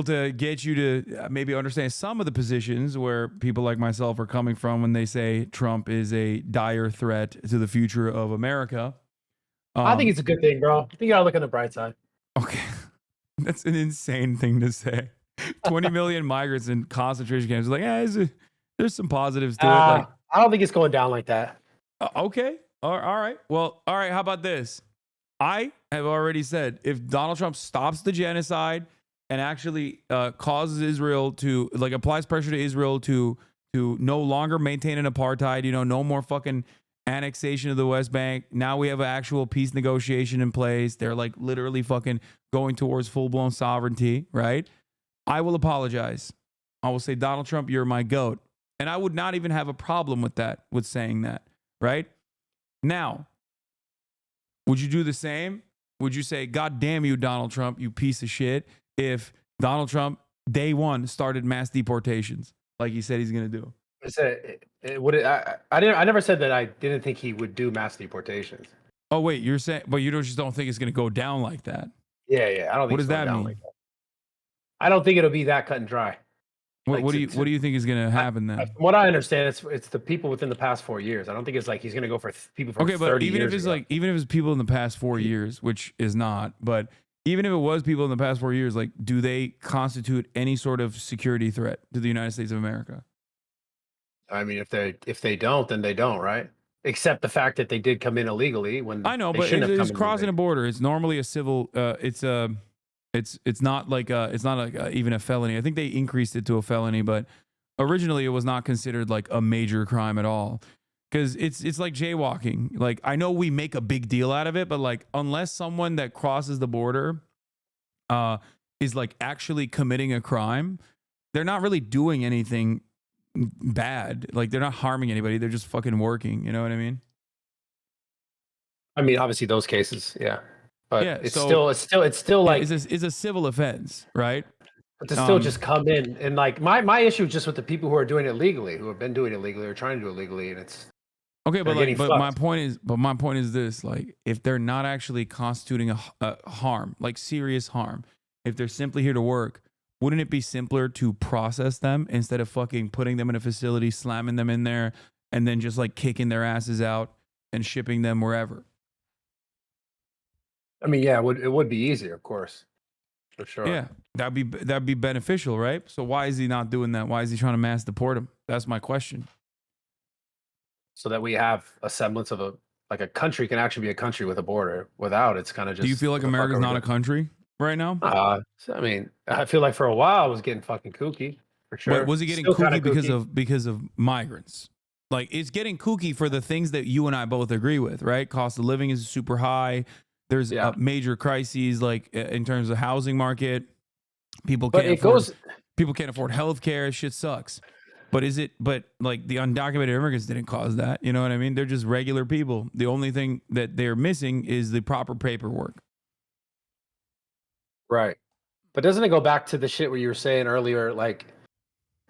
to get you to maybe understand some of the positions where people like myself are coming from when they say Trump is a dire threat to the future of America. I think it's a good thing, bro. I think you gotta look on the bright side. Okay. That's an insane thing to say. 20 million migrants in concentration camps. Like, there's some positives to it. Like, I don't think it's going down like that. Okay. All right. Well, all right. How about this? I have already said if Donald Trump stops the genocide and actually causes Israel to applies pressure to Israel to no longer maintain an apartheid, no more fucking annexation of the West Bank. Now we have an actual peace negotiation in place. They're like literally fucking going towards full-blown sovereignty, right? I will apologize. I will say, Donald Trump, you're my goat. And I would not even have a problem with that, with saying that, right? Now, would you do the same? Would you say, God damn you, Donald Trump, you piece of shit, if Donald Trump, day one, started mass deportations like he said he's going to do? I never said that I didn't think he would do mass deportations. Oh, wait, you're saying, but you just don't think it's going to go down like that? Yeah, I don't think what does that mean? like that. I don't think it'll be that cut and dry. What do you think is going to happen then? From what I understand, it's the people within the past 4 years. I don't think it's like he's going to go for people from 30 years. Okay, but even if it's people in the past 4 years, which is not, but even if it was people in the past 4 years, like, do they constitute any sort of security threat to the United States of America? I mean, if they don't, then they don't, right? Except the fact that they did come in illegally when I know, but it's crossing a border. It's normally a civil. It's not like even a felony. I think they increased it to a felony, but originally it was not considered like a major crime at all. Because it's like jaywalking. Like, I know we make a big deal out of it, but like, unless someone that crosses the border is like actually committing a crime, they're not really doing anything bad. Like, they're not harming anybody. They're just fucking working. You know what I mean? I mean, obviously those cases, yeah. But yeah, it's still like it's a civil offense, right? But to still just come in and like my issue is just with the people who are doing it legally, who have been doing it legally or trying to do it legally, and it's okay. But my point is this: like, if they're not actually constituting a harm, like serious harm, if they're simply here to work, wouldn't it be simpler to process them instead of fucking putting them in a facility, slamming them in there, and then just like kicking their asses out and shipping them wherever. I mean, yeah, it would be easier, of course, for sure. Yeah, that'd be beneficial, right? So why is he not doing that? Why is he trying to mass deport him? That's my question. So that we have a semblance of a country can actually be a country with a border. Without, it's kind of just. Do you feel like America's not a country right now? I mean, I feel like for a while I was getting fucking kooky, for sure. But was it getting kooky because of migrants? Like, it's getting kooky for the things that you and I both agree with, right? Cost of living is super high. There's major crises, like in terms of housing market. People can't afford healthcare. Shit sucks. But like the undocumented immigrants didn't cause that. You know what I mean? They're just regular people. The only thing that they're missing is the proper paperwork. Right. But doesn't it go back to the shit where you were saying earlier, like,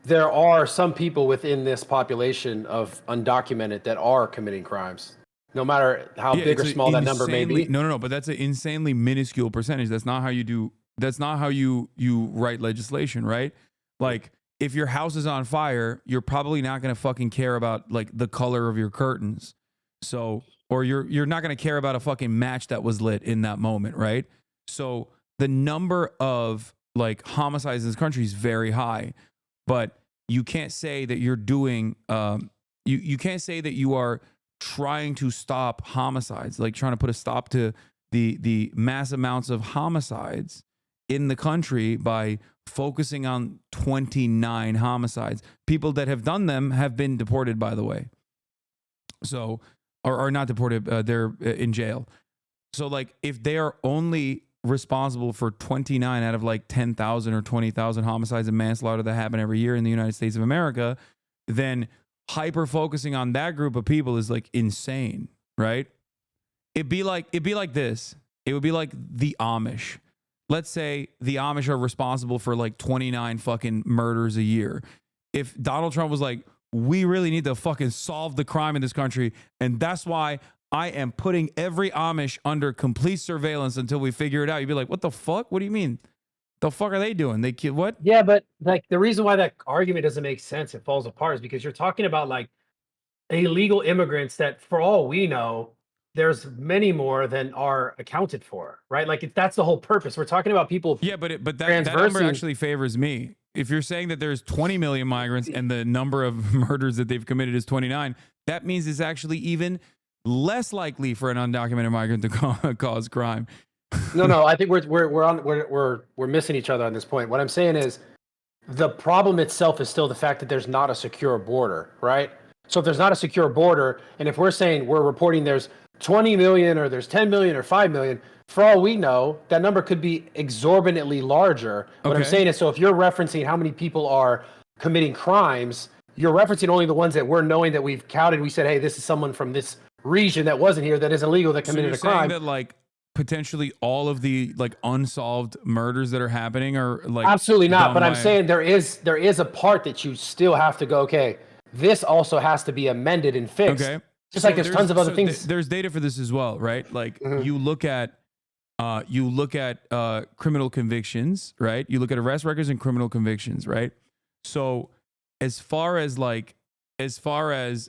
there are some people within this population of undocumented that are committing crimes, no matter how big or small that number may be. No. But that's an insanely minuscule percentage. That's not how you do. That's not how you write legislation, right? Like, if your house is on fire, you're probably not going to fucking care about like the color of your curtains. So, or you're not going to care about a fucking match that was lit in that moment, right? So the number of like homicides in this country is very high, but you can't say that you're doing, you can't say that you are trying to stop homicides, like trying to put a stop to the mass amounts of homicides in the country by focusing on 29 homicides. People that have done them have been deported, by the way. So, or not deported, they're in jail. So like, if they are only responsible for 29 out of like 10,000 or 20,000 homicides and manslaughter that happen every year in the United States of America, then hyper focusing on that group of people is like insane, right? It'd be like this. It would be like the Amish. Let's say the Amish are responsible for like 29 fucking murders a year. If Donald Trump was like, we really need to fucking solve the crime in this country, and that's why I am putting every Amish under complete surveillance until we figure it out. You'd be like, what the fuck? What do you mean? The fuck are they doing? They kill what? Yeah, but like the reason why that argument doesn't make sense, it falls apart, is because you're talking about like illegal immigrants that, for all we know, there's many more than are accounted for, right? Like that's the whole purpose. We're talking about people. Yeah, but that number actually favors me. If you're saying that there's 20 million migrants and the number of murders that they've committed is 29, that means it's actually even less likely for an undocumented migrant to cause crime. No. I think we're missing each other on this point. What I'm saying is the problem itself is still the fact that there's not a secure border, right? So if there's not a secure border, and if we're saying we're reporting there's 20 million or there's 10 million or 5 million, for all we know, that number could be exorbitantly larger. What I'm saying is, so if you're referencing how many people are committing crimes, you're referencing only the ones that we're knowing that we've counted. We said, hey, this is someone from this region that wasn't here, that is illegal, that committed a crime. So you're saying that like potentially all of the like unsolved murders that are happening are like absolutely not. But I'm saying there is a part that you still have to go, okay, this also has to be amended and fixed. Okay. Just like there's tons of other things. There's data for this as well, right? Like you look at criminal convictions, right? You look at arrest records and criminal convictions, right? So as far as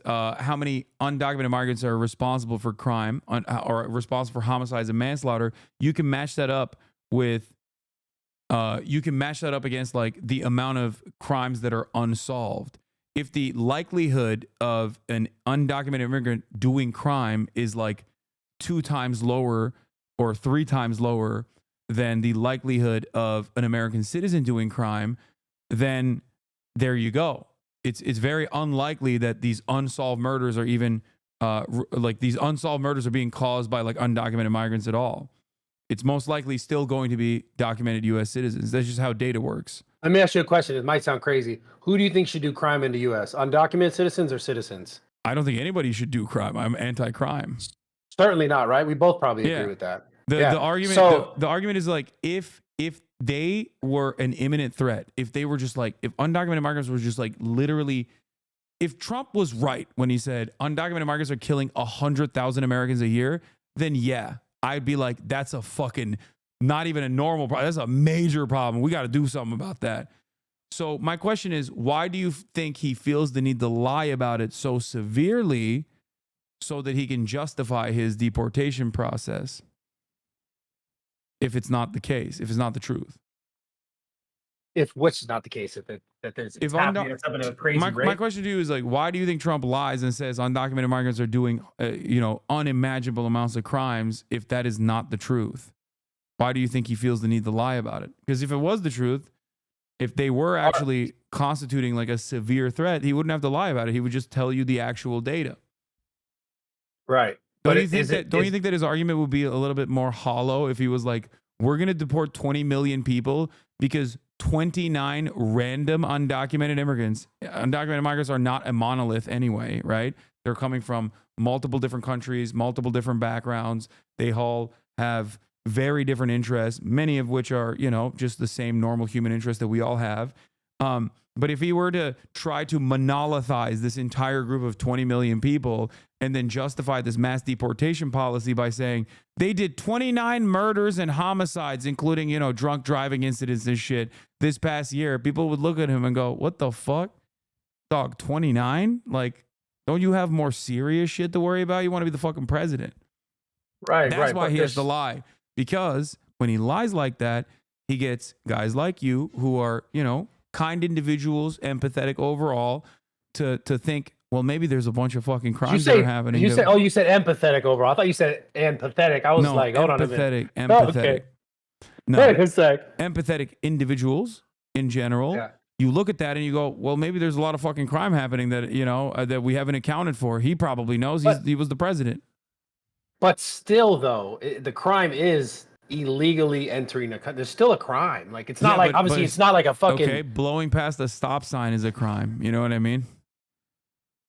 how many undocumented migrants are responsible for crime or responsible for homicides and manslaughter, you can match that up with against like the amount of crimes that are unsolved. If the likelihood of an undocumented immigrant doing crime is like 2 times lower or 3 times lower than the likelihood of an American citizen doing crime, then there you go. It's very unlikely that these unsolved murders are even these unsolved murders are being caused by like undocumented migrants at all. It's most likely still going to be documented U.S. citizens. That's just how data works. Let me ask you a question. It might sound crazy. Who do you think should do crime in the U.S.? Undocumented citizens or citizens? I don't think anybody should do crime. I'm anti-crime. Certainly not, right? We both probably agree with that. The argument is like if they were an imminent threat, if they were just like, if undocumented migrants were just like literally, if Trump was right when he said undocumented migrants are killing 100,000 Americans a year, then yeah, I'd be like, that's a fucking, not even a normal problem. That's a major problem. We got to do something about that. So my question is, why do you think he feels the need to lie about it so severely so that he can justify his deportation process. If it's not the case, if it's not the truth. If which is not the case, it's happening, it's up in a crazy rate. My question to you is like, why do you think Trump lies and says undocumented migrants are doing, unimaginable amounts of crimes if that is not the truth? Why do you think he feels the need to lie about it? Because if it was the truth, if they were actually constituting like a severe threat, he wouldn't have to lie about it. He would just tell you the actual data. Right. Don't you think that his argument would be a little bit more hollow if he was like, we're going to deport 20 million people because 29 random undocumented migrants are not a monolith anyway, right? They're coming from multiple different countries, multiple different backgrounds. They all have very different interests, many of which are, just the same normal human interests that we all have. But if he were to try to monolithize this entire group of 20 million people and then justify this mass deportation policy by saying they did 29 murders and homicides, including, drunk driving incidents and shit this past year, people would look at him and go, what the fuck? Dog, 29? Like, don't you have more serious shit to worry about? You want to be the fucking president. Right, That's why he has to lie. Because when he lies like that, he gets guys like you who are, kind individuals, empathetic overall, to think, well, maybe there's a bunch of fucking crimes that are happening. You said empathetic overall. I thought you said empathetic. I was like, hold on a minute. Empathetic. Okay. No, empathetic. Empathetic individuals in general. Yeah. You look at that and you go, well, maybe there's a lot of fucking crime happening that, that we haven't accounted for. He probably knows. He was the president. But still, though, the crime is illegally entering a country. There's still a crime. Like, it's not obviously it's not like a fucking. Okay, blowing past a stop sign is a crime. You know what I mean?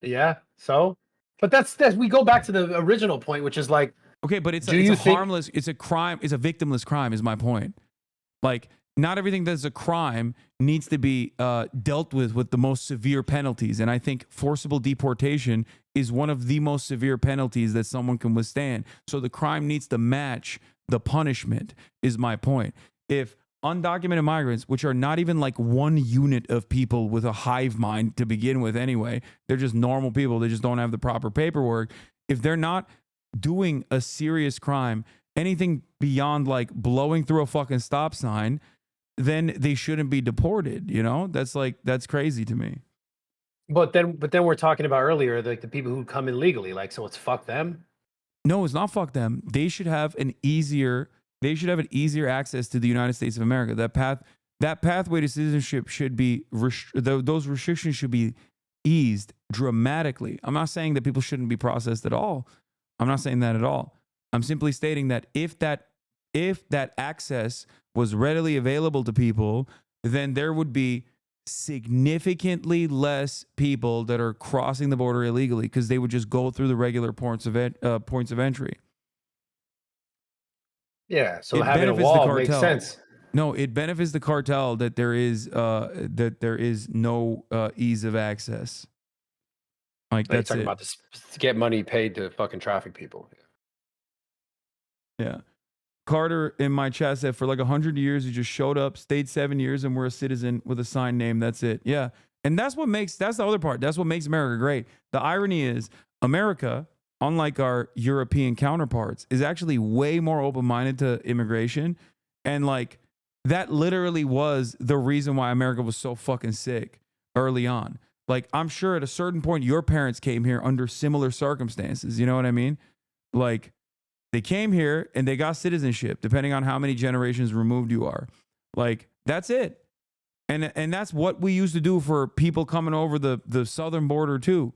Yeah. So, but that's we go back to the original point, which is like, okay, but it's a harmless. It's a crime. It's a victimless crime. Is my point. Like, not everything that's a crime needs to be dealt with the most severe penalties. And I think forcible deportation is one of the most severe penalties that someone can withstand. So the crime needs to match the punishment, is my point. If undocumented migrants, which are not even like one unit of people with a hive mind to begin with anyway, they're just normal people, they just don't have the proper paperwork. If they're not doing a serious crime, anything beyond like blowing through a fucking stop sign, then they shouldn't be deported. That's crazy to me. But then we're talking about earlier, like the people who come in legally, like, so it's fuck them. No, it's not fuck them. They should have an easier access to the United States of America. That pathway to citizenship should be those restrictions should be eased dramatically. I'm not saying that people shouldn't be processed at all. I'm not saying that at all. I'm simply stating that if that access was readily available to people, then there would be significantly less people that are crossing the border illegally because they would just go through the regular points of entry. Yeah, so having a wall makes sense. No, it benefits the cartel that there is no ease of access. Like, that's talking about this, to get money paid to fucking traffic people. Yeah. Carter in my chat said, for like 100 years, you just showed up, stayed 7 years, and we're a citizen with a signed name. That's it. Yeah. And that's the other part. That's what makes America great. The irony is America, unlike our European counterparts, is actually way more open-minded to immigration. And like, that literally was the reason why America was so fucking sick early on. Like, I'm sure at a certain point, your parents came here under similar circumstances. You know what I mean? Like, they came here and they got citizenship, depending on how many generations removed you are. Like, that's it. And that's what we used to do for people coming over the southern border too.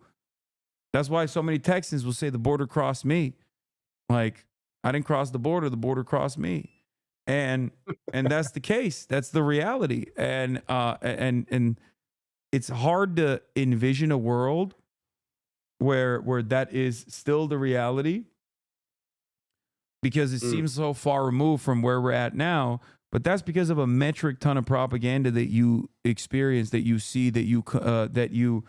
That's why so many Texans will say the border crossed me. Like, I didn't cross the border crossed me. And that's the case. That's the reality. And it's hard to envision a world where that is still the reality, because it seems so far removed from where we're at now. But that's because of a metric ton of propaganda that you experience, that you see, that you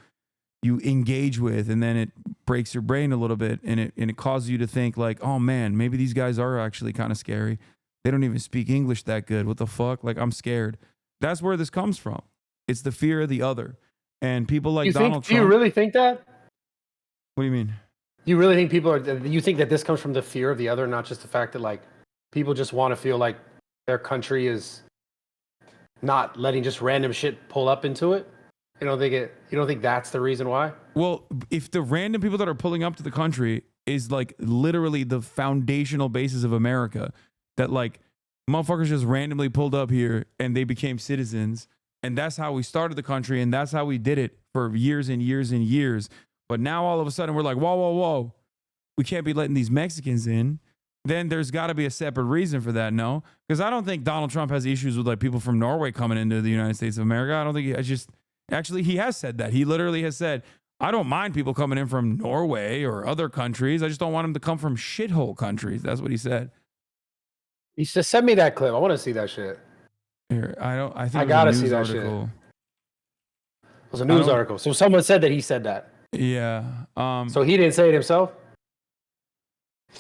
engage with, and then it breaks your brain a little bit, and it causes you to think like, oh man, maybe these guys are actually kind of scary. They don't even speak English that good. What the fuck? Like, I'm scared. That's where this comes from. It's the fear of the other. And people like Donald Trump. Do you really think that? What do you mean? You really think people are? You think that this comes from the fear of the other, not just the fact that like people just want to feel like their country is not letting just random shit pull up into it? You don't think it? You don't think that's the reason why? Well, if the random people that are pulling up to the country is like literally the foundational basis of America, that like motherfuckers just randomly pulled up here and they became citizens, and that's how we started the country, and that's how we did it for years and years and years. But now all of a sudden we're like, whoa, whoa, whoa, we can't be letting these Mexicans in. Then there's got to be a separate reason for that, no? Because I don't think Donald Trump has issues with like people from Norway coming into the United States of America. I don't think actually he has said that. He literally has said, I don't mind people coming in from Norway or other countries. I just don't want them to come from shithole countries. That's what he said. He said, send me that clip. I want to see that shit. Here, I think I gotta see that shit. It was a news article. So someone said that he said that. Yeah. So he didn't say it himself?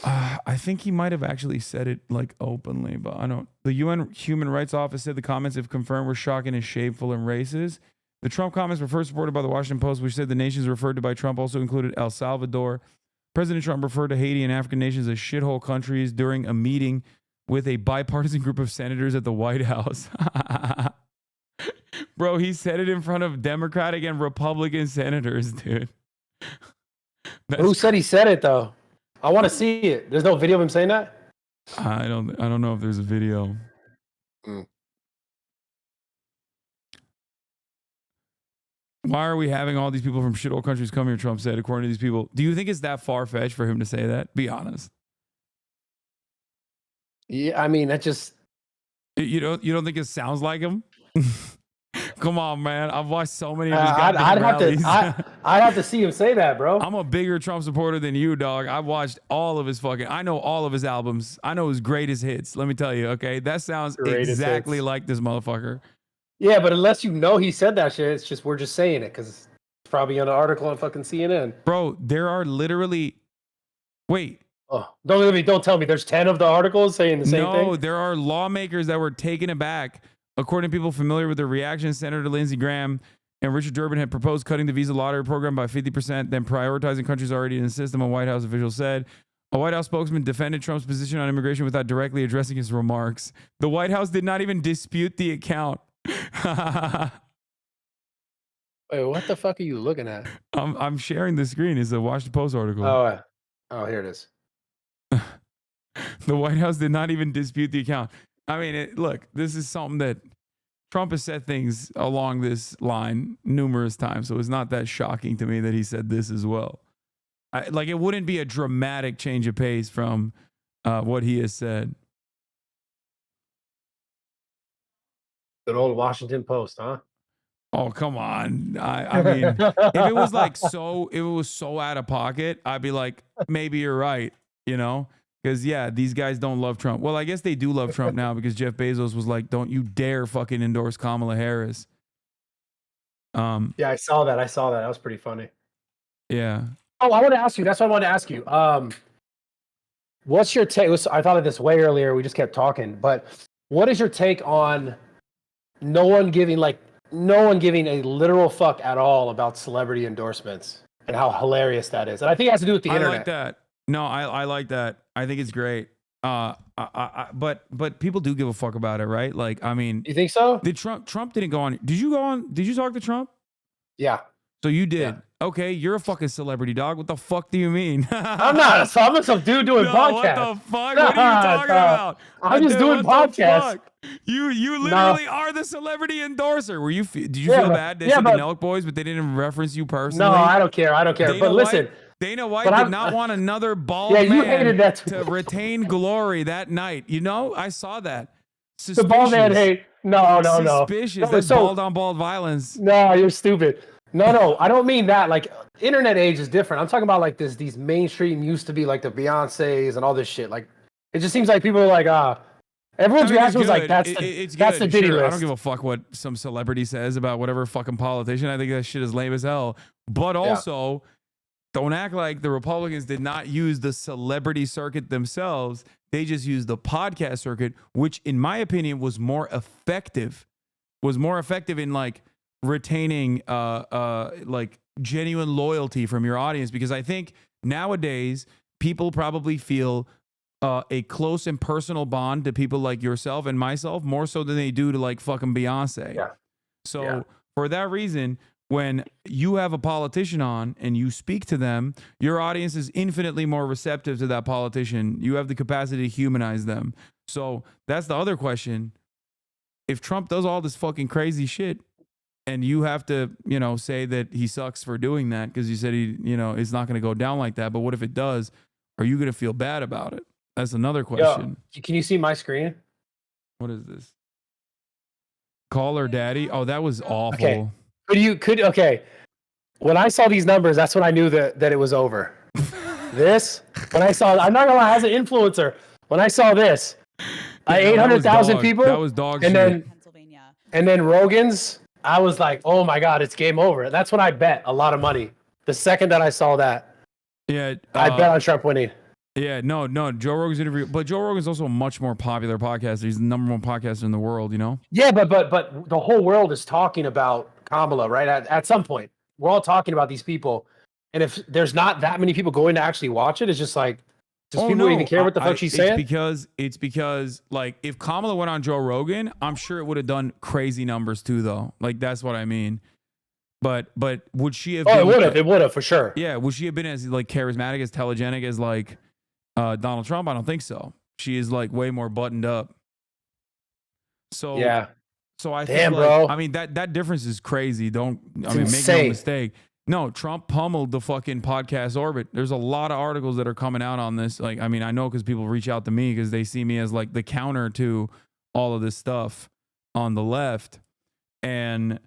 I think he might have actually said it like openly, but I don't. The UN Human Rights Office said the comments, if confirmed, were shocking and shameful and racist. The Trump comments were first reported by the Washington Post, which said the nations referred to by Trump also included El Salvador. President Trump referred to Haiti and African nations as shithole countries during a meeting with a bipartisan group of senators at the White House. Bro, he said it in front of Democratic and Republican senators, dude. Who said he said it though? I want to see it. There's no video of him saying that? I don't know if there's a video. Why are we having all these people from shithole countries come here, Trump said, according to these people. Do you think it's that far-fetched for him to say that? Be honest. Yeah, I mean, that just... You don't think it sounds like him? Come on, man. I've watched so many of his goddamn rallies. I'd have to see him say that, bro. I'm a bigger Trump supporter than you, dog. I've watched all of his I know all of his albums. I know his greatest hits. Let me tell you, okay? That sounds exactly like this motherfucker. Yeah, but unless you know he said that shit, it's just we're just saying it because it's probably on an article on fucking CNN. Bro, there are literally... Wait. Oh, don't tell me there's 10 of the articles saying the same thing? No, there are lawmakers that were taken aback. According to people familiar with the reaction, Senator Lindsey Graham and Richard Durbin had proposed cutting the visa lottery program by 50%, then prioritizing countries already in the system, a White House official said. A White House spokesman defended Trump's position on immigration without directly addressing his remarks. The White House did not even dispute the account. Wait, what the fuck are you looking at? I'm sharing the screen. It's a Washington Post article. Oh, here it is. The White House did not even dispute the account. I mean, look, this is something that Trump has said things along this line numerous times, so it's not that shocking to me that he said this as well. It wouldn't be a dramatic change of pace from what he has said. Good old Washington Post, huh? Oh, come on. I mean, if it was so out of pocket, I'd be like, maybe you're right, you know? Because, yeah, these guys don't love Trump. Well, I guess they do love Trump now because Jeff Bezos was like, don't you dare fucking endorse Kamala Harris. Yeah, I saw that. That was pretty funny. Yeah. Oh, I want to ask you. That's what I wanted to ask you. What's your take? I thought of this way earlier. We just kept talking. But what is your take on no one giving a literal fuck at all about celebrity endorsements and how hilarious that is? And I think it has to do with the internet. I like that. No, I like that. I think it's great. But people do give a fuck about it, right? Like, I mean, you think so? Trump didn't go on. Did you go on? Did you talk to Trump? Yeah. So you did. Yeah. Okay, you're a fucking celebrity, dog. What the fuck do you mean? I'm not. I'm some dude doing podcasts. What the fuck? What are you talking about? I'm just doing podcasts. You literally are the celebrity endorser. Did you feel bad? They said the Nelk Boys, but they didn't reference you personally. No, I don't care. But listen. Dana White did not want another bald man hated that to retain glory that night. You know, I saw that. Suspicious. The bald man hate. No. Suspicious. That's bald on bald violence. No, you're stupid. No, I don't mean that. Like, internet age is different. I'm talking about like these mainstream used to be like the Beyoncés and all this shit. Like, it just seems like people are like, everyone's reaction was like, that's the Diddy list. I don't give a fuck what some celebrity says about whatever fucking politician. I think that shit is lame as hell. But also, don't act like the Republicans did not use the celebrity circuit themselves. They just used the podcast circuit, which in my opinion was more effective. In like retaining like genuine loyalty from your audience, because I think nowadays people probably feel a close and personal bond to people like yourself and myself more so than they do to like fucking Beyonce. Yeah. So for that reason, when you have a politician on and you speak to them, your audience is infinitely more receptive to that politician. You have the capacity to humanize them. So that's the other question. If Trump does all this fucking crazy shit and you have to, say that he sucks for doing that because you said he, is not going to go down like that. But what if it does? Are you going to feel bad about it? That's another question. Yo, can you see my screen? What is this? Call her daddy? Oh, that was awful. Okay. Okay. When I saw these numbers, that's when I knew that it was over. I'm not gonna lie, as an influencer, when I saw this, 800,000 people. That was dog shit. And then Rogan's, I was like, oh my God, it's game over. That's when I bet a lot of money. The second that I saw that, I bet on Trump winning. Yeah, no, Joe Rogan's interview, but Joe Rogan's also a much more popular podcaster. He's the number one podcaster in the world, Yeah, but the whole world is talking about Kamala, right? At some point, we're all talking about these people, and if there's not that many people going to actually watch it, it's just like, does people even care what the fuck she's saying? It's because like if Kamala went on Joe Rogan, I'm sure it would have done crazy numbers too, though. Like that's what I mean. But would she have? Oh, it would have for sure. Yeah, would she have been as like charismatic, as telegenic as like Donald Trump? I don't think so. She is like way more buttoned up. So yeah. So I think, bro. I mean that difference is crazy. Make no mistake. No, Trump pummeled the fucking podcast orbit. There's a lot of articles that are coming out on this. Like, I mean, I know because people reach out to me because they see me as like the counter to all of this stuff on the left, and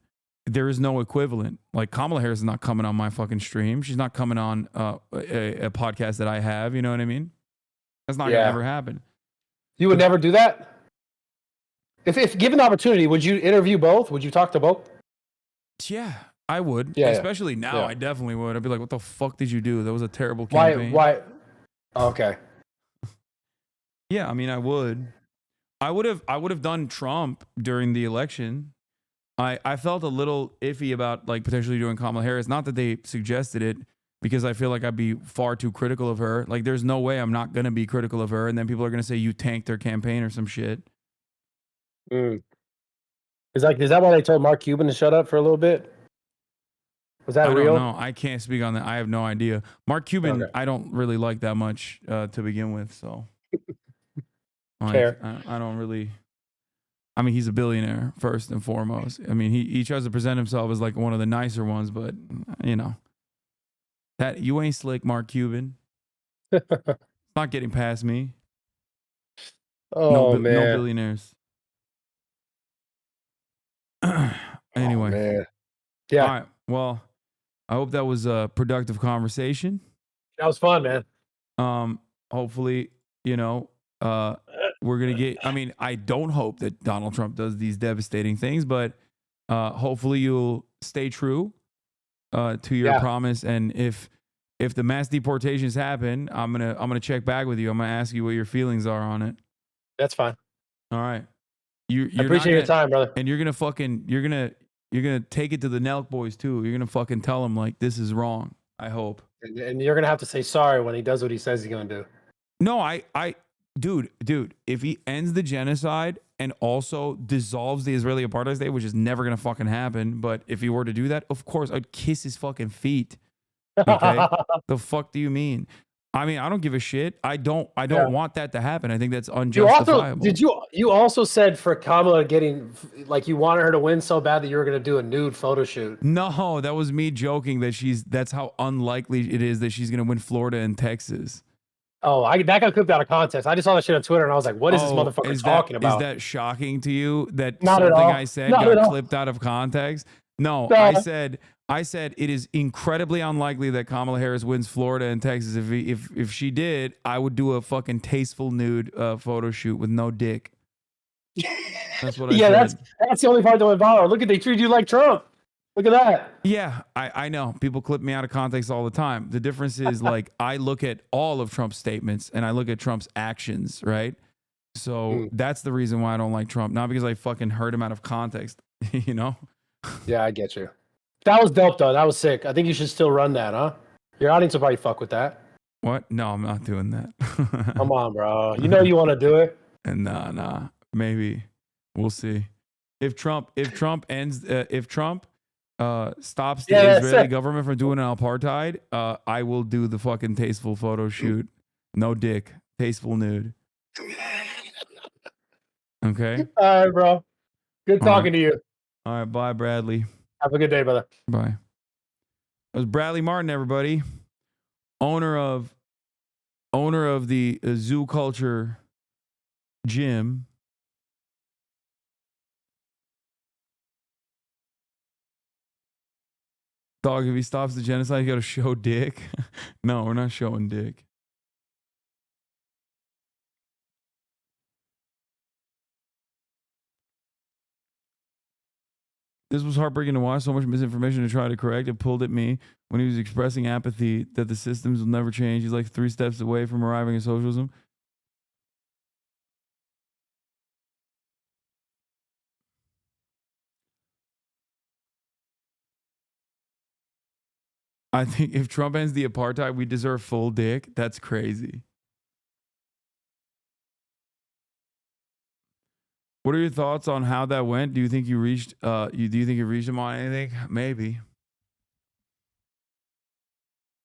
there is no equivalent. Like Kamala Harris is not coming on my fucking stream. She's not coming on a podcast that I have. You know what I mean? That's not gonna ever happen. You would never do that? If given the opportunity, would you interview both? Would you talk to both? Yeah, I would. Yeah, especially now, I definitely would. I'd be like, what the fuck did you do? That was a terrible campaign. Why? Okay. Yeah, I mean, I would. I would have done Trump during the election. I felt a little iffy about like potentially doing Kamala Harris. Not that they suggested it, because I feel like I'd be far too critical of her. Like, there's no way I'm not gonna be critical of her, and then people are gonna say you tanked their campaign or some shit. Is that why they told Mark Cuban to shut up for a little bit? Was that real? No, I can't speak on that. I have no idea. Mark Cuban, I don't really like that much to begin with. So, fair. I don't really. I mean, he's a billionaire first and foremost. I mean, he tries to present himself as like one of the nicer ones, but that you ain't slick, Mark Cuban. Not getting past me. Oh man, no billionaires. Anyway, man. Yeah. All right. Well, I hope that was a productive conversation. That was fun, man. Hopefully, we're gonna get. I mean, I don't hope that Donald Trump does these devastating things, but hopefully you'll stay true to your promise. And if the mass deportations happen, I'm gonna check back with you. I'm gonna ask you what your feelings are on it. That's fine. All right. I appreciate your time, brother. And you're gonna take it to the Nelk boys too. You're gonna fucking tell them like this is wrong. I hope. And you're gonna have to say sorry when he does what he says he's gonna do. No, dude, if he ends the genocide and also dissolves the Israeli apartheid state, which is never gonna fucking happen, but if he were to do that, of course I'd kiss his fucking feet. Okay, the fuck do you mean? I mean, I don't give a shit. I don't want that to happen. I think that's unjustifiable. You also said for Kamala getting, like, you wanted her to win so bad that you were going to do a nude photo shoot. No, that was me joking that that's how unlikely it is that she's going to win Florida and Texas. Oh, that got clipped out of context. I just saw that shit on Twitter and I was like, what is this motherfucker talking about? Is that shocking to you that Not something at all. I said Not got clipped out of context? No, I said it is incredibly unlikely that Kamala Harris wins Florida and Texas. If she did, I would do a fucking tasteful nude photo shoot with no dick. That's what I said. That's the only part that went viral. Look at, they treat you like Trump. Look at that. Yeah, I know. People clip me out of context all the time. The difference is like I look at all of Trump's statements and I look at Trump's actions, right? So that's the reason why I don't like Trump. Not because I fucking heard him out of context, Yeah, I get you. That was dope, though. That was sick. I think you should still run that, huh? Your audience will probably fuck with that. What? No, I'm not doing that. Come on, bro. You know you want to do it. And nah. Maybe we'll see. If Trump ends, if Trump stops the Israeli government from doing an apartheid, I will do the fucking tasteful photo shoot. No dick, tasteful nude. Okay. All right, bro. Good talking to you. All right, bye, Bradley. Have a good day, brother. Bye. It was Bradley Martyn, everybody, owner of the Zoo Culture Gym. Dog, if he stops the genocide, you got to show dick. No, we're not showing dick. This was heartbreaking to watch. So much misinformation to try to correct. It pulled at me when he was expressing apathy that the systems will never change. He's like 3 steps away from arriving at socialism. I think if Trump ends the apartheid, we deserve full dick. That's crazy. What are your thoughts on how that went? Do you think you reached? Do you think you reached him on anything? Maybe.